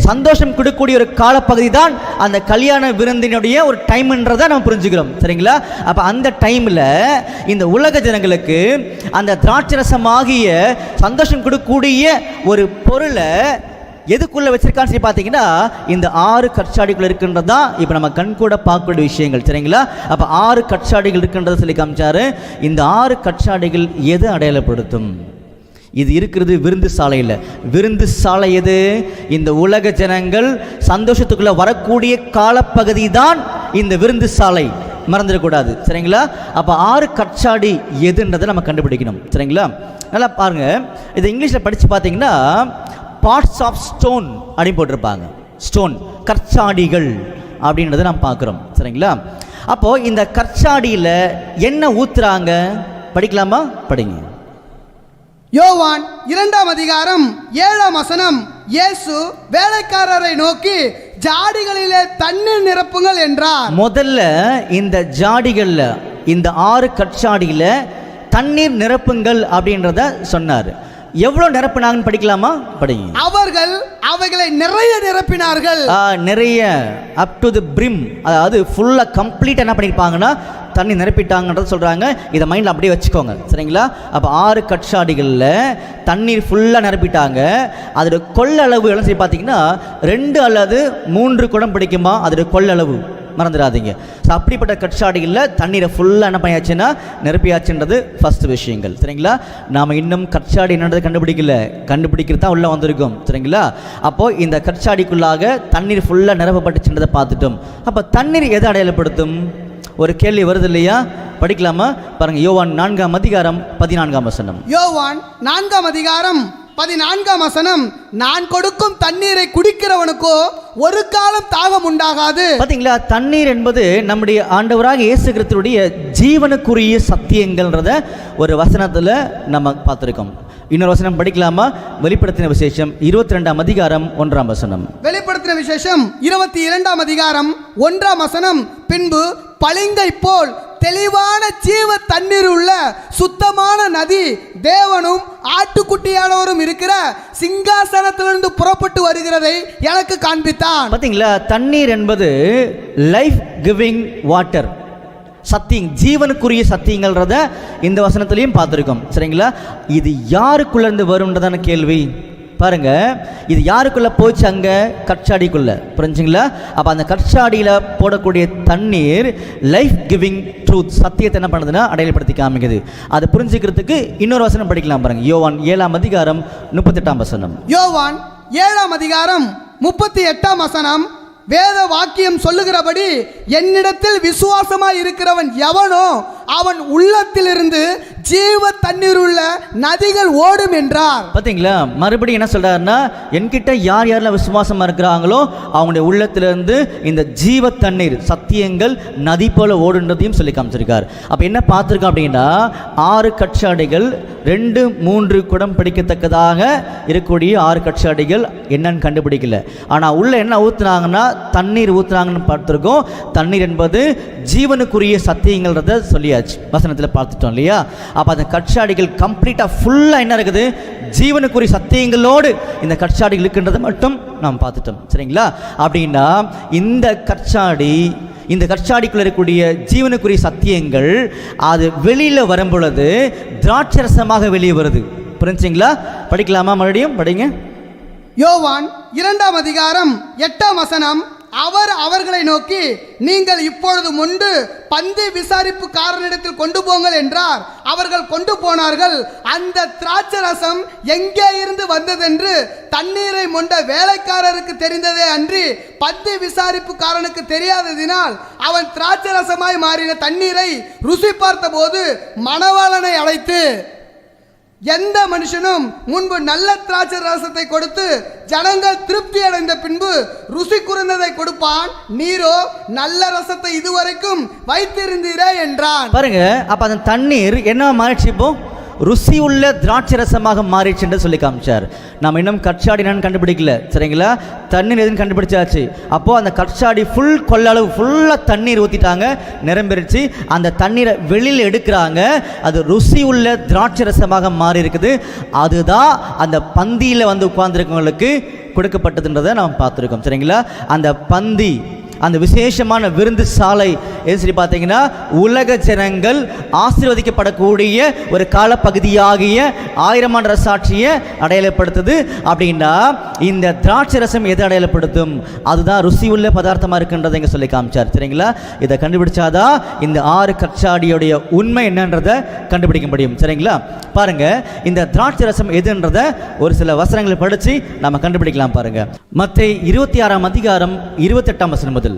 சந்தோஷம் கொடுக்கக்கூடிய ஒரு காலப்பகுதி தான் அந்த கல்யாண விருந்தினுடைய ஒரு டைம்ன்றதை நம்ம புரிஞ்சுக்கிறோம். சரிங்களா? அப்போ அந்த டைமில் இந்த உலக ஜனங்களுக்கு அந்த திராட்சரசமாகிய சந்தோஷம் கொடுக்கக்கூடிய ஒரு பொருளை எதுக்குள்ளே வச்சிருக்கான்னு சொல்லி பார்த்தீங்கன்னா இந்த 6 கற்சாடிகள் இருக்கின்றது தான் இப்போ நம்ம கண் கூட பார்க்கக்கூடிய விஷயங்கள். சரிங்களா? அப்போ 6 கற்சாடிகள் இருக்கின்றதை சொல்லி காமிச்சாரு. இந்த 6 கற்சாடிகள் எது அடையாளப்படுத்தும்? இது இருக்கிறது விருந்து சாலையில். விருந்து சாலை எது? இந்த உலக ஜனங்கள் சந்தோஷத்துக்குள்ளே வரக்கூடிய காலப்பகுதி தான் இந்த விருந்து சாலை. மறந்துடக்கூடாது. சரிங்களா? அப்போ 6 கற்சாடி எதுன்றதை நம்ம கண்டுபிடிக்கணும். சரிங்களா? நல்லா பாருங்க. இதை இங்கிலீஷில் படித்து பார்த்தீங்கன்னா பார்ட்ஸ் ஆஃப் ஸ்டோன் அப்படின்னு போட்டிருப்பாங்க. ஸ்டோன், கற்சாடிகள் அப்படின்றத நாம் பார்க்குறோம். சரிங்களா? அப்போது இந்த கற்சாடியில் என்ன ஊற்றுறாங்க? படிக்கலாமா? படிங்க. யோவான் 2ஆம் அதிகாரம் 7ஆம் வசனம். இயேசு வேலைக்காரரை நோக்கி ஜாடிகளிலே தண்ணீர் நிரப்புங்கள் என்றார். முதல்ல இந்த ஜாடிகளில், இந்த 6 கற்சாடியில் தண்ணீர் நிரப்புங்கள் அப்படின்றத சொன்னார். எவ்வளோ நிரப்பினாங்கன்னு படிக்கலாமா? படிங்க. அவர்கள் அவைகளை நிறைய நிரப்பினார்கள். நிறைய, அப் டு தி பிரிம், அதாவது ஃபுல்லாக கம்ப்ளீட்டாக என்ன பண்ணியிருப்பாங்கன்னா தண்ணி நிரப்பிட்டாங்கன்றத சொல்கிறாங்க. இதை மைண்டில் அப்படியே வச்சுக்கோங்க, சரிங்களா? அப்போ 6 கற்சாடிகளில் தண்ணீர் ஃபுல்லாக நிரப்பிட்டாங்க. அதோட கொள்ளளவு எல்லாம் சரி பார்த்தீங்கன்னா 2 அல்லது 3 குடம் பிடிக்குமா அதோட கொள்ளளவு, மறந்துடாதீங்க. ஸோ அப்படிப்பட்ட கற்சாடிகளில் தண்ணீரை ஃபுல்லாக என்ன பண்ணியாச்சுன்னா நிரப்பியாச்சுன்றது ஃபஸ்ட்டு விஷயங்கள், சரிங்களா? நாம் இன்னும் கற்சாடி என்னன்றது கண்டுபிடிக்கிறது தான் உள்ளே வந்திருக்கோம், சரிங்களா? அப்போது இந்த கற்சாடிக்குள்ளாக தண்ணீர் ஃபுல்லாக நிரப்பப்பட்டுச்சுன்றதை பார்த்துட்டோம். அப்போ தண்ணீர் எதை அடையாளப்படுத்தும்? ஒரு கேள்வி வருது இல்லையா? படிக்கலாமா? பாருங்க, யோவான் 4ஆம் அதிகாரம் 14ஆம் வசனம். யோவான் 4ஆம் அதிகாரம் 14ஆம் வசனம், நான் கொடுக்கும் தண்ணீரை குடிக்கிறவனுக்கோ ஒரு காலம் தாகம் உண்டாகாது. பாத்தீங்களா? தண்ணீர் என்பது நம்முடைய ஆண்டவராக இயேசு கிறிஸ்துவுடைய ஜீவனுக்குரிய சத்தியங்கள்ன்றத ஒரு வசனத்துல நம்ம பார்த்திருக்கோம். இன்னொரு வசனம் படிக்கலாமா? வெளிப்படுத்தின விசேஷம் 22ஆம் அதிகாரம் 1ஆம் வசனம். வெளிப்படுத்தின விசேஷம் 22ஆம் அதிகாரம் 1ஆம் வசனம், பின்பு பளிங்கை போல் தெளிவான ஜீவ தண்ணீர் உள்ள சுத்தமான நதி தேவனும் ஆட்டுக்குட்டியானவரும் இருக்கிற சிங்காசனத்திலிருந்து புறப்பட்டு வருகிறதை எனக்கு காண்பித்தான். பாத்தீங்களா? தண்ணீர் என்பது லைஃப் கிவிங் வாட்டர், சத்தியம், ஜீவனுக்குரிய சத்தியங்கள்ன்றத இந்த வசனத்திலையும் பார்த்துருக்கோம், சரிங்களா? இது யாருக்குள்ளேருந்து வரும்ன்றதான கேள்வி. பாருங்க, இது யாருக்குள்ள போச்சு? அங்க கற்சாடிக்குள்ள, புரிஞ்சுங்களா? அப்ப அந்த கற்சாடியில போடக்கூடிய தண்ணீர் லைஃப் கிவிங் ட்ரூத், சத்தியத்தை என்ன பண்ணுதுன்னா அடையாளப்படுத்தி காமிக்குது. அதை புரிஞ்சுக்கிறதுக்கு இன்னொரு வசனம் படிக்கலாம் பாருங்க. யோவான் 7ஆம் அதிகாரம் 38ஆம் வசனம். யோவான் 7ஆம் அதிகாரம் 38ஆம் வசனம், வேத வாக்கியம் சொல்லுகிறபடி என்னிடத்தில் விசுவாசமாய் இருக்கிறவன் எவனோ அவன் உள்ளத்திலிருந்து ஜீவ தண்ணீர் உள்ள நதிகள் ஓடும் என்றார். பாத்தீங்களா? மறுபடியும் என்ன சொல்றாருன்னா, என்கிட்ட யார் யாரெல்லாம் விசுவாசமா இருக்கிறாங்களோ அவங்களுடைய உள்ளத்திலிருந்து இந்த ஜீவ தண்ணீர் சத்தியங்கள் நதி போல ஓடுன்றதையும் சொல்லி காமிச்சிருக்கார். அப்ப என்ன பார்த்துருக்கோம் அப்படின்னா 6 கற்சாடிகள், 2-3 குடம் பிடிக்கத்தக்கதாக இருக்கக்கூடிய 6 கற்சாடிகள் என்னன்னு கண்டுபிடிக்கல. ஆனா உள்ள என்ன ஊத்துனாங்கன்னா தண்ணீர் ஊத்துனாங்கன்னு பார்த்துருக்கோம். தண்ணீர் என்பது ஜீவனுக்குரிய சத்தியங்கள்ன்றத சொல்லியாச்சு, வசனத்தில் பார்த்துட்டோம் இல்லையா? அப்போ அந்த கற்சாடிகள் கம்ப்ளீட்டாக ஃபுல்லாக என்ன இருக்குது? ஜீவனுக்குரிய சத்தியங்களோடு இந்த கற்சாடிகள் இருக்கின்றதை மட்டும் நாம் பார்த்துட்டோம், சரிங்களா? அப்படின்னா இந்த கற்சாடிக்குள்ள இருக்கக்கூடிய ஜீவனுக்குரிய சத்தியங்கள் அது வெளியில் வரும் பொழுது திராட்சரசமாக வெளியே வருது, புரிஞ்சுங்களா? படிக்கலாமா? மறுபடியும் படிங்க. யோவான் 2ஆம் அதிகாரம் 8ஆம் வசனம், அவர் அவர்களை நோக்கி, நீங்கள் இப்பொழுது முண்டு பந்தி விசாரிப்புக்காரனிடத்தில் கொண்டு போங்கள் என்றார். அவர்கள் கொண்டு போனார்கள். அந்த திராட்சரசம் எங்கே இருந்து வந்ததென்று தண்ணீரை மொண்ட வேலைக்காரருக்கு தெரிந்ததே அன்றி பந்தி விசாரிப்புக்காரனுக்கு தெரியாததினால் அவன் திராட்சரசமாய் மாறின தண்ணீரை ருசி பார்த்தபோது மணவாளனை அழைத்து, எந்த மனுஷனும் முன்பு நல்ல திராட்சை ரசத்தை கொடுத்து ஜனங்கள் திருப்தி அடைந்த பின்பு ருசி குறைந்ததை கொடுப்பான், நீரோ நல்ல ரசத்தை இதுவரைக்கும் வைத்திருந்தீரே என்றான். பாருங்க, அப்ப அந்த தண்ணீர் என்ன மாறிச்சு? இப்போ ருசி உள்ள திராட்சை ரசமாக மாறிச்சுன்னு சொல்லி காமிச்சார். நாம் இன்னும் கற்சாடி என்னன்னு கண்டுபிடிக்கல, சரிங்களா? தண்ணீர் எதுன்னு கண்டுபிடிச்சாச்சு. அப்போது அந்த கற்சாடி ஃபுல் கொள்ளளவு ஃபுல்லாக தண்ணீர் ஊற்றிட்டாங்க, நிரம்பிருச்சு. அந்த தண்ணீரை வெளியில் எடுக்கிறாங்க, அது ருசி உள்ள திராட்சை ரசமாக மாறி இருக்குது. அதுதான் அந்த பந்தியில் வந்து உட்கார்ந்துருக்கவங்களுக்கு கொடுக்கப்பட்டதுன்றதை நாம் பார்த்துருக்கோம், சரிங்களா? அந்த பந்தி, அந்த விசேஷமான விருந்து சாலை எது சொல்லி பார்த்தீங்கன்னா உலக ஜனங்கள் ஆசீர்வதிக்கப்படக்கூடிய ஒரு காலப்பகுதியாகிய 1000 ஆண்டு ரசாட்சியை அடையாளப்படுத்துது. அப்படின்னா இந்த திராட்சை ரசம் எதை அடையாளப்படுத்தும்? அதுதான் ருசி உள்ள பதார்த்தமாக இருக்குன்றதை இங்கே சொல்லி காமிச்சார், சரிங்களா? இதை கண்டுபிடிச்சாதான் இந்த 6 கற்சாடியுடைய உண்மை என்னன்றதை கண்டுபிடிக்க முடியும், சரிங்களா? பாருங்க, இந்த திராட்சை ரசம் எதுன்றத ஒரு சில வசனங்களை படித்து நம்ம கண்டுபிடிக்கலாம். பாருங்க, மத்தேயு 26ஆம் அதிகாரம் 28ஆம் வசனம் முதல்.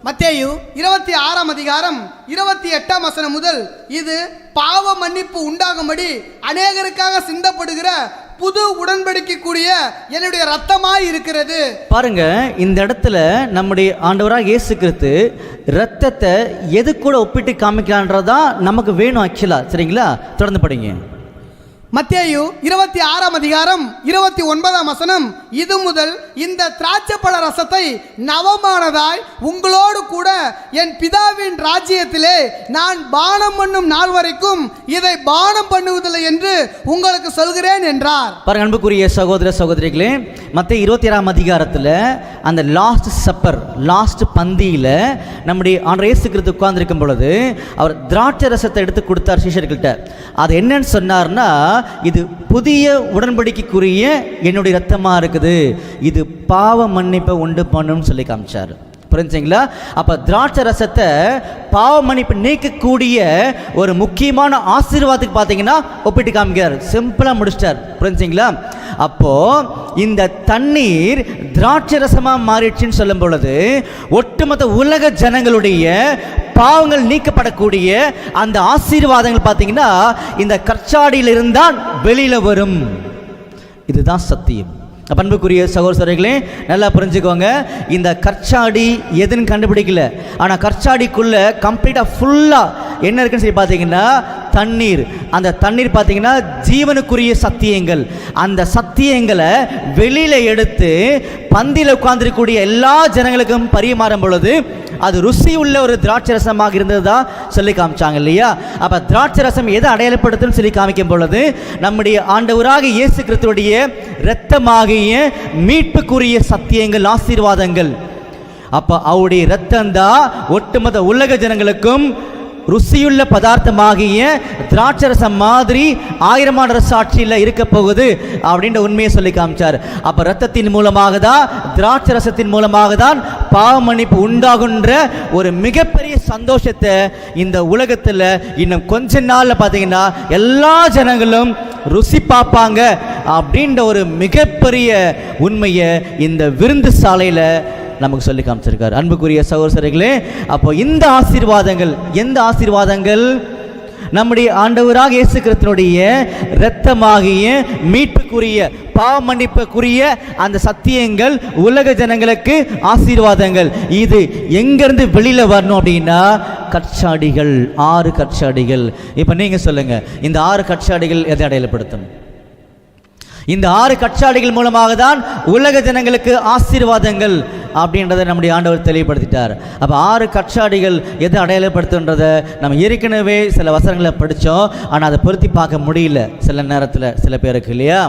மத்தேயு 26ஆம் அதிகாரம் 28ஆம் வசனம் முதல், இது பாவ மன்னிப்பு உண்டாகும்படி அநேகருக்காக சிந்தப்படுகிற புது உடன்படிக்கைக்குரிய என்னுடைய ரத்தமாய் இருக்கிறது. பாருங்க, இந்த இடத்துல நம்முடைய ஆண்டவராக இயேசு கிறிஸ்து ரத்தத்தை எது கூட ஒப்பிட்டு காமிக்கலான்றதா நமக்கு வேணும் ஆக்சுவலா, சரிங்களா? தொடர்ந்து படிங்க. மத்தேயு 26ஆம் அதிகாரம் 29ஆம் வசனம், இது முதல் இந்த திராட்சைப்பழ ரசத்தை நவமானதாய் உங்களோடு கூட என் பிதாவின் ராஜ்யத்திலே நான் பானம் பண்ணும் நாள் வரைக்கும் இதை பானம் பண்ணுவதில்லை என்று உங்களுக்கு சொல்கிறேன் என்றார். பாருங்க அன்புக்குரிய சகோதர சகோதரிகளே, மத்தேயு 26ஆம் அதிகாரத்தில் அந்த லாஸ்ட் சப்பர், லாஸ்ட் பந்தியில் நம்முடைய ஆண்டவர் இயேசு கிறிஸ்து உட்கார்ந்திருக்கும் பொழுது அவர் திராட்சை ரசத்தை எடுத்து கொடுத்தார் சீஷர்கள்ட்ட. அது என்னன்னு சொன்னார்னா, இது புதிய உடன்படிக்கைக்குரிய என்னுடைய ரத்தமாக இருக்குது, இது பாவ மன்னிப்பை உண்டு பண்ணுன்னு சொல்லி காமிச்சார். புரிஞ்சுங்களா? அப்போ திராட்சை ரசத்தை பாவ மன்னிப்பு நீக்கக்கூடிய ஒரு முக்கியமான ஆசீர்வாதத்துக்கு பார்த்தீங்கன்னா ஒப்பிட்டு காமிக்கிறார். சிம்பிளாக முடிச்சிட்டார். புரிஞ்சுங்களா? அப்போ இந்த தண்ணீர் திராட்சை ரசமாக மாறிடுச்சுன்னு சொல்லும் பொழுது ஒட்டுமொத்த உலக ஜனங்களுடைய பாவங்கள் நீக்கப்படக்கூடிய அந்த ஆசீர்வாதங்கள் பார்த்தீங்கன்னா இந்த கற்சாடியில் இருந்தால் வெளியில வரும். இதுதான் சத்தியம். பண்புக்குரிய சகோதரர்களே, நல்லா புரிஞ்சுக்கோங்க. இந்த கற்சாடி எதுன்னு கண்டுபிடிக்கல, ஆனால் கற்சாடிக்குள்ள கம்ப்ளீட்டாக ஃபுல்லாக என்ன இருக்குன்னு சொல்லி பார்த்தீங்கன்னா தண்ணீர். அந்த தண்ணீர் பார்த்தீங்கன்னா ஜீவனுக்குரிய சத்தியங்கள். அந்த சத்தியங்களை வெளியில எடுத்து பந்தியில் உட்கார்ந்திருக்கக்கூடிய எல்லா ஜனங்களுக்கும் பரிமாறும் பொழுது அது ருசி உள்ள ஒரு திராட்சை ரசமாக இருந்தது தான் சொல்லி காமிச்சாங்க இல்லையா? அப்போ திராட்சை ரசம் எதை அடையாளப்படுத்துன்னு சொல்லி காமிக்கும் பொழுது நம்முடைய ஆண்டவராக இயேசு கிறிஸ்துவுடைய இரத்தமாகிய மீட்புக்குரிய சத்தியங்கள், ஆசீர்வாதங்கள். அப்போ அவருடைய இரத்தம் தான் ஒட்டுமொத்த உலக ஜனங்களுக்கும் ருசியுள்ள பதார்த்தமாகிய திராட்சரசம் மாதிரி 1000 ஆண்டு சாட்சியில் இருக்க போகுது அப்படின்ற உண்மையை சொல்லி காமிச்சார். அப்போ ரத்தத்தின் மூலமாக தான், திராட்சரசத்தின் மூலமாக தான் பாவ மன்னிப்பு உண்டாகுன்ற ஒரு மிகப்பெரிய சந்தோஷத்தை இந்த உலகத்தில் இன்னும் கொஞ்ச நாளில் பார்த்தீங்கன்னா எல்லா ஜனங்களும் ருசி பார்ப்பாங்க அப்படின்ற ஒரு மிகப்பெரிய உண்மையை இந்த விருந்து சாலையில் நமக்கு சொல்லி காமிச்சிருக்கார். அன்புக்குரிய சகோதரர்களே, அப்போ இந்த ஆசீர்வாதங்கள், எந்த ஆசீர்வாதங்கள்? நம்முடைய ஆண்டவராக இயேசு கிறிஸ்துவினுடைய இரத்தமாகிய மீட்புக்குரிய, பாவ மன்னிப்புக்குரிய அந்த சத்தியங்கள் உலக ஜனங்களுக்கு ஆசீர்வாதங்கள். இது எங்கிருந்து வெளியில வரணும் அப்படின்னா கற்சாடிகள், 6 கற்சாடிகள். இப்போ நீங்க சொல்லுங்க, இந்த 6 கற்சாடிகள் எதை அடையாளப்படுத்தும்? இந்த 6 கற்சாடிகள் மூலமாக தான் உலக ஜனங்களுக்கு ஆசீர்வாதங்கள் அப்படின்றத நம்முடைய ஆண்டவர் தெளிவுபடுத்திட்டார். அப்போ 6 கற்சாடிகள் எது அடையாளப்படுத்துன்றதை நம்ம ஏற்கனவே சில வசனங்களை படித்தோம், ஆனால் அதை பொருத்தி பார்க்க முடியல சில நேரத்தில் சில பேருக்கு இல்லையா?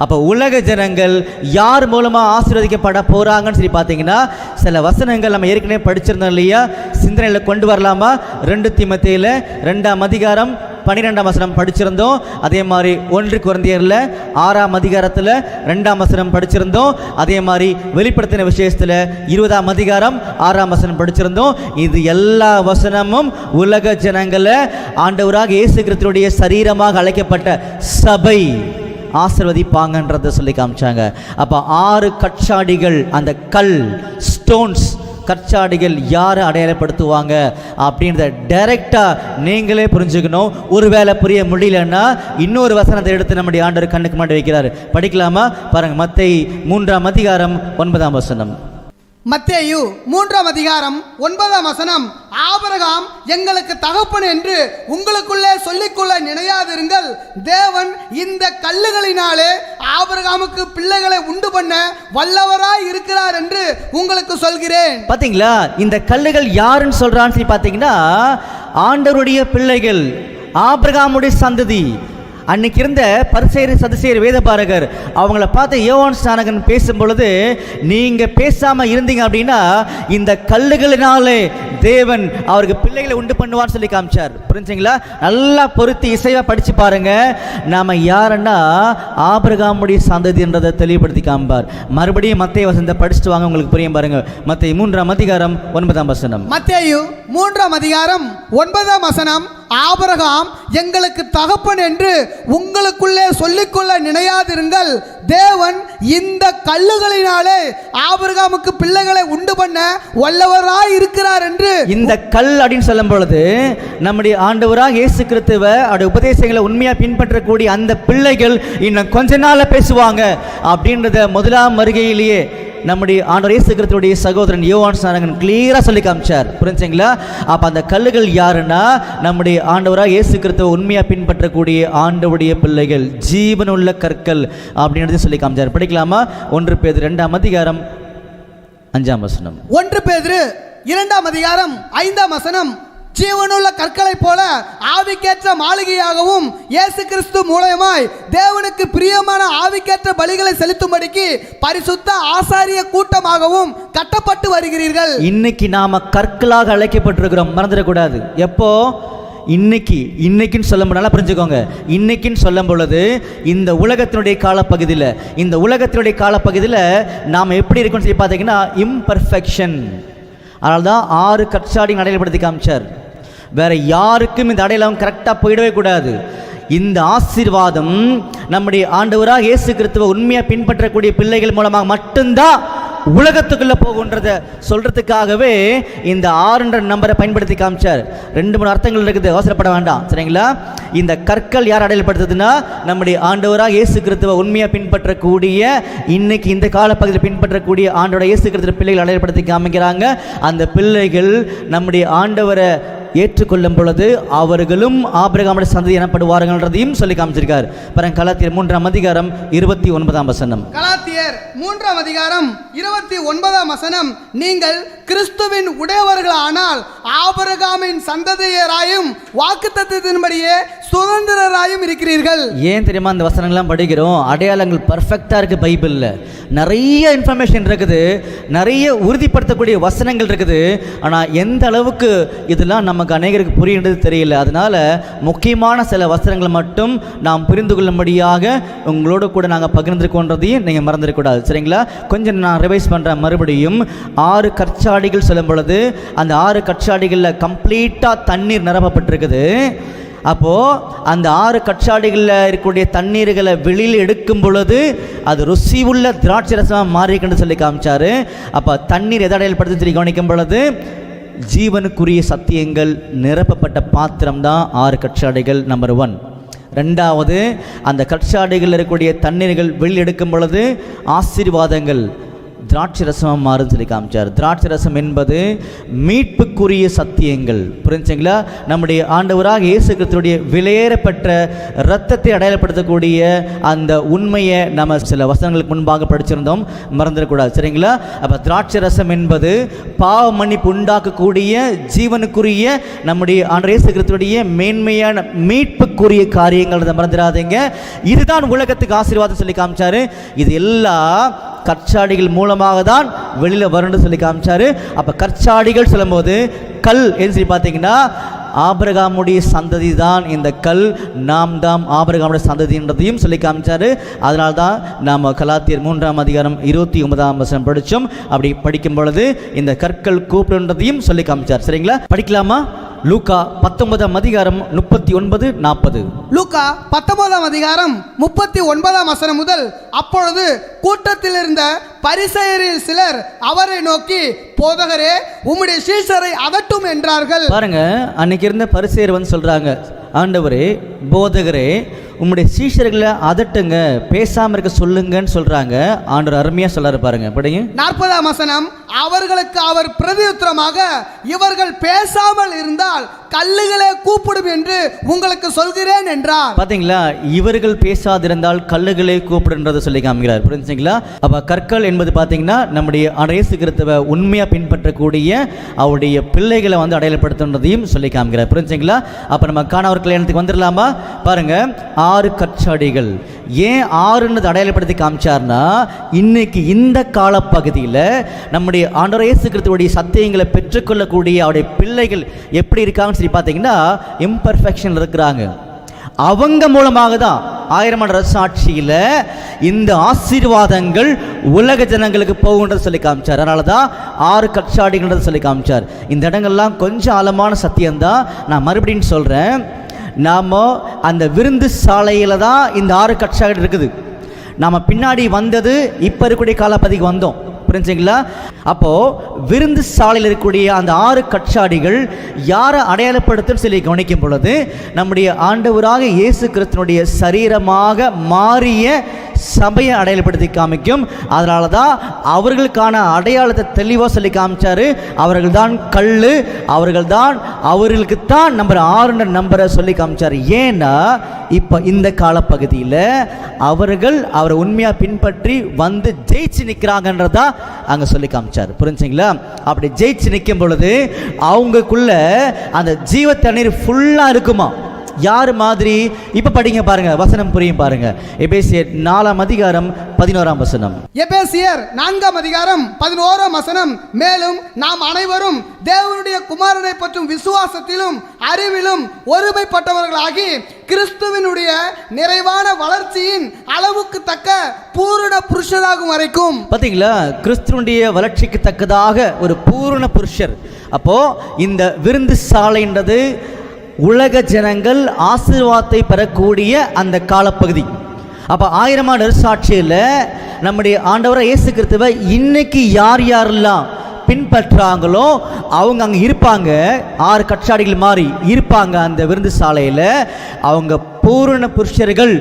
அப்போ உலக ஜனங்கள் யார் மூலமாக ஆசீர்வதிக்கப்பட போகிறாங்கன்னு சொல்லி பார்த்தீங்கன்னா சில வசனங்கள் நம்ம ஏற்கனவே படிச்சிருந்தோம் இல்லையா? சிந்தனையில் கொண்டு வரலாமா? 2 தீமோத்தேயுல 2ஆம் அதிகாரம் 12ஆம் வசனம் படிச்சிருந்தோம். அதே மாதிரி 1 கொரிந்தியரில் 6ஆம் அதிகாரத்தில் 2ஆம் வசனம் படிச்சிருந்தோம். அதே மாதிரி வெளிப்படுத்தின விசேஷத்தில் 20ஆம் அதிகாரம் 6ஆம் வசனம் படிச்சிருந்தோம். இது எல்லா வசனமும் உலக ஜனங்களை ஆண்டவராக இயேசு கிறிஸ்துவுடைய சரீரமாக அழைக்கப்பட்ட சபை ஆசீர்வதிப்பாங்கன்றதை சொல்லி காமிச்சாங்க. அப்போ 6 கற்சாடிகள், அந்த கல், ஸ்டோன்ஸ், கற்சாடிகள் யாரை அடையாளப்படுத்துவாங்க அப்படின்றத டைரெக்டாக நீங்களே புரிஞ்சுக்கணும். ஒருவேளை புரிய முடியலன்னா இன்னொரு வசனத்தை எடுத்து நம்முடைய ஆண்டவர் கண்ணுக்கு மாட்டி வைக்கிறார். படிக்கலாமா? பாருங்க, மத்தேயு 3ஆம் அதிகாரம் 9ஆம் வசனம். மத்தேயு 3ஆம் அதிகாரம் 9ஆம் வசனம், ஆபிரகாம் எங்களுக்கு தகப்பன் என்று உங்களுக்குள்ளே சொல்லிக்கொள்ள நினையாதிருங்கள், தேவன் இந்த கல்லுகளினாலே ஆபிரகாமுக்கு பிள்ளைகளை உண்டு பண்ண வல்லவராய் இருக்கிறார் என்று உங்களுக்கு சொல்கிறேன். பாத்தீங்களா? இந்த கல்லுகள் யாருன்னு சொல்றான்னு சொல்லி பாத்தீங்கன்னா ஆண்டவருடைய பிள்ளைகள், ஆபிரகாமுடைய சந்ததி. அன்னைக்கு இருந்த பரிசேயர் சதுசேயர் வேதபாரகர் அவங்கள பார்த்து யோவான் ஸ்நானகன் பேசும் பொழுது, நீங்க பேசாம இருந்தீங்க அப்படின்னா இந்த கல்லுகளினாலே தேவன் அவருக்கு பிள்ளைகளை உண்டு பண்ணுவான்னு சொல்லி காமிச்சார். புரிஞ்சுங்களா? நல்லா பொருத்தி இசைவா படிச்சு பாருங்க. நாம யாருன்னா ஆபிரகாமுடைய சந்ததின்றதை தெளிவுபடுத்தி காமிப்பார். மறுபடியும் மத்தேயு வசனத்தை படிச்சுட்டு வாங்க, உங்களுக்கு புரியும் பாருங்க. மத்தேயு 3ஆம் அதிகாரம் 9ஆம் வசனம். மத்தேயு 3ஆம் அதிகாரம் 9ஆம் வசனம், ஆபிரகாம் எங்களுக்கு தகப்பன் என்று உங்களுக்குள்ளே சொல்லிக்கொள்ள நினையாதிருங்கள், தேவன் இந்த கல்லுகளினாலே ஆபிரகாமுக்கு பிள்ளைகளை உண்டு பண்ண வல்லவராய் இருக்கிறார் என்று. இந்த கல் அப்படின்னு சொல்லும் பொழுது நம்முடைய ஆண்டவராக இயேசு கிறிஸ்துவை அவருடைய உபதேசங்களை உண்மையா பின்பற்றக்கூடிய அந்த பிள்ளைகள் இன்னும் கொஞ்ச நாள்ல பேசுவாங்க அப்படின்றத முதலாம் வருகையிலேயே நம்முடைய ஆண்டவர் இயேசு கிறிஸ்துவுடைய சகோதரன் யோவான் ஸ்நானகன் கிளியரா சொல்லி காமிச்சார். புரிஞ்சுங்களா? அப்ப அந்த கல்லுகள் யாருன்னா நம்முடைய ஆண்டவராக இயேசு கிறிஸ்து கிறிஸ்துவ உண்மையாக பின்பற்றக்கூடிய ஆண்டவருடைய பிள்ளைகள் ஜீவனுள்ள கற்கள் அப்படின்னு சொல்லி காமிச்சார். படிக்கலாமா? 1 பேதுரு 2ஆம் அதிகாரம் 5ஆம் வசனம். 1 பேதுரு 2ஆம் அதிகாரம் 5ஆம் வசனம். ஜீவனுள்ள கற்களைப் போல ஆவிக்கேற்ற மாளிகையாகவும் இயேசு கிறிஸ்து மூலமாய் தேவனுக்கு பிரியமான ஆவிக்கேற்ற பலிகளை செலுத்தும்படிக்கு பரிசுத்த ஆசாரிய கூட்டமாகவும் கட்டப்பட்டு வருகிறீர்கள். இன்னைக்கு நாம கற்களாக அழைக்கப்பட்டிருக்கிறோம், மறந்துடக்கூடாது. எப்போ? இன்னைக்குன்னு சொல்லும் போது நல்லா புரிஞ்சுக்கோங்க. இன்னைக்குன்னு சொல்லும் பொழுது இந்த உலகத்தினுடைய காலப்பகுதியில் நாம் எப்படி இருக்குன்னு சொல்லி பார்த்தீங்கன்னா இம்பர்ஃபெக்ஷன். அதனால தான் 6 கற்சாடி அடையாளப்படுத்தி காமிச்சார். வேற யாருக்கும் இந்த அடையாளம் கரெக்டாக போயிடவே கூடாது. இந்த ஆசீர்வாதம் நம்முடைய ஆண்டவராக இயேசு கிறிஸ்துவை உண்மையாக பின்பற்றக்கூடிய பிள்ளைகள் மூலமாக மட்டும்தான் உலகத்துக்குள்ள போகுன்றத சொல்றதுக்காகவே இந்த 6 நம்பரை பயன்படுத்தி காமிச்சார். 2-3 அர்த்தங்கள் இருக்குது, அவசரப்பட வேண்டாம், சரிங்களா? இந்த கற்கள் யார் அடையாளப்படுத்துதுன்னா நம்முடைய ஆண்டவராக இயேசு கிறிஸ்துவை உண்மையாக பின்பற்றக்கூடிய இன்னைக்கு இந்த காலப்பகுதியில் பின்பற்றக்கூடிய ஆண்டோட இயேசு கிறிஸ்துவ பிள்ளைகள் அடையாளப்படுத்தி காமிக்கிறாங்க. அந்த பிள்ளைகள் நம்முடைய ஆண்டவரை ஏற்றுக்கொள்ளும் பொழுது அவர்களும் ஆபிரகாமுடைய சந்ததி எனப்படுவார்கள்ன்றதையும் சொல்லி காமிச்சிருக்கார். பாருங்க, கலாத்தியர் 3ஆம் அதிகாரம் 29ஆம் வசனம். கலாத்தியர் 3ஆம் அதிகாரம் 29ஆம் வசனம். நீங்கள் கிறிஸ்துவின் உடையவர்களானால் ஆபிரகாமின் சந்ததியராயும் வாக்குத்தத்தத்தின்படியே சுதந்திரராயும் இருக்கிறீர்கள். ஏன் தெரியுமா இந்த வசனங்கள்லாம் படிக்கிறோம்? அடையாளங்கள் பர்ஃபெக்டாக இருக்குது. பைபிளில் நிறைய இன்ஃபர்மேஷன் இருக்குது, நிறைய உறுதிப்படுத்தக்கூடிய வசனங்கள் இருக்குது. ஆனால் எந்த அளவுக்கு இதெல்லாம் நமக்கு அநேகருக்கு புரியுன்றது தெரியல. அதனால் முக்கியமான சில வசனங்களை மட்டும் நாம் புரிந்து கொள்ளும்படியாக உங்களோட கூட நாங்கள் பகிர்ந்துருக்கோன்றதையும் நீங்கள் மறந்துடக்கூடாது, சரிங்களா? கொஞ்சம் நான் ரிவைஸ் பண்ணுறேன். மறுபடியும் 6 கற்சாடிகள் சொல்லும் பொழுது அந்த 6 கற்சாடிகளில் கம்ப்ளீட்டாக தண்ணீர் நிரப்பப்பட்டிருக்குது. அப்போது அந்த 6 கற்சாடிகளில் இருக்கக்கூடிய தண்ணீர்களை வெளியில் எடுக்கும் பொழுது அது ருசி உள்ள திராட்சை ரசமாக மாறிக்குன்னு சொல்லி காமிச்சார். அப்போ தண்ணீர் எதை அடையாளப்படுத்தி சொல்லி கவனிக்கும் பொழுது ஜீவனுக்குரிய சத்தியங்கள் நிரப்பப்பட்ட பாத்திரம் தான் 6 கற்சாடிகள். நம்பர் 1. 2வது, அந்த கற்சாடிகள் இருக்கக்கூடிய தண்ணீர்கள் வெளியெடுக்கும் பொழுது ஆசீர்வாதங்கள் திராட்சை ரசமாக மாறுன்னு சொல்லி காமிச்சார். திராட்சை ரசம் என்பது மீட்புக்குரிய சத்தியங்கள். புரிஞ்சுங்களா? நம்முடைய ஆண்டவராக இயேசு கிறிஸ்துவுடைய விலையேறப்பட்ட இரத்தத்தை அடையாளப்படுத்தக்கூடிய அந்த உண்மையை நம்ம சில வசனங்களுக்கு முன்பாக படிச்சிருந்தோம், மறந்துடக்கூடாது, சரிங்களா? அப்போ திராட்சை ரசம் என்பது பாவ மன்னிப்பு உண்டாக்கக்கூடிய ஜீவனுக்குரிய நம்முடைய ஆண்டவர் இயேசு கிறிஸ்துவுடைய மேன்மையான மீட்புக்குரிய காரியங்கள், மறந்துடாதீங்க. இதுதான் உலகத்துக்கு ஆசீர்வாதம் சொல்லி காமிச்சாரு. இது எல்லாம் கற்சாடிகள் மூலமாக தான் வெளியில் வரும்னு சொல்லி காமிச்சாரு. அப்போ கற்சாடிகள் சொல்லும்போது கல் என்று சொல்லி பார்த்தீங்கன்னா ஆபிரகாமுடைய சந்ததி தான் இந்த கல், நாம் தான் ஆபிரகாமுடைய சந்ததின்றதையும் சொல்லி காமிச்சாரு. அதனால தான் நாம் கலாத்தியர் 3ஆம் அதிகாரம் 29ஆம் வசனம் படித்தோம். அப்படி படிக்கும் பொழுது இந்த கற்கள் கூப்பிடுன்றதையும் சொல்லி காமிச்சார், சரிங்களா? படிக்கலாமா? லூக்கா 19ஆம் அதிகாரம் 39-40. லூக்கா 19ஆம் அதிகாரம் 39ஆம் வசனம் முதல். அப்பொழுது கூட்டத்தில் இருந்த பரிசேயரில் சிலர் அவரை நோக்கி, போதகரே, உம்முடைய சீஷரை அதட்டும் என்றார்கள். பாருங்க, அன்னைக்கு இருந்த பரிசேயர் வந்து சொல்றாங்க, ஆண்டவரே, போதகரே, உம்முடைய சீஷர்களை அதட்டுங்க, பேசாம இருக்க சொல்லுங்கன்னு சொல்றாங்க. ஆண்டவர் அருமையா சொல்றாரு பாருங்க, படிங்க. 40ஆம் வசனம். அவர்களுக்கு அவர் பிரதியுத்தரமாக, இவர்கள் பேசாமல் இருந்தால் கல்லுகளே கூப்பிடும் என்று உங்களுக்கு சொல்கிறேன் என்றார். பாத்தீங்களா? இவர்கள் பேசாதிருந்தால் கல்லுகளே கூப்பிடுன்றதை சொல்லி காமிக்கிறார். புரிஞ்சுங்களா? அப்ப கற்கள் என்பது பாத்தீங்கன்னா நம்முடைய இயேசு கிறிஸ்துவை உண்மையா பின்பற்றக்கூடிய அவருடைய பிள்ளைகளை வந்து அடையாளப்படுத்துன்றதையும் சொல்லி காமிக்கிறார். புரிஞ்சுங்களா? அப்ப நம்ம காணவர் கல்யாணத்துக்கு வந்துடலாமா? பாருங்க, 6 கற்சாடிகள். ஏன் 6ன்னு அடையாளப்படுத்தி காமிச்சார்னா, இன்னைக்கு இந்த காலப்பகுதியில் நம்முடைய ஆண்டவர் இயேசு கிறிஸ்துவுடைய சத்தியங்களை பெற்றுக்கொள்ளக்கூடிய அவருடைய பிள்ளைகள் எப்படி இருக்காங்கன்னு சொல்லி பார்த்தீங்கன்னா இம்பர்ஃபெக்ஷன் இருக்கிறாங்க. அவங்க மூலமாக தான் 1000 ஆண்டு சாட்சியில் இந்த ஆசீர்வாதங்கள் உலக ஜனங்களுக்கு போகுன்றது சொல்லி காமிச்சார். அதனால தான் 6 கற்சாடிகள்ன்றது சொல்லி காமிச்சார். இந்த இடங்கள்லாம் கொஞ்சம் ஆழமான சத்தியம்தான், நான் மறுபடியும் சொல்கிறேன். நாம் அந்த விருந்து சாலையில் தான் இந்த 6 கற்சாடிகள் இருக்குது. நாம் பின்னாடி வந்தது இப்போ இருக்கக்கூடிய காலப்பதிக்கு வந்தோம். புரிஞ்சுங்களா? அப்போது விருந்து சாலையில் இருக்கக்கூடிய அந்த 6 கற்சாடிகள் யாரை அடையாளப்படுத்துன்னு சொல்லி கவனிக்கும் பொழுது நம்முடைய ஆண்டவராக இயேசு கிறிஸ்துனுடைய சரீரமாக மாறிய சபையை அடையாளப்படுத்தி காமிக்கும். அதனால தான் அவர்களுக்கான அடையாளத்தை தெளிவாக சொல்லி காமிச்சாரு. அவர்கள் தான் கல், அவர்கள் தான், அவர்களுக்கு தான் நம்பர் 6 நம்பரை சொல்லி காமிச்சார். ஏன்னா இப்போ இந்த காலப்பகுதியில் அவர்கள் அவரை உண்மையாக பின்பற்றி வந்து ஜெயிச்சு நிற்கிறாங்கன்றதா அங்கே சொல்லி காமிச்சார். புரிஞ்சுங்களா? அப்படி ஜெயிச்சு நிற்கும் பொழுது அவங்களுக்குள்ள அந்த ஜீவ தண்ணீர் ஃபுல்லாக இருக்குமா. யார் மாதிரி? இப்போ படிங்க பாருங்க, வசனம் புரியும் பாருங்க. எபேசியர் 4:11. எபேசியர் 4:11. மேலும் நாம் அனைவரும் தேவனுடைய குமாரனை பற்றும் விசுவாசத்திலும் அறிவிலும் ஒருமைப்பட்டவர்களாகி கிறிஸ்துவினுடைய நிறைவான வளர்ச்சியின் அளவுக்கு தக்க பூரண புருஷராகும் வரைக்கும். பார்த்தீங்களா? கிறிஸ்துவனுடைய வளர்ச்சிக்கு தக்கதாக ஒரு பூரண புருஷர். அப்போ இந்த விருந்து சாலைன்றது உலக ஜனங்கள் ஆசீர்வாதத்தை பெறக்கூடிய அந்த காலப்பகுதி. அப்போ 1000 ஆண்டு நெருசாட்சியில் நம்முடைய ஆண்டவராக இயேசு கிறிஸ்துவை இன்னைக்கு யார் யாரெல்லாம் பின்பற்றாங்களோ அவங்க அங்கே இருப்பாங்க. 6 கற்சாடிகள் மாதிரி இருப்பாங்க அந்த விருந்து சாலையில். அவங்க பூரண புருஷர்கள்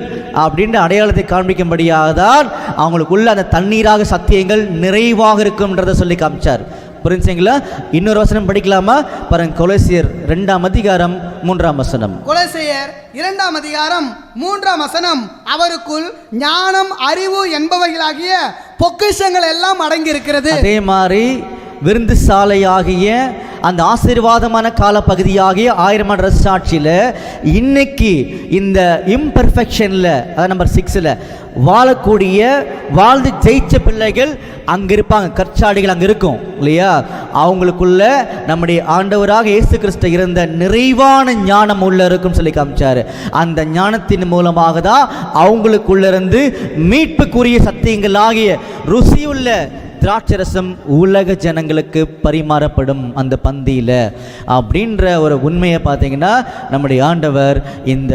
அப்படின்ற அடையாளத்தை காண்பிக்கும்படியாக தான் அவங்களுக்குள்ள அந்த தண்ணீராக சத்தியங்கள் நிறைவாக இருக்கும்ன்றதை சொல்லி காமிச்சார். புரிஞ்சுங்களா? இன்னொரு வசனம் படிக்கலாமா பாருங்க. கொலோசியர் 2:3. கொலோசியர் 2:3. அவருக்குள் ஞானம், அறிவு என்பவைகளாகிய பொக்கிஷங்கள் எல்லாம் அடங்கி இருக்கிறது. அதே மாதிரி விருந்து சாலையாகிய அந்த ஆசீர்வாதமான காலப்பகுதியாகிய 1000 ஆண்டு சாட்சியில் இன்னைக்கு இந்த இம்பர்ஃபெக்ஷனில், அதாவது நம்பர் 6ல் வாழக்கூடிய வாழ்ந்து ஜெயிச்ச பிள்ளைகள் அங்கே இருப்பாங்க. கற்சாடிகள் அங்கே இருக்கும் இல்லையா? அவங்களுக்குள்ள நம்முடைய ஆண்டவராக இயேசு கிறிஸ்து இருந்த நிறைவான ஞானம் உள்ள இருக்கும் சொல்லி காமிச்சார். அந்த ஞானத்தின் மூலமாக தான் அவங்களுக்குள்ள இருந்து மீட்புக்குரிய சத்தியங்கள் ஆகிய ருசியுள்ள திராட்சரசம் உலக ஜனங்களுக்கு பரிமாறப்படும் அந்த பந்தியில் அப்படின்ற ஒரு உண்மையை பார்த்தீங்கன்னா நம்முடைய ஆண்டவர் இந்த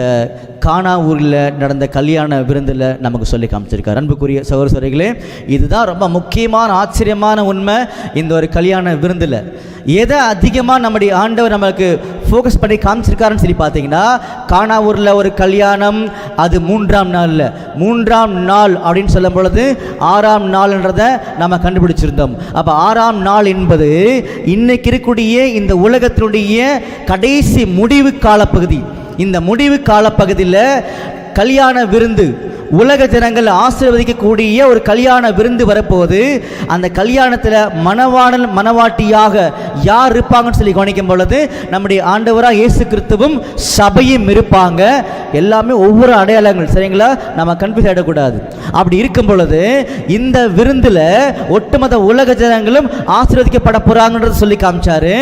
கானா ஊரில் நடந்த கல்யாண விருந்தில் நமக்கு சொல்லி காமிச்சிருக்கார். அன்புக்குரிய சகோதரர்களே, இதுதான் ரொம்ப முக்கியமான ஆச்சரியமான உண்மை. இந்த ஒரு கல்யாண விருந்தில் எதை அதிகமாக நம்முடைய ஆண்டவர் நமக்கு ஃபோக்கஸ் பண்ணி காமிச்சிருக்காருன்னு சொல்லி பார்த்தீங்கன்னா, கானா ஊரில் ஒரு கல்யாணம், அது 3ஆம் நாளில். 3ஆம் நாள் அப்படின்னு சொல்லும் பொழுது 6ஆம் நாள்ன்றதை நம்ம கண்டுபிடிச்சிருந்தோம். அப்போ 6ஆம் நாள் என்பது இன்னைக்கு இருக்கக்கூடிய இந்த உலகத்தினுடைய கடைசி முடிவு காலப்பகுதி. இந்த முடிவு காலப்பகுதியில் கல்யாண விருந்து, உலக ஜனங்கள் ஆசீர்வதிக்கக்கூடிய ஒரு கல்யாண விருந்து வரப்போது. அந்த கல்யாணத்தில் மணவாளன் மணவாட்டியாக யார் இருப்பாங்கன்னு சொல்லி கவனிக்கும் பொழுது நம்முடைய ஆண்டவராக இயேசு கிறிஸ்துவும் சபையும் இருப்பாங்க. எல்லாமே ஒவ்வொரு அடையாளங்கள், சரிங்களா? நம்ம கன்ஃபியூஸ் ஆகிடக்கூடாது. அப்படி இருக்கும் பொழுது இந்த விருந்தில் ஒட்டுமொத்த உலக ஜனங்களும் ஆசீர்வதிக்கப்பட போகிறாங்கன்றது சொல்லி காமிச்சாரு.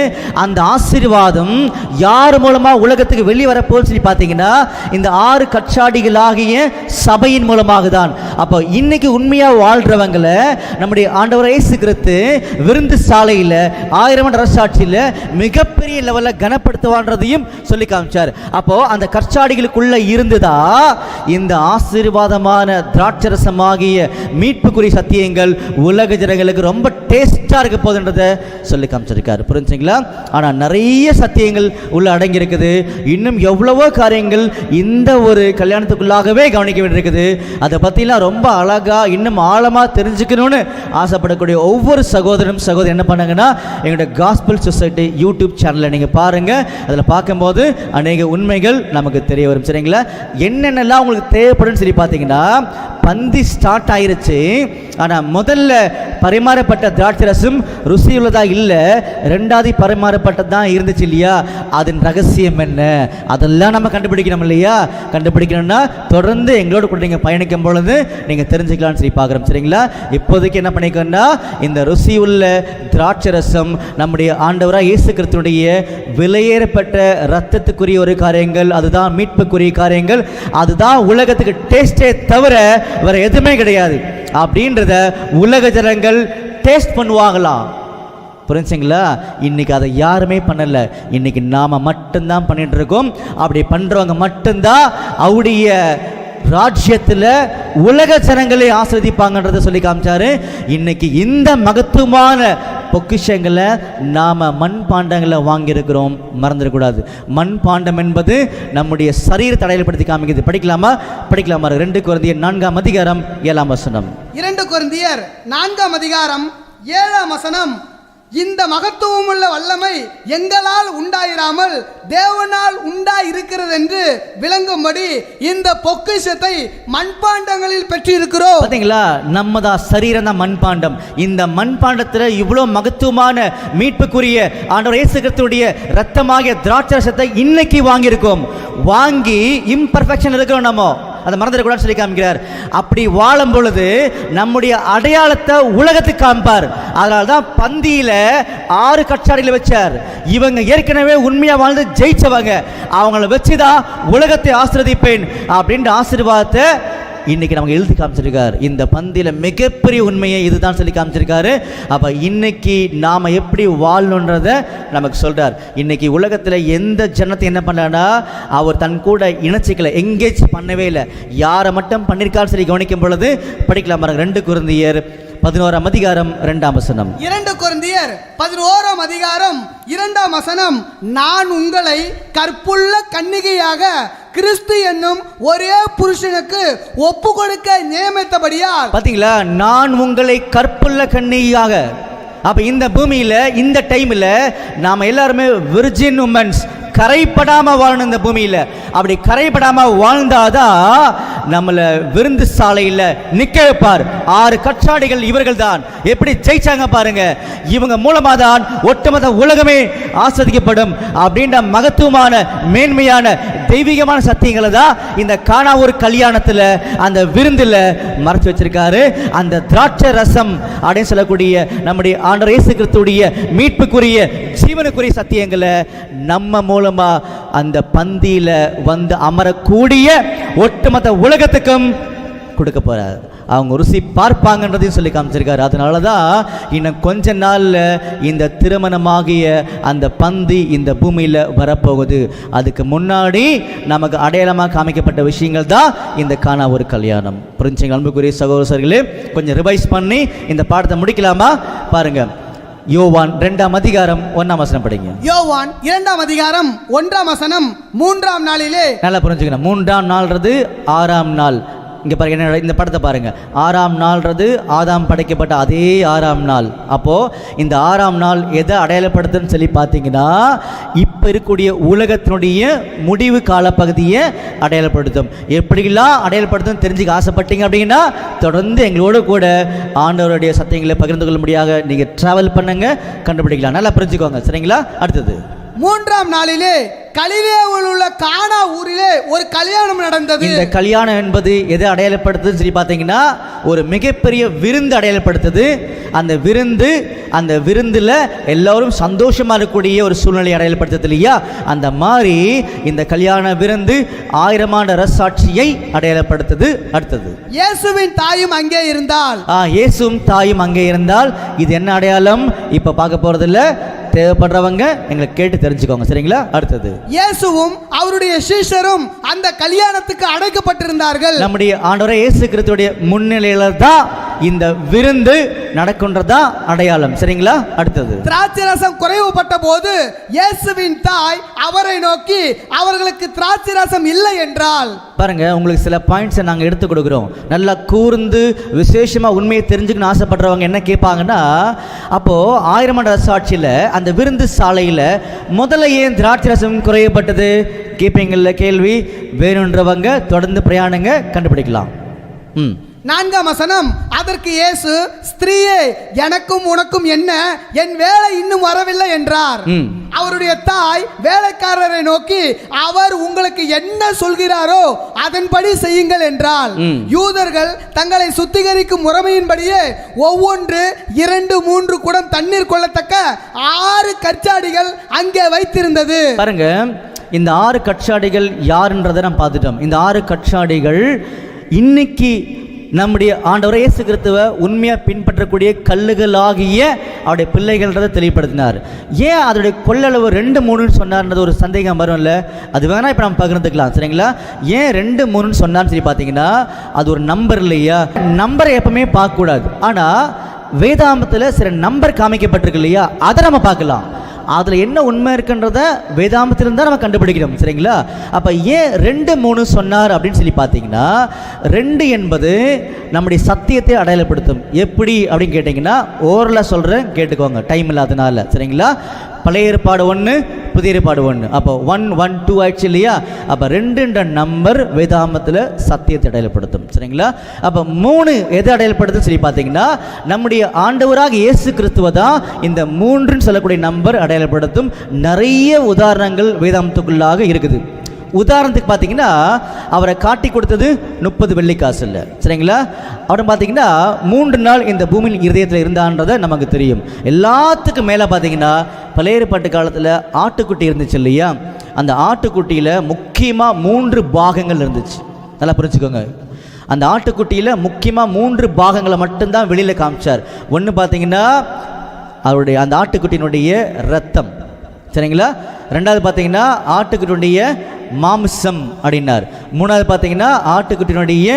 அந்த ஆசீர்வாதம் யார் மூலமாக உலகத்துக்கு வெளியே வரப்போன்னு சொல்லி பார்த்தீங்கன்னா இந்த 6 கற்சாடிகளாகிய சபை மூலமாக தான். அப்போ இன்னைக்கு உண்மையா வாழ்றவங்களை நம்முடைய ஆண்டவர் இயேசு கிறிஸ்து விருந்து சாலையில் 1000 ஆண்டு அரசாட்சியில் மிகப்பெரிய லெவலில் கனப்படுத்துவான்றதையும் சொல்லி காமிச்சார். அப்போ அந்த கற்சாடிகளுக்குள்ள இருந்துதா இந்த ஆசீர்வாதமான திராட்சரசமாகிய மீட்புக்குரிய சத்தியங்கள் உலக ஜனங்களுக்கு ரொம்ப டேஸ்டா இருக்க போதுன்றதை சொல்லி காமிச்சிருக்காரு. புரிஞ்சுங்களா? ஆனால் நிறைய சத்தியங்கள் உள்ள அடங்கி இருக்குது. இன்னும் எவ்வளவோ காரியங்கள் இந்த ஒரு கல்யாணத்துக்குள்ளாகவே கவனிக்க வேண்டியிருக்குது. அதை பற்றிலாம் ரொம்ப அழகாக இன்னும் ஆழமாக தெரிஞ்சுக்கணும்னு ஆசைப்படக்கூடிய ஒவ்வொரு சகோதரனும் சகோதரி என்ன பண்ணாங்கன்னா எங்களுடைய காஸ்பல் சொசைட்டி யூடியூப் சேனலை நீங்கள் பாருங்கள். அதில் பார்க்கும்போது அநேக உண்மைகள் நமக்கு தெரிய வரும். சரிங்களா? என்னென்னலாம் உங்களுக்கு தேவைப்படும்னு சொல்லி பார்த்தீங்கன்னா, பந்தி ஸ்டார்ட் ஆயிருச்சு. ஆனால் முதல்ல பரிமாறப்பட்ட திராட்சரசம் ருசியுள்ளதாக இல்லை, 2வது பரிமாறப்பட்டது தான் இருந்துச்சு இல்லையா? அதன் ரகசியம் என்ன, அதெல்லாம் நம்ம கண்டுபிடிக்கணும் இல்லையா? கண்டுபிடிக்கணும்னா தொடர்ந்து எங்களோட கூட நீங்கள் பயணிக்கும் பொழுது நீங்கள் தெரிஞ்சுக்கலாம்னு சொல்லி பார்க்குறோம். சரிங்களா? இப்போதைக்கு என்ன பண்ணிக்கணும்னா இந்த ருசியுள்ள திராட்சரசம் நம்முடைய ஆண்டவராக இயேசு கிறிஸ்துவினுடைய விலையேறப்பட்ட இரத்தத்துக்குரிய ஒரு காரியங்கள், அதுதான் மீட்புக்குரிய காரியங்கள், அதுதான் உலகத்துக்கு டேஸ்டே தவிர வேற எதுவுமே கிடையாது அப்படின்றத உலக ஜனங்கள் டேஸ்ட் பண்ணுவாங்களா? புரிஞ்சுங்களா? இன்னைக்கு அதை யாருமே பண்ணல. இன்னைக்கு நாம மட்டும்தான் பண்ணிட்டு இருக்கோம். அப்படி பண்றவங்க மட்டும்தான் அவருடைய ராஜ்யத்தில் உலக ஜனங்களை ஆஸ்வதிப்பாங்கன்றதை சொல்லி காமிச்சாரு. இன்னைக்கு இந்த மகத்துவமான பொக்கிஷங்களை நாம் மண்பாண்டங்களை வாங்கியிருக்கிறோம், மறந்துடக்கூடாது. மண்பாண்டம் என்பது நம்முடைய சரீரத்தை அடையாளப்படுத்தி காமிக்குது. படிக்கலாமா? 2 கொரிந்தியர் 4ஆம் அதிகாரம் 7ஆம் வசனம். 2 கொரிந்தியர் 4ஆம் அதிகாரம் 7ஆம் வசனம். இந்த மகத்துவமுள்ள வல்லமை எங்களால் உண்டாயிராமல் தேவனால் உண்டாயிருக்கிறது என்று விளங்கும்படி இந்த பொக்கிஷத்தை மண்பாண்டங்களில் பெற்றிருக்கிறோம். பாத்தீங்களா, நம்ம தான் சரீரம் தான் மண்பாண்டம். இந்த மண்பாண்டத்தில் இவ்வளோ மகத்துவமான மீட்புக்குரிய ஆண்டவர் இயேசு கிறிஸ்துவுடைய இரத்தமாகிய திராட்சரசத்தை இன்னைக்கு வாங்கியிருக்கோம். வாங்கி இம்பர்ஃபெக்ஷன் இருக்கிறோம், நம்ம அதை மறந்துடக்கூடாதுன்னு சொல்லி காமிக்கிறார். அப்படி வாழும் பொழுது நம்முடைய அடையாளத்தை உலகத்துக்கு காமிப்பார். அதனால தான் பந்தியில 6 கற்சாடிகளை வச்சார். இவங்க ஏற்கனவே உண்மையா வாழ்ந்து ஜெயிச்சவங்க, அவங்கள வச்சுதான் உலகத்தை ஆசீர்வதிப்பேன் அப்படின்ற ஆசீர்வாதத்தை இன்னைக்கு நமக்கு எழுதி காமிச்சிருக்கார். இந்த பந்தியில மிகப்பெரிய உண்மையை இதுதான் சொல்லி காமிச்சிருக்காரு. அப்ப இன்னைக்கு நாம எப்படி வாழணுன்றத நமக்கு சொல்றார். இன்னைக்கு உலகத்துல எந்த ஜனத்தை என்ன பண்ணானா, அவர் தன் கூட இணைச்சிக்கல, எங்கேஜ் பண்ணவே இல்லை. யாரை மட்டும் பண்ணிருக்காரு சொல்லி கவனிக்கும் பொழுது படிக்கலாம் பாருங்க. 2 கொரிந்தியர் 11ஆம் அதிகாரம் 2ஆம் வசனம். 2 கொரிந்தியர் 11ஆம் அதிகாரம் 2ஆம் வசனம். நான் உங்களை கற்புள்ள கன்னிகையாக கிறிஸ்து என்னும் ஒரே புருஷனுக்கு ஒப்பு கொடுக்க நியமித்தபடியால். பாத்தீங்களா, நான் உங்களை கற்புள்ள கன்னிகையாக. அப்ப இந்த பூமியில இந்த டைம்ல நாம எல்லாருமே விர்ஜின் உமன்ஸ், கரைப்படாம வாழணும் இந்த பூமியில. அப்படி கரைப்படாம வாழ்ந்தாதான் நம்மள விருந்து சாலையில் நிக்க வைப்பார். 6 கற்சாடிகள் இவர்கள் தான். எப்படி ஜெயிச்சாங்க பாருங்க. இவங்க மூலமா தான் ஒட்டுமொத்த உலகமே ஆஸ்வதிக்கப்படும் அப்படின்ற மகத்துவமான மேன்மையான தெய்வீகமான சத்தியங்களை தான் இந்த கானா ஒரு கல்யாணத்துல அந்த விருந்துல மறைச்சு வச்சிருக்காரு. அந்த திராட்சை ரசம் அப்படின்னு சொல்லக்கூடிய நம்முடைய ஆண்டவர் இயேசு கிறிஸ்துவுடைய மீட்புக்குரிய ஜீவனுக்குரிய சத்தியங்களை நம்ம மூலமா அந்த பந்தியில வந்து அமரக்கூடிய ஒட்டுமொத்த உலகத்துக்கும் கொடுக்க போறார். அவங்க ருசி பார்ப்பாங்கன்றதையும் சொல்லி காமிச்சிருக்காரு. அதனால தான் இன்னும் கொஞ்ச நாளில் இந்த திருமணமாகிய அந்த பந்தி இந்த பூமியில் வரப்போகுது. அதுக்கு முன்னாடி நமக்கு அடையாளமாக காமிக்கப்பட்ட விஷயங்கள் தான் இந்த கானா ஒரு கல்யாணம். புரிஞ்சுங்க அன்புக்குரிய சகோதரர்களே, கொஞ்சம் ரிவைஸ் பண்ணி இந்த பாடத்தை முடிக்கலாமா? பாருங்க, யோவான் 2ஆம் அதிகாரம் 1ஆம் வசனம் படிங்க. யோவான் 2ஆம் அதிகாரம் 1ஆம் வசனம். 3ஆம் நாளிலே, நல்லா புரிஞ்சுக்கணும், 3ஆம் நாள்ன்றது 6ஆம் நாள். இங்கே பாருங்க, என்ன இந்த படத்தை பாருங்க. 6ஆம் நாள்ன்றது ஆதாம் படைக்கப்பட்ட அதே 6ஆம் நாள். அப்போது இந்த 6ஆம் நாள் எதை அடையாளப்படுத்துன்னு சொல்லி பார்த்தீங்கன்னா, இப்போ இருக்கக்கூடிய உலகத்தினுடைய முடிவு காலப்பகுதியை அடையாளப்படுத்தும். எப்படிலாம் அடையாளப்படுத்தும் தெரிஞ்சுக்க ஆசைப்பட்டீங்க அப்படின்னா தொடர்ந்து எங்களோட கூட ஆண்டவருடைய சத்தியங்களை பகிர்ந்து கொள்ளும்படியாக நீங்கள் ட்ராவல் பண்ணுங்க, கண்டுபிடிக்கலாம். நல்லா புரிஞ்சுக்கோங்க, சரிங்களா? அடுத்தது 3ஆம் நாளிலே கலிலேயாவில் உள்ள கானா ஊரிலே ஒரு கல்யாணம் நடந்தது. இந்த கல்யாணம் என்பது எதை அடையாளப்படுத்துதுன்னு சொல்லி பார்த்தீங்கன்னா, ஒரு மிகப்பெரிய விருந்து அடையாளப்படுத்துது. அந்த விருந்துல எல்லாரும் சந்தோஷமா இருக்கக்கூடிய ஒரு சூழ்நிலை அடையாளப்படுத்துது இல்லையா? அந்த மாதிரி இந்த கல்யாண விருந்து 1000 ஆண்டு ரசாட்சியை அடையாளப்படுத்துது. அடுத்தது இயேசுவின் தாயும் அங்கே இருந்தால். இயேசுவும் தாயும் அங்கே இருந்தால். இது என்ன அடையாளம் இப்ப பார்க்க போறதில்ல, தேவைப்படுறவங்க எங்களை கேட்டு தெரிஞ்சுக்கோங்க, சரிங்களா? அடுத்தது இயேசுவும் அவருடைய சீஷரும் அந்த கல்யாணத்துக்கு அழைக்கப்பட்டிருந்தார்கள். நம்முடைய ஆண்டவரே இயேசு கிறிஸ்துவுடைய முன்னிலையில தான் இந்த விருந்து நடக்கின்றதா அடையாளம், சரிங்களா? அடுத்தது திராட்சை ரசம் குறைவுபட்ட போது இயேசுவின் தாய் அவரை நோக்கி, அவர்களுக்கு திராட்சை ரசம் இல்லை என்றால். பாருங்க, உங்களுக்கு சில பாயிண்ட்ஸை நாங்கள் எடுத்து கொடுக்குறோம். நல்லா கூர்ந்து விசேஷமா உண்மையை தெரிஞ்சுக்கணும்னு ஆசைப்படுறவங்க என்ன கேட்பாங்கன்னா, அப்போ 1000 ஆண்டு ரசாட்சியில் அந்த விருந்து சாலையில் முதல்ல ஏன் திராட்சை ரசம் குறையப்பட்டது கேட்பீங்கள்ல கேள்வி. வேணுன்றவங்க தொடர்ந்து பிரயாணங்க, கண்டுபிடிக்கலாம். 4ஆம் வசனம். அதற்கு இயேசு, ஸ்திரீயே, எனக்கும் உனக்கும் என்ன? என் வேலை இன்னும் வரவில்லை என்றார். அவருடைய தாய் வேலைக்காரரை நோக்கி, அவர் உங்களுக்கு என்ன சொல்கிறாரோ அதன்படி செய்யுங்கள் என்றால். யூதர்கள் தங்களை சுத்திகரிக்கும் முறைமையின்படியே ஒவ்வொன்று 2-3 குடம் தண்ணீர் கொள்ளத்தக்க 6 கற்சாடிகள் அங்கே வைத்திருந்தது. பாருங்க, இந்த 6 கற்சாடிகள் யாருன்றதை நாம் பார்த்துட்டோம். இந்த 6 கற்சாடிகள் இன்னைக்கு நம்முடைய ஆண்டவர் இயேசு கிறிஸ்துவை உண்மையாக பின்பற்றக்கூடிய கல்லுகளாகிய அவருடைய பிள்ளைகள்ன்றதை தெளிவுபடுத்தினார். ஏன் அதோடைய கொள்ளளவு 2-3 சொன்னார்ன்றது ஒரு சந்தேகம் வரும்ல, அது வேணா இப்போ நம்ம பகிர்ந்துக்கலாம், சரிங்களா? ஏன் 2-3 சொன்னார்னு சொல்லி பார்த்தீங்கன்னா, அது ஒரு நம்பர் இல்லையா? நம்பரை எப்பவுமே பார்க்கக்கூடாது. ஆனால் வேதாமத்தில் சில நம்பர் காமிக்கப்பட்டிருக்கு இல்லையா, அதை நம்ம பார்க்கலாம். அதில் என்ன உண்மை இருக்குன்றத வேதாமத்திலிருந்து தான் நம்ம கண்டுபிடிக்கிறோம். சரிங்களா? அப்போ ஏன் 2, 3 சொன்னார் அப்படின்னு சொல்லி பார்த்தீங்கன்னா, 2 என்பது நம்முடைய சத்தியத்தை அடையாளப்படுத்தும். எப்படி அப்படின்னு கேட்டிங்கன்னா, ஓரலாக சொல்கிறேன், கேட்டுக்கோங்க, டைம் இல்லாதனால. சரிங்களா? பழைய ஏற்பாடு 1, புதிய ஏற்பாடு 1. அப்போ 1, 1, 2 ஆயிடுச்சு இல்லையா? அப்போ 2ன்ற நம்பர் வேதாமத்தில் சத்தியத்தை அடையாளப்படுத்தும். சரிங்களா? அப்போ 3 எதை அடையாளப்படுத்துன்னு சொல்லி பார்த்தீங்கன்னா, நம்முடைய ஆண்டவராக இயேசு கிறிஸ்துவ தான் இந்த 3ன்னு சொல்லக்கூடிய நம்பர் அடையாளப்படுத்தும். நிறைய உதாரணங்கள் வேதாமத்துக்குள்ளாக இருக்குது. உதாரணத்துக்கு பார்த்தீங்கன்னா, அவரை காட்டி கொடுத்தது 30 வெள்ளிக்காசு இல்லை. சரிங்களா? அவரை பார்த்தீங்கன்னா 3 நாள் இந்த பூமியின் இருதயத்தில் இருந்தான்றதை நமக்கு தெரியும். எல்லாத்துக்கும் மேலே பார்த்தீங்கன்னா, பழைய ஏற்பாட்டு காலத்தில் ஆட்டுக்குட்டி இருந்துச்சு இல்லையா? அந்த ஆட்டுக்குட்டியில் முக்கியமாக 3 பாகங்கள் இருந்துச்சு. நல்லா புரிஞ்சுக்கோங்க. அந்த ஆட்டுக்குட்டியில் முக்கியமாக 3 பாகங்களை மட்டும்தான் வெளியில் காமிச்சார். ஒன்று பார்த்தீங்கன்னா அவருடைய அந்த ஆட்டுக்குட்டியினுடைய ரத்தம். சரிங்களா? 2வது பார்த்தீங்கன்னா ஆட்டுக்குட்டியுடைய மாம்சம் அப்படின்னார். 3வது பார்த்தீங்கன்னா ஆட்டுக்குட்டியினுடைய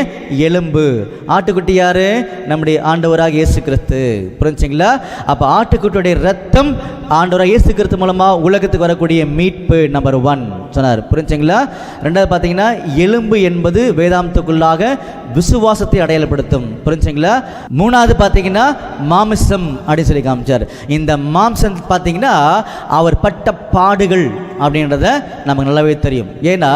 எலும்பு. ஆட்டுக்குட்டி யாரு? நம்முடைய ஆண்டவராக இயேசு கிறிஸ்து. புரிஞ்சுங்களா? அப்போ ஆட்டுக்குட்டியுடைய ரத்தம் ஆண்டவராக இயேசு கிறிஸ்து மூலமாக உலகத்துக்கு வரக்கூடிய மீட்பு நம்பர் 1 சொன்னார். புரிஞ்சுங்களா? 2வது பார்த்தீங்கன்னா எலும்பு என்பது வேதாந்தத்துக்குள்ளாக விசுவாசத்தை அடையாளப்படுத்தும். புரிஞ்சுங்களா? 3வது பார்த்தீங்கன்னா மாம்சம் அப்படின்னு சொல்லி காமிச்சார். இந்த மாம்சம் பார்த்தீங்கன்னா அவர் பட்ட பாடுகள் அப்படின்றத நமக்கு நல்லாவே தெரியும். ஏன்னா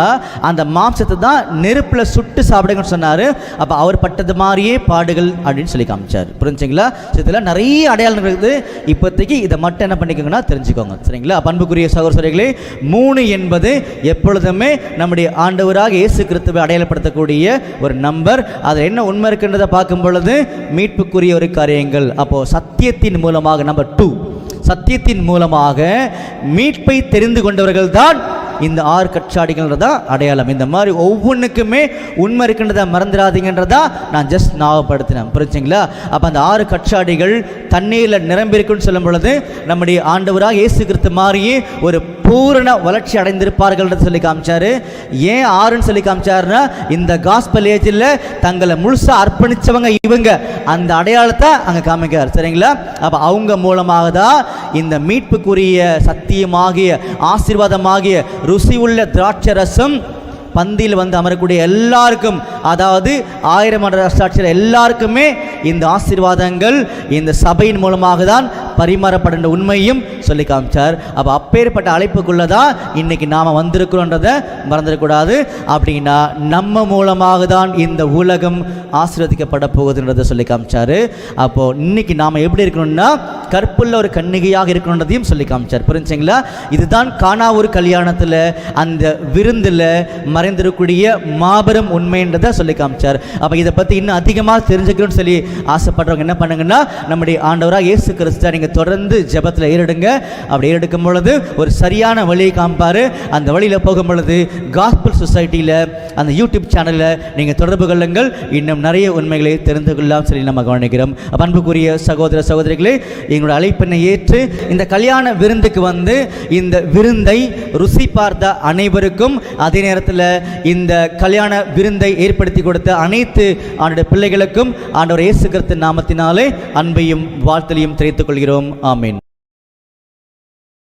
அந்த மாம்சத்தை தான் நெருப்பில் சுட்டு சாப்பிடுங்கன்னு சொன்னார். அப்போ அவர் பட்டது மாதிரியே பாடுகள் அப்படின்னு சொல்லி காமிச்சார். புரிஞ்சுங்களா? இதில் நிறைய அடையாளங்கள் இருக்குது. இப்போதைக்கு இதை மட்டும் என்ன பண்ணிக்கோங்கன்னா தெரிஞ்சுக்கோங்க. சரிங்களா? பண்புக்குரிய சகோதரர்களே, 3 என்பது எப்பொழுதுமே நம்முடைய ஆண்டவராக இயேசு கிறிஸ்துவை அடையாளப்படுத்தக்கூடிய ஒரு நம்பர். அதில் என்ன உண்மை இருக்குன்றதை பார்க்கும் பொழுது மீட்புக்குரிய ஒரு காரியங்கள். அப்போது சத்தியத்தின் மூலமாக நம்பர் 2, சத்தியத்தின் மூலமாக மீட்பை தெரிந்து கொண்டவர்கள் தான் இந்த 6 கற்சாடிகள்ன்றதா அடையாளம். இந்த மாதிரி ஒவ்வொன்றுக்குமே உண்மை இருக்கின்றதை மறந்துடாதீங்கன்றதா நான் ஜஸ்ட் ஞாபகப்படுத்தினேன். புரிஞ்சுங்களா? அப்போ அந்த 6 கற்சாடிகள் தண்ணீரில் நிரம்பியிருக்குன்னு சொல்லும் பொழுது நம்முடைய ஆண்டவராக இயேசு கிறிஸ்து மாதிரியே ஒரு பூரண வளர்ச்சி அடைந்திருப்பார்கள் சொல்லி காமிச்சாரு. ஏன் 6ன்னு சொல்லி காமிச்சாருன்னா, இந்த காஸ்பல் ஏஜில் தங்களை முழுசாக அர்ப்பணித்தவங்க இவங்க, அந்த அடையாளத்தை அங்கே காமிக்கிறார். சரிங்களா? அப்போ அவங்க மூலமாக தான் இந்த மீட்புக்குரிய சத்தியமாகிய ஆசீர்வாதமாகிய ருசி உள்ள திராட்சை ரசம் பந்தியில் வந்து அமரக்கூடிய எல்லாருக்கும், அதாவது 1000 சாட்சியர் எல்லாருக்குமே இந்த ஆசீர்வாதங்கள் இந்த சபையின் மூலமாக தான் பரிமாறப்படுகின்ற உண்மையும் சொல்லி காமிச்சார். அப்போ அப்பேற்பட்ட அழைப்புக்குள்ளதான் இன்னைக்கு நாம் வந்திருக்கிறோன்றதை மறந்துடக்கூடாது. அப்படின்னா நம்ம மூலமாக தான் இந்த உலகம் ஆசீர்வதிக்கப்பட போகுதுன்றதை சொல்லி காமிச்சார். அப்போது இன்னைக்கு நாம் எப்படி இருக்கணும்னா கற்புள்ள ஒரு கன்னிகையாக இருக்கணுன்றதையும் சொல்லி காமிச்சார். புரிஞ்சுங்களா? இதுதான் கானா ஒரு கல்யாணத்தில் அந்த விருந்தில் மறைந்திருக்கக்கூடிய மாபெரும் உண்மைன்றதை சொல்லி காமிச்சார். அப்போ இதை பற்றி இன்னும் அதிகமாக தெரிஞ்சுக்கணும்னு சொல்லி ஆசைப்படுறவங்க என்ன பண்ணுங்கன்னா, நம்முடைய ஆண்டவராக இயேசு கிறிஸ்து நீங்கள் தொடர்ந்து ஜெபத்தில் ஏறெடுங்க. அப்படி ஏறெடுக்கும் பொழுது ஒரு சரியான வழியை காமிப்பார். அந்த வழியில் போகும் பொழுது காஸ்பல் சொசைட்டியில் அந்த யூடியூப் சேனலில் நீங்கள் தொடர்பு கொள்ளுங்கள். இன்னும் நிறைய உண்மைகளை தெரிந்து கொள்ளலாம் சொல்லி நம்ம கவனிக்கிறோம். அன்புக்குரிய சகோதர சகோதரிகளே, எங்களோட அழைப்பினை ஏற்று இந்த கல்யாண விருந்துக்கு வந்து இந்த விருந்தை ருசி பார்த்த அனைவருக்கும், அதே நேரத்தில் இந்த கல்யாண விருந்தை ஏற்படுத்தி கொடுத்த அனைத்து ஆண்டோட பிள்ளைகளுக்கும் ஆண்டவர் இயேசு கிறிஸ்து நாமத்தினாலே அன்பையும் வாழ்த்தலையும் தெரிவித்துக் கொள்கிறோம். ஆமீன்.